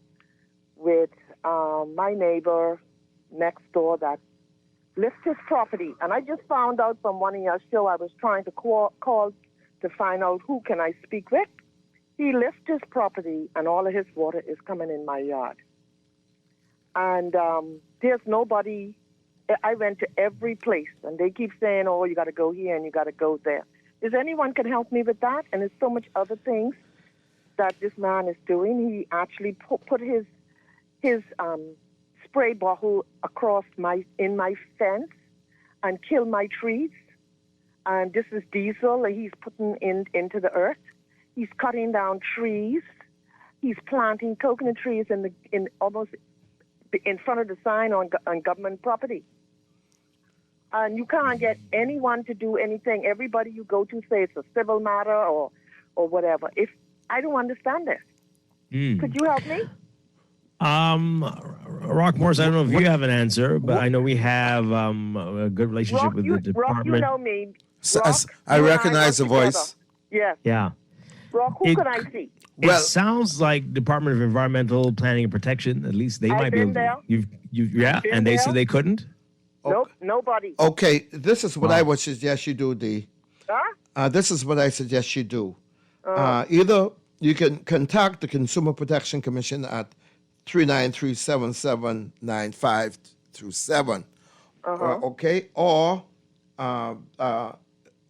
with my neighbor next door that lists his property, and I just found out from one of your show, I was trying to call to find out who can I speak with. He lists his property, and all of his water is coming in my yard. And there's nobody. I went to every place, and they keep saying, oh, you got to go here and you got to go there. Is anyone can help me with that? And there's so much other things that this man is doing. He actually put his spray bottle across in my fence and killed my trees. And this is diesel that he's putting into the earth. He's cutting down trees. He's planting coconut trees in almost in front of the sign on government property. And you can't get anyone to do anything. Everybody you go to say it's a civil matter or whatever. If I don't understand this. Could you help me? Rock Morris, I don't know if you have an answer, but I know we have a good relationship with the department. Rock, you know me. I recognize the voice. Yes. Yeah. Rock, who can I see? It sounds like Department of Environmental Planning and Protection. At least they might be able to. And they said they couldn't. Nope, nobody. Okay, this is what I would suggest you do, Dee. Huh? This is what I suggest you do. Either you can contact the Consumer Protection Commission at 393-779-5-7. Okay, or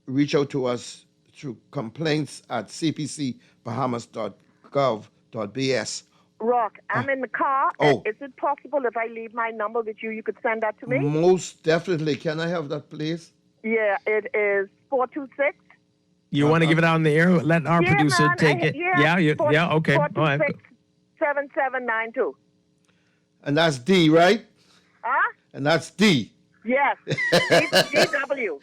reach out to us through complaints at cpcbahamas.gov.bs. Rock, I'm in the car. Is it possible if I leave my number with you, you could send that to me? Most definitely. Can I have that, please? Yeah, it is 426. You want to give it out on the air? Let our producer take it. Okay. All right. 7792. And that's D, right? Huh? And that's D. Yes. DW.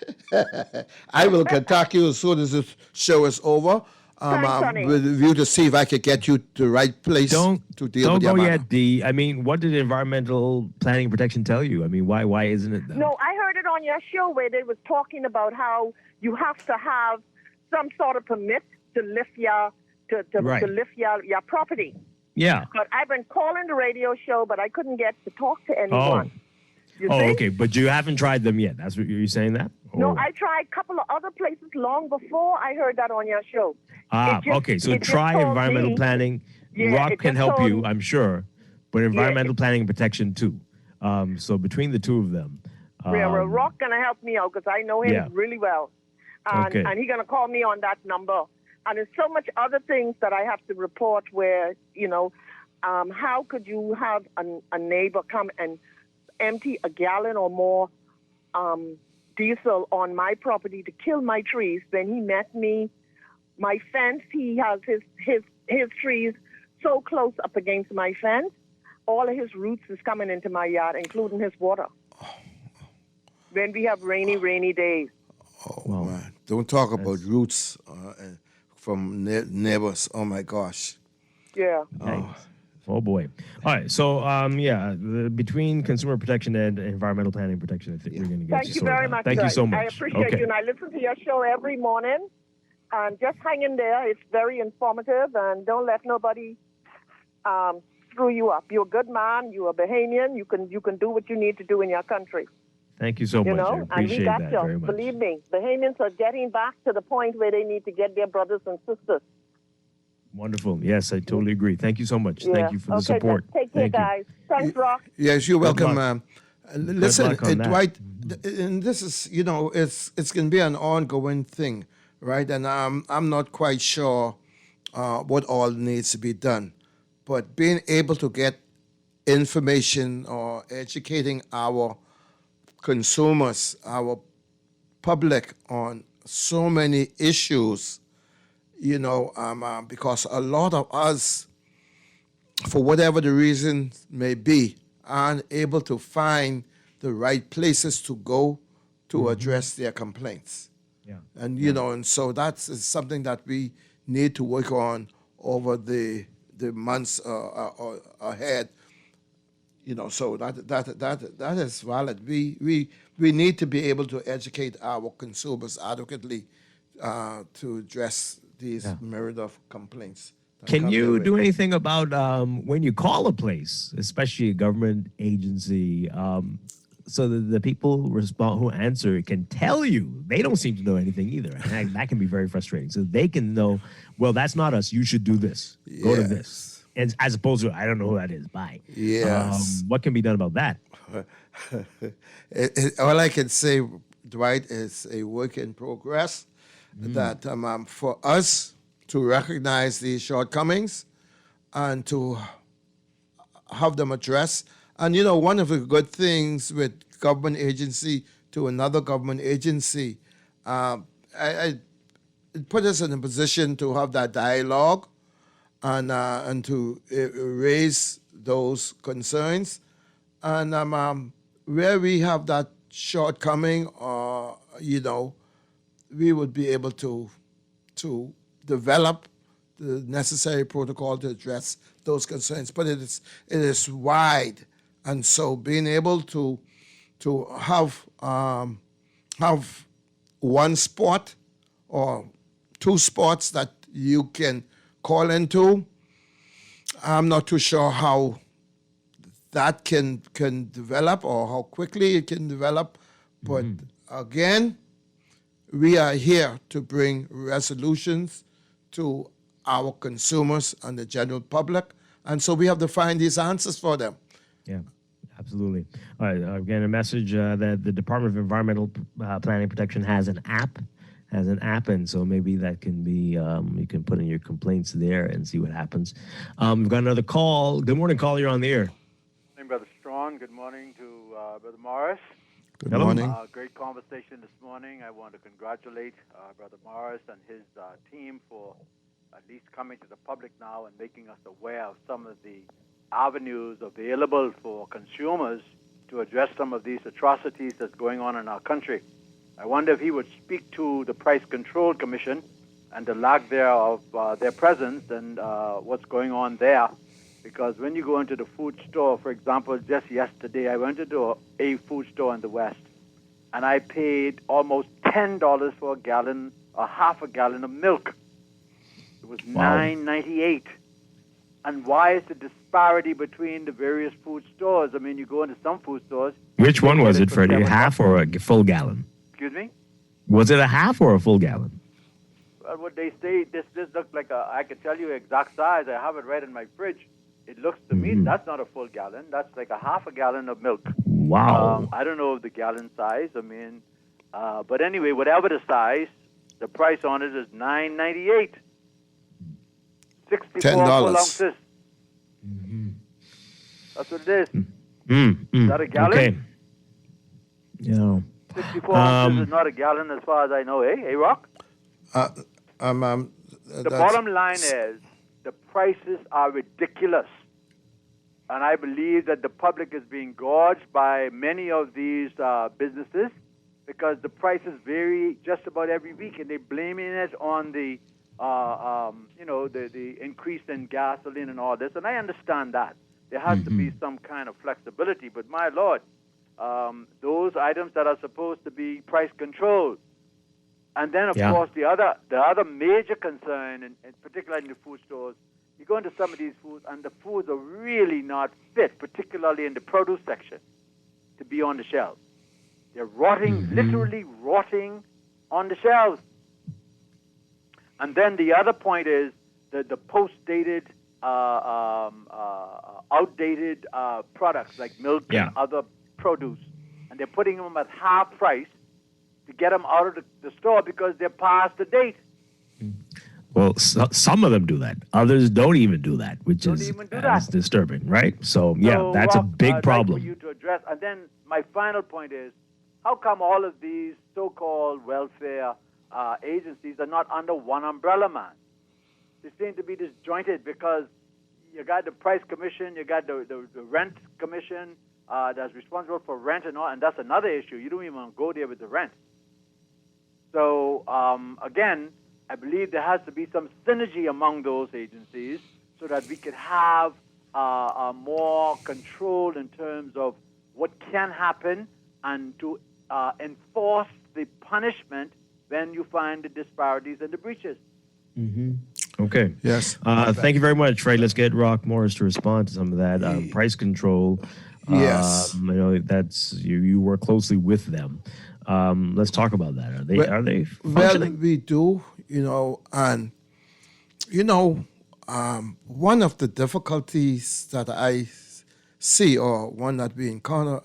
I will contact you as soon as this show is over. With a view to see if I could get you to the right place to deal with your Don't go matter. yet, D. I mean, what did Environmental Planning and Protection tell you? I mean, why isn't it? No, I heard it on your show where they was talking about how you have to have some sort of permit to lift your lift your property. Yeah. But I've been calling the radio show, but I couldn't get to talk to anyone. You see? Okay, but you haven't tried them yet. That's what you're saying that? No, I tried a couple of other places long before I heard that on your show. Okay. So try environmental planning. Rock can help you, I'm sure, but environmental planning and protection too. So between the two of them. Rock going to help me out because I know him really well. And he's going to call me on that number. And there's so much other things that I have to report where, how could you have a neighbor come and empty a gallon or more diesel on my property to kill my trees? Then he met me. My fence, he has his trees so close up against my fence. All of his roots is coming into my yard, including his water. When we have rainy days. Oh, man. Don't talk about roots from neighbors. Oh, my gosh. Yeah. Oh boy. All right. So, between consumer protection and environmental planning and protection, I think we're going to get Thank you very much. Thank you so much. I appreciate you. And I listen to your show every morning. And just hang in there. It's very informative. And don't let nobody screw you up. You're a good man. You're a Bahamian. You can do what you need to do in your country. Thank you so much. I appreciate and we got that you. very much. Believe me, Bahamians are getting back to the point where they need to get their brothers and sisters. Wonderful. Yes, I totally agree. Thank you so much. Yeah. Thank you for the support. Take care, guys. Thanks, Rock. Yes, you're welcome. luck. Listen, luck on that. Dwight, and this is, it's going to be an ongoing thing, right? And I'm not quite sure what all needs to be done. But being able to get information or educating our consumers, our public on so many issues, because a lot of us, for whatever the reason may be, aren't able to find the right places to go to address their complaints. And and so that's something that we need to work on over the months ahead. So that is valid. We need to be able to educate our consumers adequately to address these myriad of complaints. that Can come their you way. do anything about when you call a place, especially a government agency, so that the people who answer can tell you? They don't seem to know anything either, and that can be very frustrating. So they can know, well, that's not us. You should do this. Go to this, and as opposed to I don't know who that is. Bye. Yes. What can be done about that? All I can say, Dwight, is a work in progress. That for us to recognize these shortcomings and to have them addressed. And one of the good things with government agency to another government agency, it put us in a position to have that dialogue and to raise those concerns. And where we have that shortcoming, we would be able to develop the necessary protocol to address those concerns. But it is wide, and so being able to have one spot or two spots that you can call into, I'm not too sure how that can develop or how quickly it can develop. But again, we are here to bring resolutions to our consumers and the general public, and so we have to find these answers for them. Yeah, absolutely. All right, again, a message that the Department of Environmental Planning and Protection has an app, and so maybe that can be, you can put in your complaints there and see what happens. We've got another call. Good morning, caller. You're on the air. Good morning, Brother Strachan. Good morning to Brother Morris. Good morning. Great conversation this morning. I want to congratulate Brother Morris and his team for at least coming to the public now and making us aware of some of the avenues available for consumers to address some of these atrocities that's going on in our country. I wonder if he would speak to the Price Control Commission and the lack thereof their presence and what's going on there. Because when you go into the food store, for example, just yesterday, I went into a food store in the West, and I paid almost $10 for a half a gallon of milk. It was $9.98. And why is the disparity between the various food stores? I mean, you go into some food stores. Which one was it, Freddie? A half or a full gallon? Excuse me? Was it a half or a full gallon? Well, what they say, this looks like I can tell you exact size. I have it right in my fridge. It looks to me, that's not a full gallon. That's like a half a gallon of milk. Wow. I don't know the gallon size. I mean, but anyway, whatever the size, the price on it is $9.98. 64 full ounces. That's what it is. Is that a gallon? Okay. 64 ounces is not a gallon as far as I know. Hey, Rock? The bottom line is the prices are ridiculous. And I believe that the public is being gouged by many of these businesses because the prices vary just about every week, and they're blaming it on the increase in gasoline and all this. And I understand that. There has to be some kind of flexibility. But my Lord, those items that are supposed to be price controlled. And then, of course, the other major concern, and particularly in the food stores, you go into some of these foods, and the foods are really not fit, particularly in the produce section, to be on the shelves. They're rotting, literally rotting on the shelves. And then the other point is that the post-dated, outdated products like milk and other produce, and they're putting them at half price to get them out of the store because they're past the date. Well, some of them do that. Others don't even do that, which is disturbing, right? So that's a big problem. Like for you to address. And then my final point is, how come all of these so-called welfare agencies are not under one umbrella, man? They seem to be disjointed because you got the price commission, you got the rent commission that's responsible for rent and all, and that's another issue. You don't even want to go there with the rent. So again, I believe there has to be some synergy among those agencies so that we could have more control in terms of what can happen and to enforce the punishment when you find the disparities and the breaches. Mm-hmm. Okay. Yes. Thank you very much, Fred. Let's get Rock Morris to respond to some of that. Price control. Yes. I know that's you work closely with them. Let's talk about that. Are they functioning? Well, we do, and one of the difficulties that I see, or one that we encounter,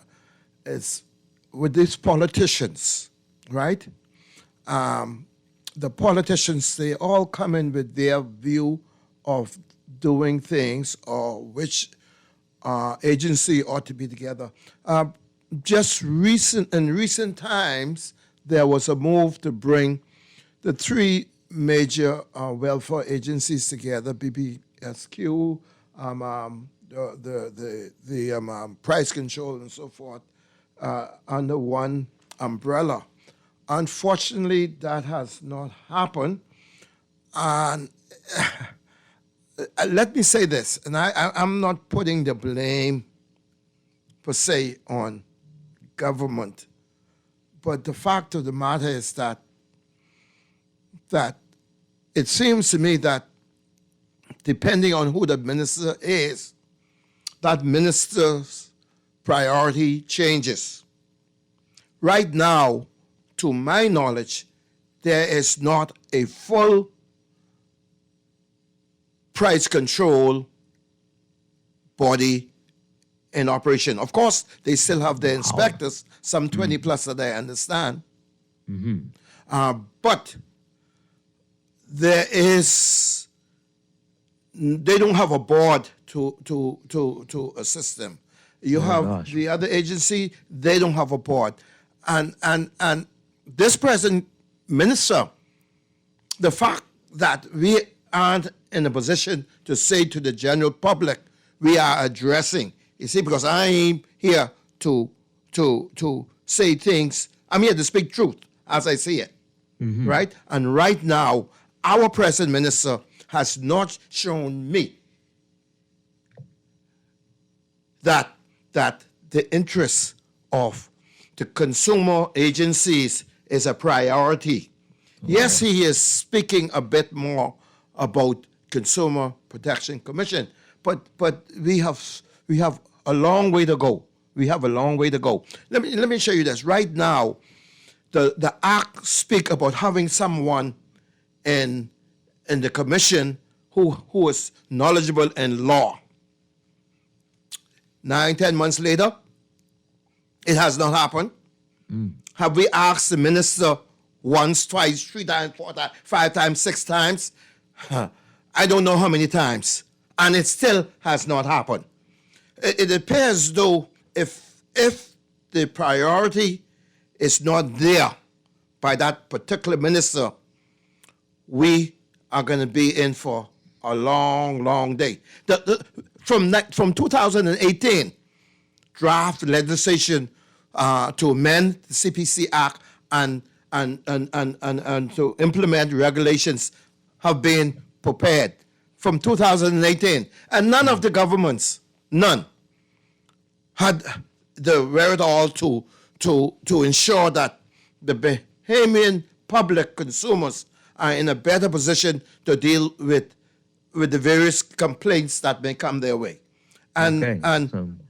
is with these politicians, right? The politicians, they all come in with their view of doing things or which agency ought to be together. In recent times, there was a move to bring the three major welfare agencies together: BPSQ, the price control, and so forth, under one umbrella. Unfortunately, that has not happened. And let me say this, and I'm not putting the blame per se on government, but the fact of the matter is that it seems to me that depending on who the minister is, that minister's priority changes. Right now, to my knowledge, there is not a full price control body in operation. Of course, they still have their inspectors, some 20 plus that I understand. Mm-hmm. But they don't have a board to assist them. You have the other agency, they don't have a board. And this present minister, the fact that we aren't in a position to say to the general public, we are addressing. You see, because I am here to say things. I'm here to speak truth as I see it, right? And right now, our present minister has not shown me that the interests of the consumer agencies is a priority. Yes, he is speaking a bit more about Consumer Protection Commission, but we have a long way to go. We have a long way to go. Let me show you this. Right now, the Act speak about having someone in the commission who is knowledgeable in law. 9-10 months later, it has not happened. Have we asked the minister once, twice, 3 times, 4 times, 5 times, 6 times? I don't know how many times. And it still has not happened. It appears though if the priority is not there by that particular minister, we are going to be in for a long, long day. From 2018, draft legislation to amend the CPC Act and to implement regulations have been prepared from 2018, and none of the governments, none, had the wherewithal to ensure that the Bahamian public consumers are in a better position to deal with the various complaints that may come their way. And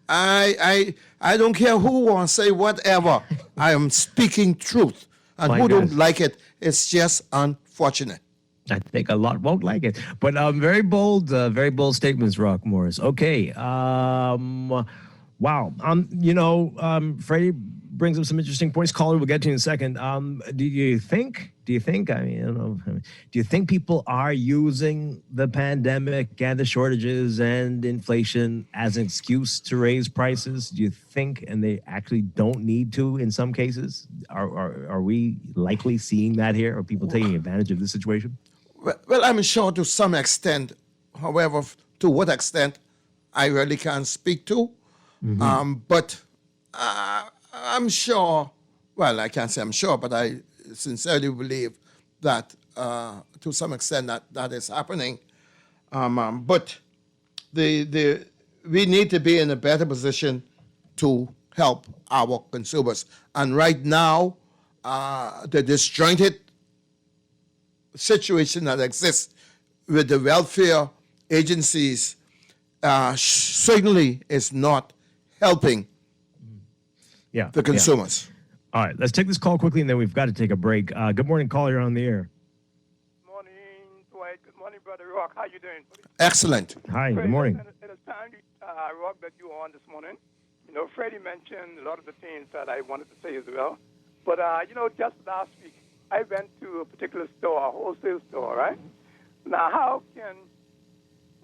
I don't care who wants to say whatever. I am speaking truth. And who don't like it, it's just unfortunate. I think a lot won't like it. But very bold statements, Rock Morris. Okay. Wow. Freddie brings up some interesting points. Caller, we'll get to in a second. Do you think, I mean, I don't know, do you think people are using the pandemic and the shortages and inflation as an excuse to raise prices? Do you think, and they actually don't need to in some cases? Are we likely seeing that here? Are people taking advantage of this situation? Well, I'm sure to some extent. However, to what extent, I really can't speak to. But I'm sure, well, I can't say I'm sure, but I sincerely believe that to some extent that is happening. But we need to be in a better position to help our consumers. And right now, the disjointed situation that exists with the welfare agencies certainly is not helping the consumers. All right, let's take this call quickly, and then we've got to take a break. Good morning, caller. You're on the air. Morning, Dwight. Good morning, Brother Rock. How you doing? Excellent. Hi, good morning. It is timely, Rock, that you are on this morning. You know, Freddie mentioned a lot of the things that I wanted to say as well. But, you know, just last week, I went to a particular store, a wholesale store, right? Now, how can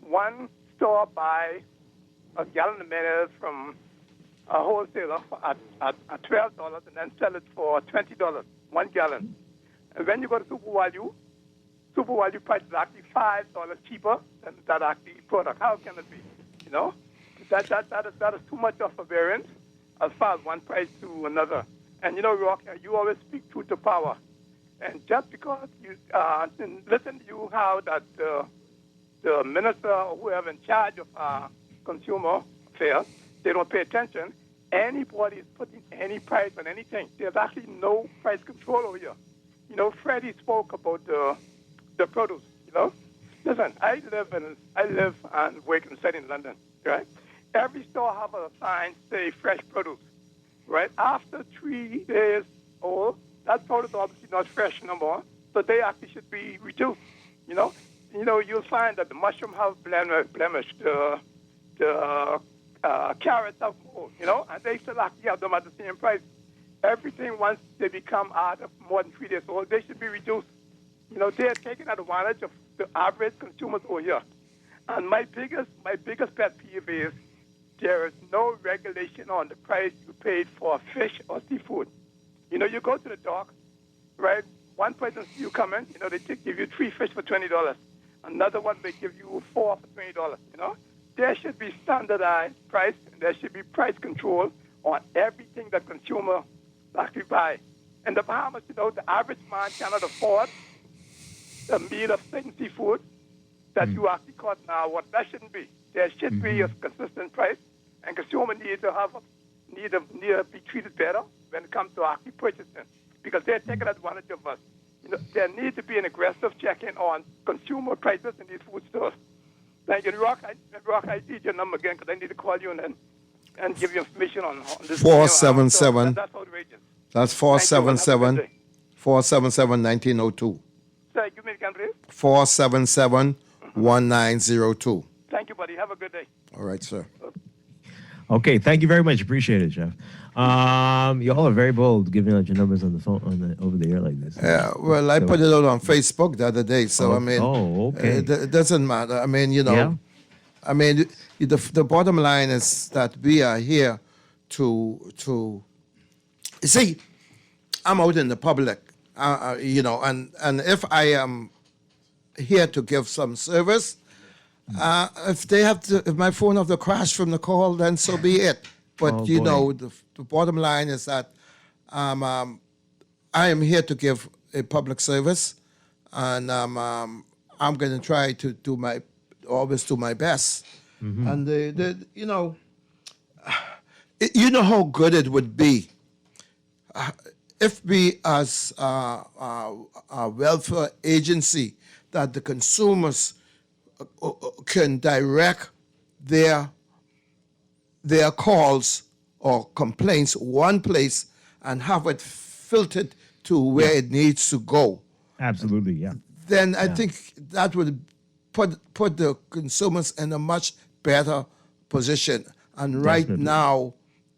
one store buy a gallon of milk from a wholesaler at $12 and then sell it for $20, 1 gallon? And when you go to Super Value price is actually $5 cheaper than that actually product. How can it be? You know, that is too much of a variance as far as one price to another. And you know, Rock, you always speak truth to power. And just because you listen to you, how that the minister or whoever in charge of consumer affairs, they don't pay attention. Anybody is putting any price on anything. There's actually no price control over here. You know, Freddie spoke about the produce. You know, listen, I live and work and study in London. Right, every store have a sign say fresh produce. Right, after 3 days old, that product obviously not fresh no more, so they actually should be reduced. You know, you'll find that the mushroom have blemish, the carrots have mold, you know, and they still actually have them at the same price. Everything, once they become out of more than 3 days old, they should be reduced. You know, they're taking advantage of the average consumers over here. And my biggest pet peeve is there is no regulation on the price you paid for fish or seafood. You know, you go to the dock, right? One person you come in, you know, they give you 3 fish for $20. Another one they give you 4 for $20. You know, there should be standardized price, and there should be price control on everything that consumer actually buy. In the Bahamas, you know, the average man cannot afford a meal of certain seafood that you actually caught now. What that shouldn't be. There should be a consistent price, and consumer need to be treated better when it comes to actually purchasing, because they're taking advantage of us. You know, there needs to be an aggressive check-in on consumer prices in these food stores. Thank you. Rock, I need your number again because I need to call you and give you information on this. 477. That's outrageous. That's 477. 477-1902. Sir, give me again, please. 477-1902. Thank you, buddy. Have a good day. All right, sir. Okay, thank you very much. Appreciate it, Jeff. Y'all are very bold giving out your numbers on the phone over the air like this. Yeah, well, I put it out on Facebook the other day, so I mean, okay. It doesn't matter. I mean, you know, I mean, the bottom line is that we are here to you see, I'm out in the public, you know, and if I am here to give some service, if my phone have to crash from the call, then so be it. But you know, the bottom line is that I am here to give a public service, and I'm going to try to always do my best. And you know how good it would be if we, as a welfare agency, that the consumers can direct their calls or complaints one place and have it filtered to where it needs to go. Absolutely, yeah. Then I think that would put the consumers in a much better position. And right now,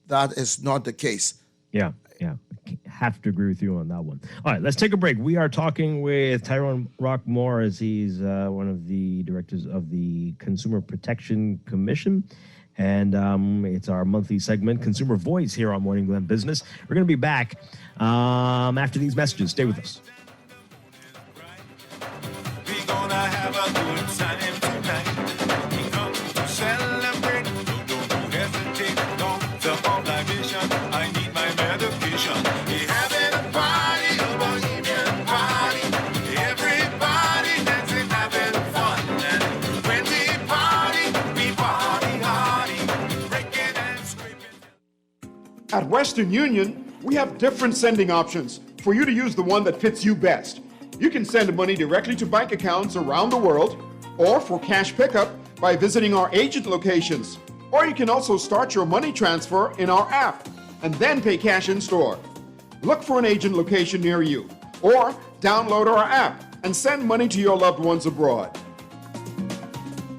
that is not the case. Yeah. Have to agree with you on that one. All right, let's take a break. We are talking with Tyrone Rock Morris. He's one of the directors of the Consumer Protection Commission. And it's our monthly segment, Consumer Voice, here on Morning Glen Business. We're going to be back after these messages. Stay with us. We're gonna have a good time tonight. We come to celebrate. Don't hesitate. Don't jump on my vision. I need my medication. We're having a party, a bohemian party. Western Union, we have different sending options for you to use the one that fits you best. You can send money directly to bank accounts around the world, or for cash pickup by visiting our agent locations. Or you can also start your money transfer in our app and then pay cash in store. Look for an agent location near you, or download our app and send money to your loved ones abroad.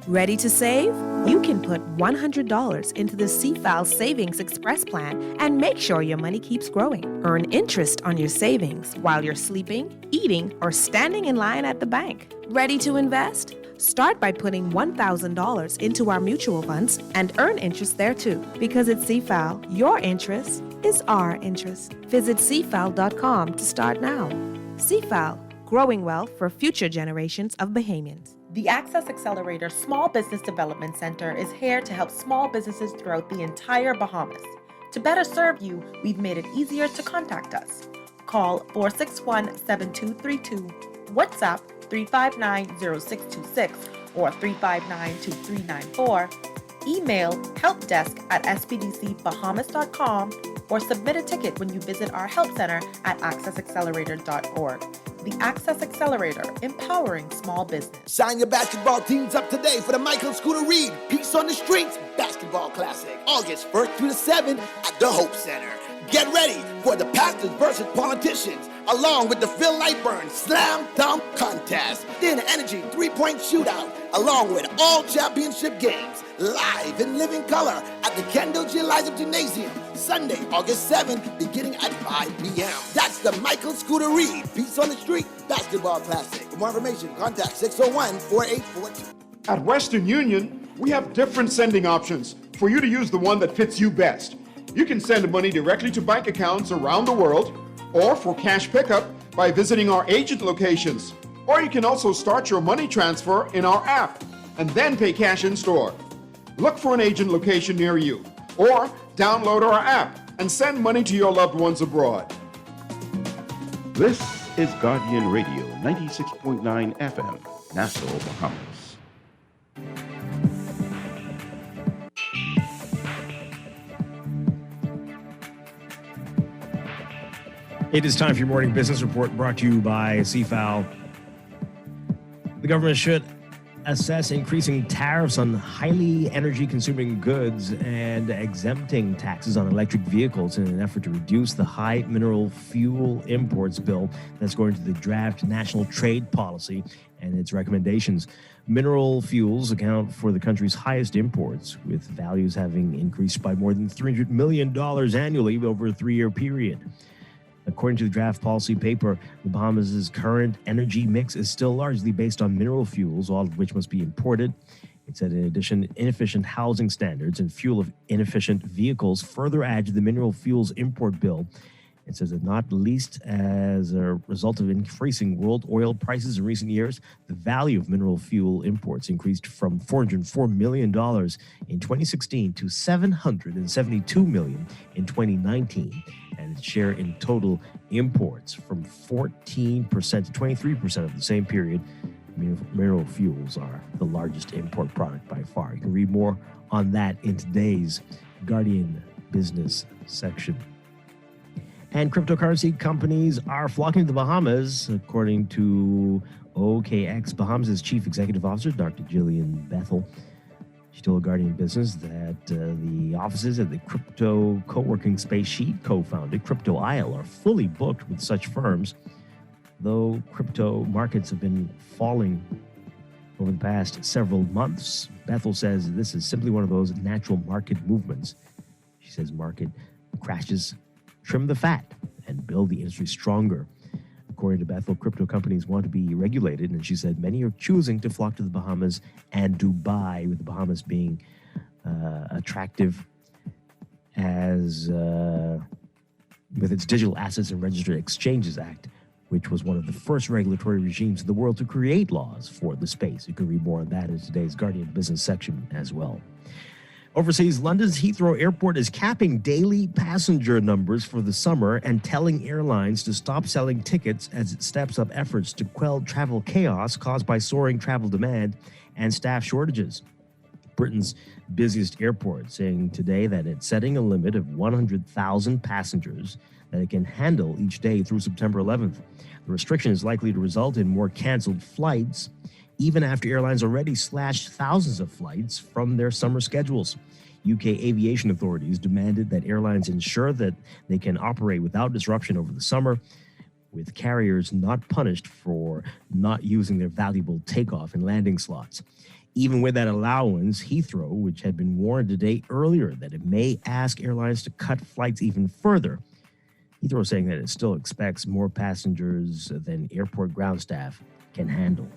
Ready to save? You can put $100 into the CFAL Savings Express plan and make sure your money keeps growing. Earn interest on your savings while you're sleeping, eating, or standing in line at the bank. Ready to invest? Start by putting $1,000 into our mutual funds and earn interest there too. Because at CFAL, your interest is our interest. Visit CFAL.com to start now. CFAL, growing wealth for future generations of Bahamians. The Access Accelerator Small Business Development Center is here to help small businesses throughout the entire Bahamas. To better serve you, we've made it easier to contact us. Call 461-7232, WhatsApp 359-0626 or 359-2394, email helpdesk@spdcbahamas.com, or submit a ticket when you visit our help center at accessaccelerator.org. The Access Accelerator, empowering small business. Sign your basketball teams up today for the Michael Scooter Reed Peace on the Streets Basketball Classic, August 1st through the 7th at the Hope Center. Get ready for the pastors versus politicians, along with the Phil Lightburn Slam Dunk Contest, then Energy 3-point shootout, along with all championship games, live in living color at the Kendall G. Eliza Gymnasium, Sunday, August 7th, beginning at 5 p.m. That's the Michael Scooter Reed Peace on the Street Basketball Classic. For more information, contact 601-4842. At Western Union, we have different sending options for you to use the one that fits you best. You can send money directly to bank accounts around the world, or for cash pickup by visiting our agent locations. Or you can also start your money transfer in our app and then pay cash in store. Look for an agent location near you, or download our app and send money to your loved ones abroad. This is Guardian Radio 96.9 FM, Nassau, Bahamas. It is time for your morning business report, brought to you by CFAL. The government should assess increasing tariffs on highly energy-consuming goods and exempting taxes on electric vehicles in an effort to reduce the high mineral fuel imports bill that's going to the draft National Trade Policy and its recommendations. Mineral fuels account for the country's highest imports, with values having increased by more than $300 million annually over a 3-year period. According to the draft policy paper, the Bahamas' current energy mix is still largely based on mineral fuels, all of which must be imported. It said, in addition, inefficient housing standards and fuel of inefficient vehicles further add to the mineral fuels import bill. It says that not least as a result of increasing world oil prices in recent years, the value of mineral fuel imports increased from $404 million in 2016 to $772 million in 2019. And its share in total imports from 14% to 23% of the same period. Mineral fuels are the largest import product by far. You can read more on that in today's Guardian Business section. And cryptocurrency companies are flocking to the Bahamas, according to OKX Bahamas' Chief Executive Officer, Dr. Jillian Bethel. She told Guardian Business that the offices at the crypto co-working space she co-founded, Crypto Isle, are fully booked with such firms, though crypto markets have been falling over the past several months. Bethel says this is simply one of those natural market movements. She says market crashes trim the fat and build the industry stronger. According to Bethel, crypto companies want to be regulated, and she said many are choosing to flock to the Bahamas and Dubai, with the Bahamas being attractive as with its Digital Assets and Registered Exchanges Act, which was one of the first regulatory regimes in the world to create laws for the space. You can read more on that in today's Guardian Business section as well. Overseas, London's Heathrow Airport is capping daily passenger numbers for the summer and telling airlines to stop selling tickets as it steps up efforts to quell travel chaos caused by soaring travel demand and staff shortages. Britain's busiest airport, saying today that it's setting a limit of 100,000 passengers that it can handle each day through September 11th. The restriction is likely to result in more canceled flights, even after airlines already slashed thousands of flights from their summer schedules. UK aviation authorities demanded that airlines ensure that they can operate without disruption over the summer, with carriers not punished for not using their valuable takeoff and landing slots. Even with that allowance, Heathrow, which had been warned a day earlier that it may ask airlines to cut flights even further, Heathrow is saying that it still expects more passengers than airport ground staff can handle.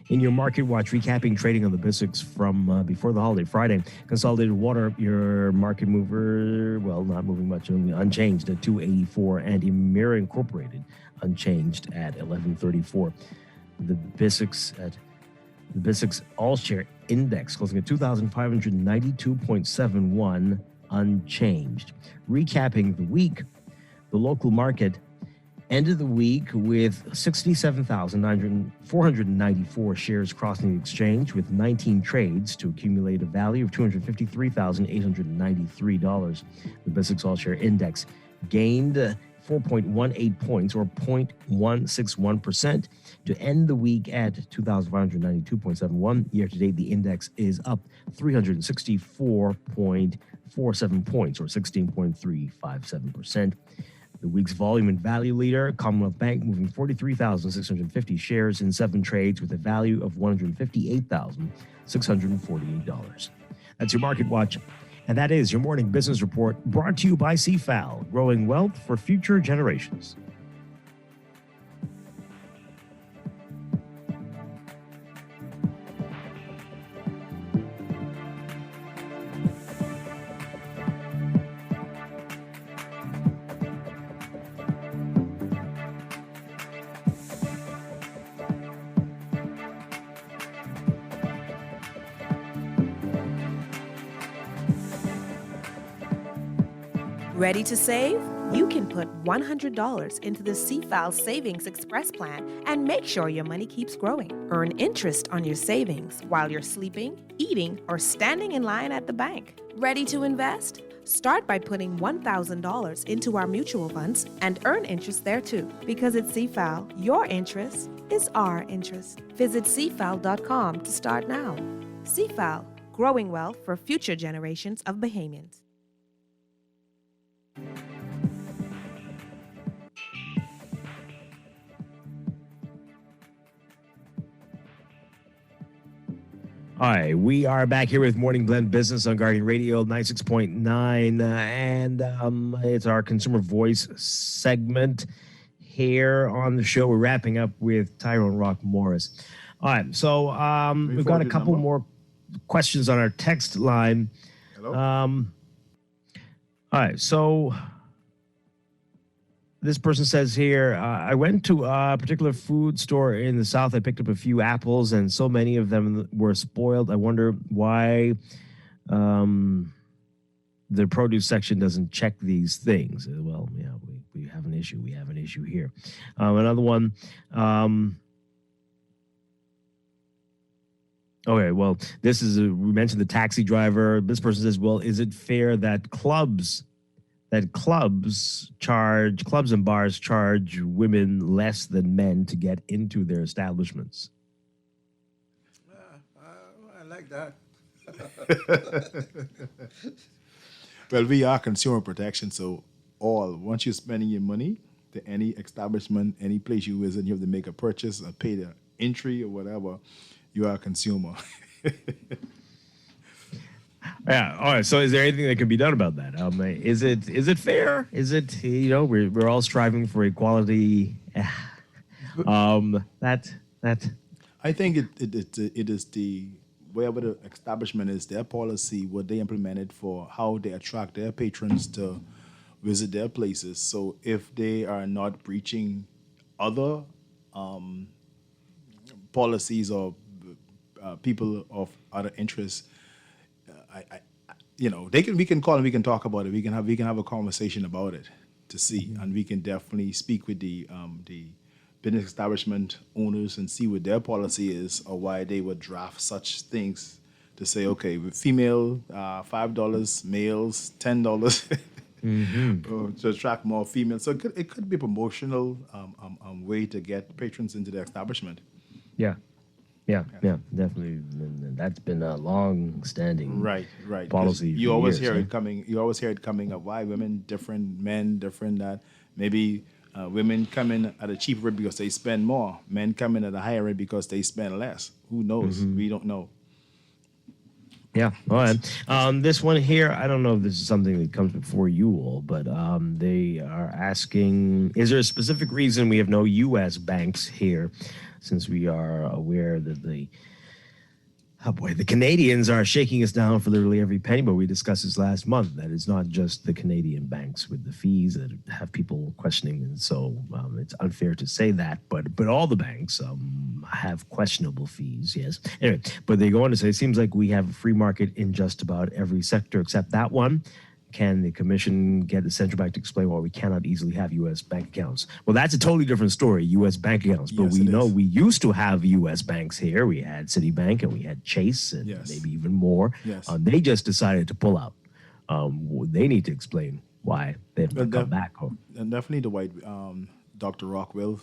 In your Market Watch, recapping trading on the BISX from before the holiday Friday, Consolidated Water, your market mover, well, not moving much, unchanged at 284, and Emira Incorporated, unchanged at 1134. The BISX All-Share Index closing at 2,592.71, unchanged. Recapping the week, the local market ended the week with 67,494 shares crossing the exchange, with 19 trades to accumulate a value of $253,893. The BISX All-Share Index gained 4.18 points, or 0.161%, to end the week at 2,592.71. Year-to-date, the index is up 364.47 points, or 16.357%. The week's volume and value leader, Commonwealth Bank, moving 43,650 shares in 7 trades with a value of $158,648. That's your Market Watch. And that is your morning business report, brought to you by CFAL, growing wealth for future generations. Ready to save? You can put $100 into the CFAL Savings Express Plan and make sure your money keeps growing. Earn interest on your savings while you're sleeping, eating, or standing in line at the bank. Ready to invest? Start by putting $1,000 into our mutual funds and earn interest there too. Because at CFAL, your interest is our interest. Visit CFAL.com to start now. CFAL, growing wealth for future generations of Bahamians. All right, we are back here with Morning Blend Business on Guardian Radio 96.9, and it's our Consumer Voice segment here on the show. We're wrapping up with Tyrone Rock Morris. All right, so we've got a couple more questions on our text line. Hello? All right, so this person says here, I went to a particular food store in the South. I picked up a few apples, and so many of them were spoiled. I wonder why the produce section doesn't check these things. Well, yeah, we have an issue. We have an issue here. Another one. Okay, well, this is, we mentioned the taxi driver. This person says, well, is it fair that clubs and bars charge women less than men to get into their establishments? I like that. Well, we are consumer protection, so once you're spending your money to any establishment, any place you visit, you have to make a purchase or pay the entry or whatever, you are a consumer. Yeah. All right. So, is there anything that can be done about that? Is it fair? Is it, we're all striving for equality? That. I think it is the wherever the establishment is, their policy, what they implemented for how they attract their patrons to visit their places. So if they are not breaching other policies or people of other interests, we can call and we can talk about it. We can have a conversation about it to see, and we can definitely speak with the business establishment owners and see what their policy is or why they would draft such things to say, okay, with female, $5, males, $10. To attract more females. So it could be a promotional way to get patrons into the establishment. Yeah, definitely. And that's been a long-standing Right. policy. You for always years, hear huh? it coming. You always hear it coming of why women different, men different. That maybe women come in at a cheaper rate because they spend more. Men come in at a higher rate because they spend less. Who knows? We don't know. Yeah. All right. This one here, I don't know if this is something that comes before you all, but they are asking, is there a specific reason we have no U.S. banks here, since we are aware that the Canadians are shaking us down for literally every penny, but we discussed this last month, that it's not just the Canadian banks with the fees that have people questioning, and so it's unfair to say that, but all the banks have questionable fees, yes. Anyway, but they go on to say, it seems like we have a free market in just about every sector except that one. Can the commission get the central bank to explain why we cannot easily have U.S. bank accounts? Well, that's a totally different story, U.S. bank accounts. But Yes, we it know is. we used to have U.S. banks here. We had Citibank and we had Chase and maybe even more. Yes. They just decided to pull out. They need to explain why they haven't come back. And definitely the White, Dr. Rock will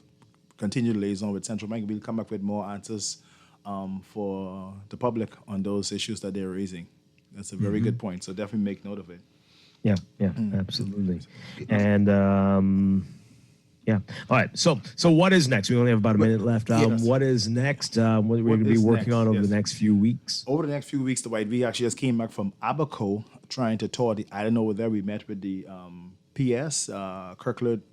continue to liaison with central bank. We'll come back with more answers for the public on those issues that they're raising. That's a very good point. So definitely make note of it. Yeah, absolutely. And yeah. All right. So what is next? We only have about a minute left. What is next? What we're going to be working on over the next few weeks? Over the next few weeks, the White, we actually just came back from Abaco trying to tour the island over there. We met with the PS, Kirkland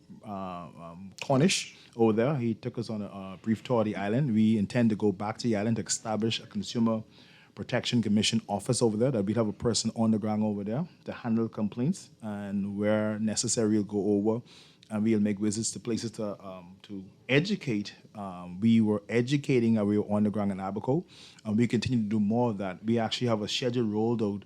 Cornish over there. He took us on a brief tour of the island. We intend to go back to the island to establish a consumer Protection Commission office over there, that we have a person on the ground over there to handle complaints, and where necessary we'll go over and we'll make visits to places to educate. We were educating and we were on the ground in Abaco, and we continue to do more of that. We actually have a schedule rolled out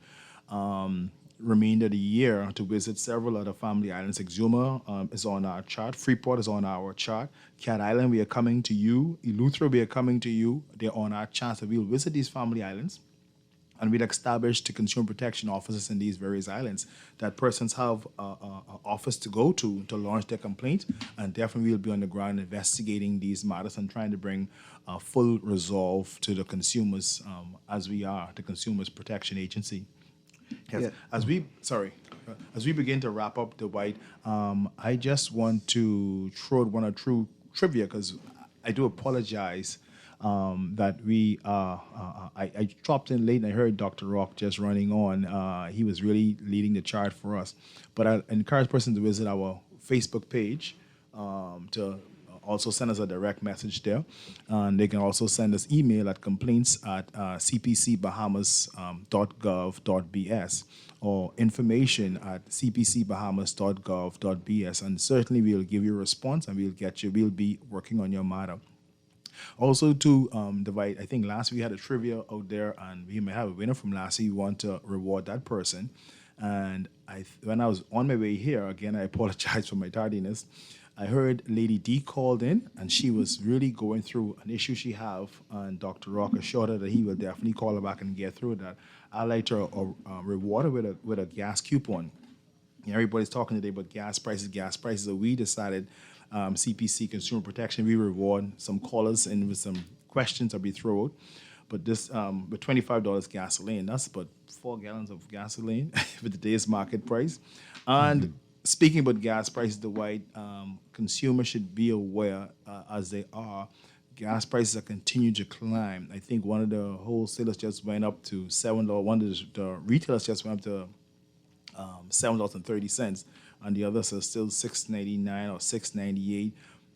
remainder of the year to visit several other family islands. Exuma is on our chart. Freeport is on our chart. Cat Island, we are coming to you. Eleuthera, we are coming to you. They're on our chart. So we'll visit these family islands, and we'll establish the consumer protection offices in these various islands that persons have an office to go to launch their complaint, and definitely we'll be on the ground investigating these matters and trying to bring full resolve to the consumers as we are the Consumers Protection Agency. Yes. Yeah. As we begin to wrap up the White, I just want to throw out one or two trivia, because I do apologize that I dropped in late and I heard Dr. Rock just running on. He was really leading the charge for us. But I encourage persons to visit our Facebook page to also send us a direct message there. And they can also send us email at complaints@cpcbahamas.gov.bs or information at cpcbahamas.gov.bs. And certainly we'll give you a response and we'll be working on your matter. Also, to Dwight, I think last week we had a trivia out there, and we may have a winner from last week. We want to reward that person. And when I was on my way here, again, I apologize for my tardiness. I heard Lady D called in, and she was really going through an issue she have, and Dr. Rock assured her that he will definitely call her back and get through that. I'd like to reward her with a gas coupon. Everybody's talking today about gas prices. So we decided, CPC Consumer Protection, we reward some callers and with some questions that we throw out. But this, with $25 gasoline, that's about 4 gallons of gasoline with today's market price. And speaking about gas prices, the White, consumers should be aware, as they are, gas prices are continuing to climb. I think one of the wholesalers just went up to $7. One of the retailers just went up to $7.30, and the others are still $6.99 or $6.98.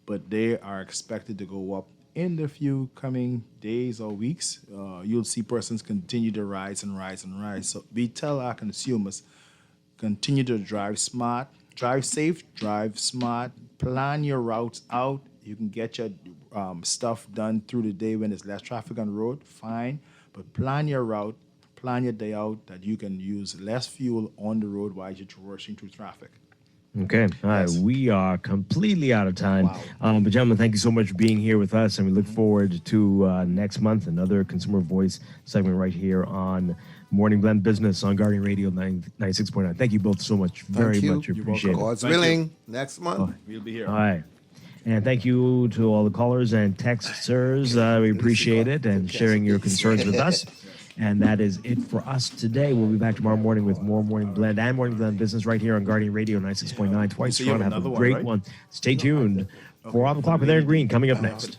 But they are expected to go up in the few coming days or weeks. You'll see persons continue to rise and rise and rise. So we tell our consumers, continue to drive smart, drive safe, drive smart, plan your routes out. You can get your stuff done through the day when there's less traffic on the road, fine. But plan your route, plan your day out that you can use less fuel on the road while you're traversing through traffic. Okay. All right. We are completely out of time. But, gentlemen, thank you so much for being here with us. And we look forward to next month, another Consumer Voice segment right here on Morning Blend Business on Guardian Radio 96.9. Thank you both so much. Very much appreciate it. God's willing, next month. We'll be here. All right. And thank you to all the callers and texters. We appreciate it and sharing your concerns with us. And that is it for us today. We'll be back tomorrow morning with more Morning Blend and Morning Blend Business right here on Guardian Radio 96.9. Twice. Have a great one. Stay tuned for 5 o'clock with Aaron Green coming up next.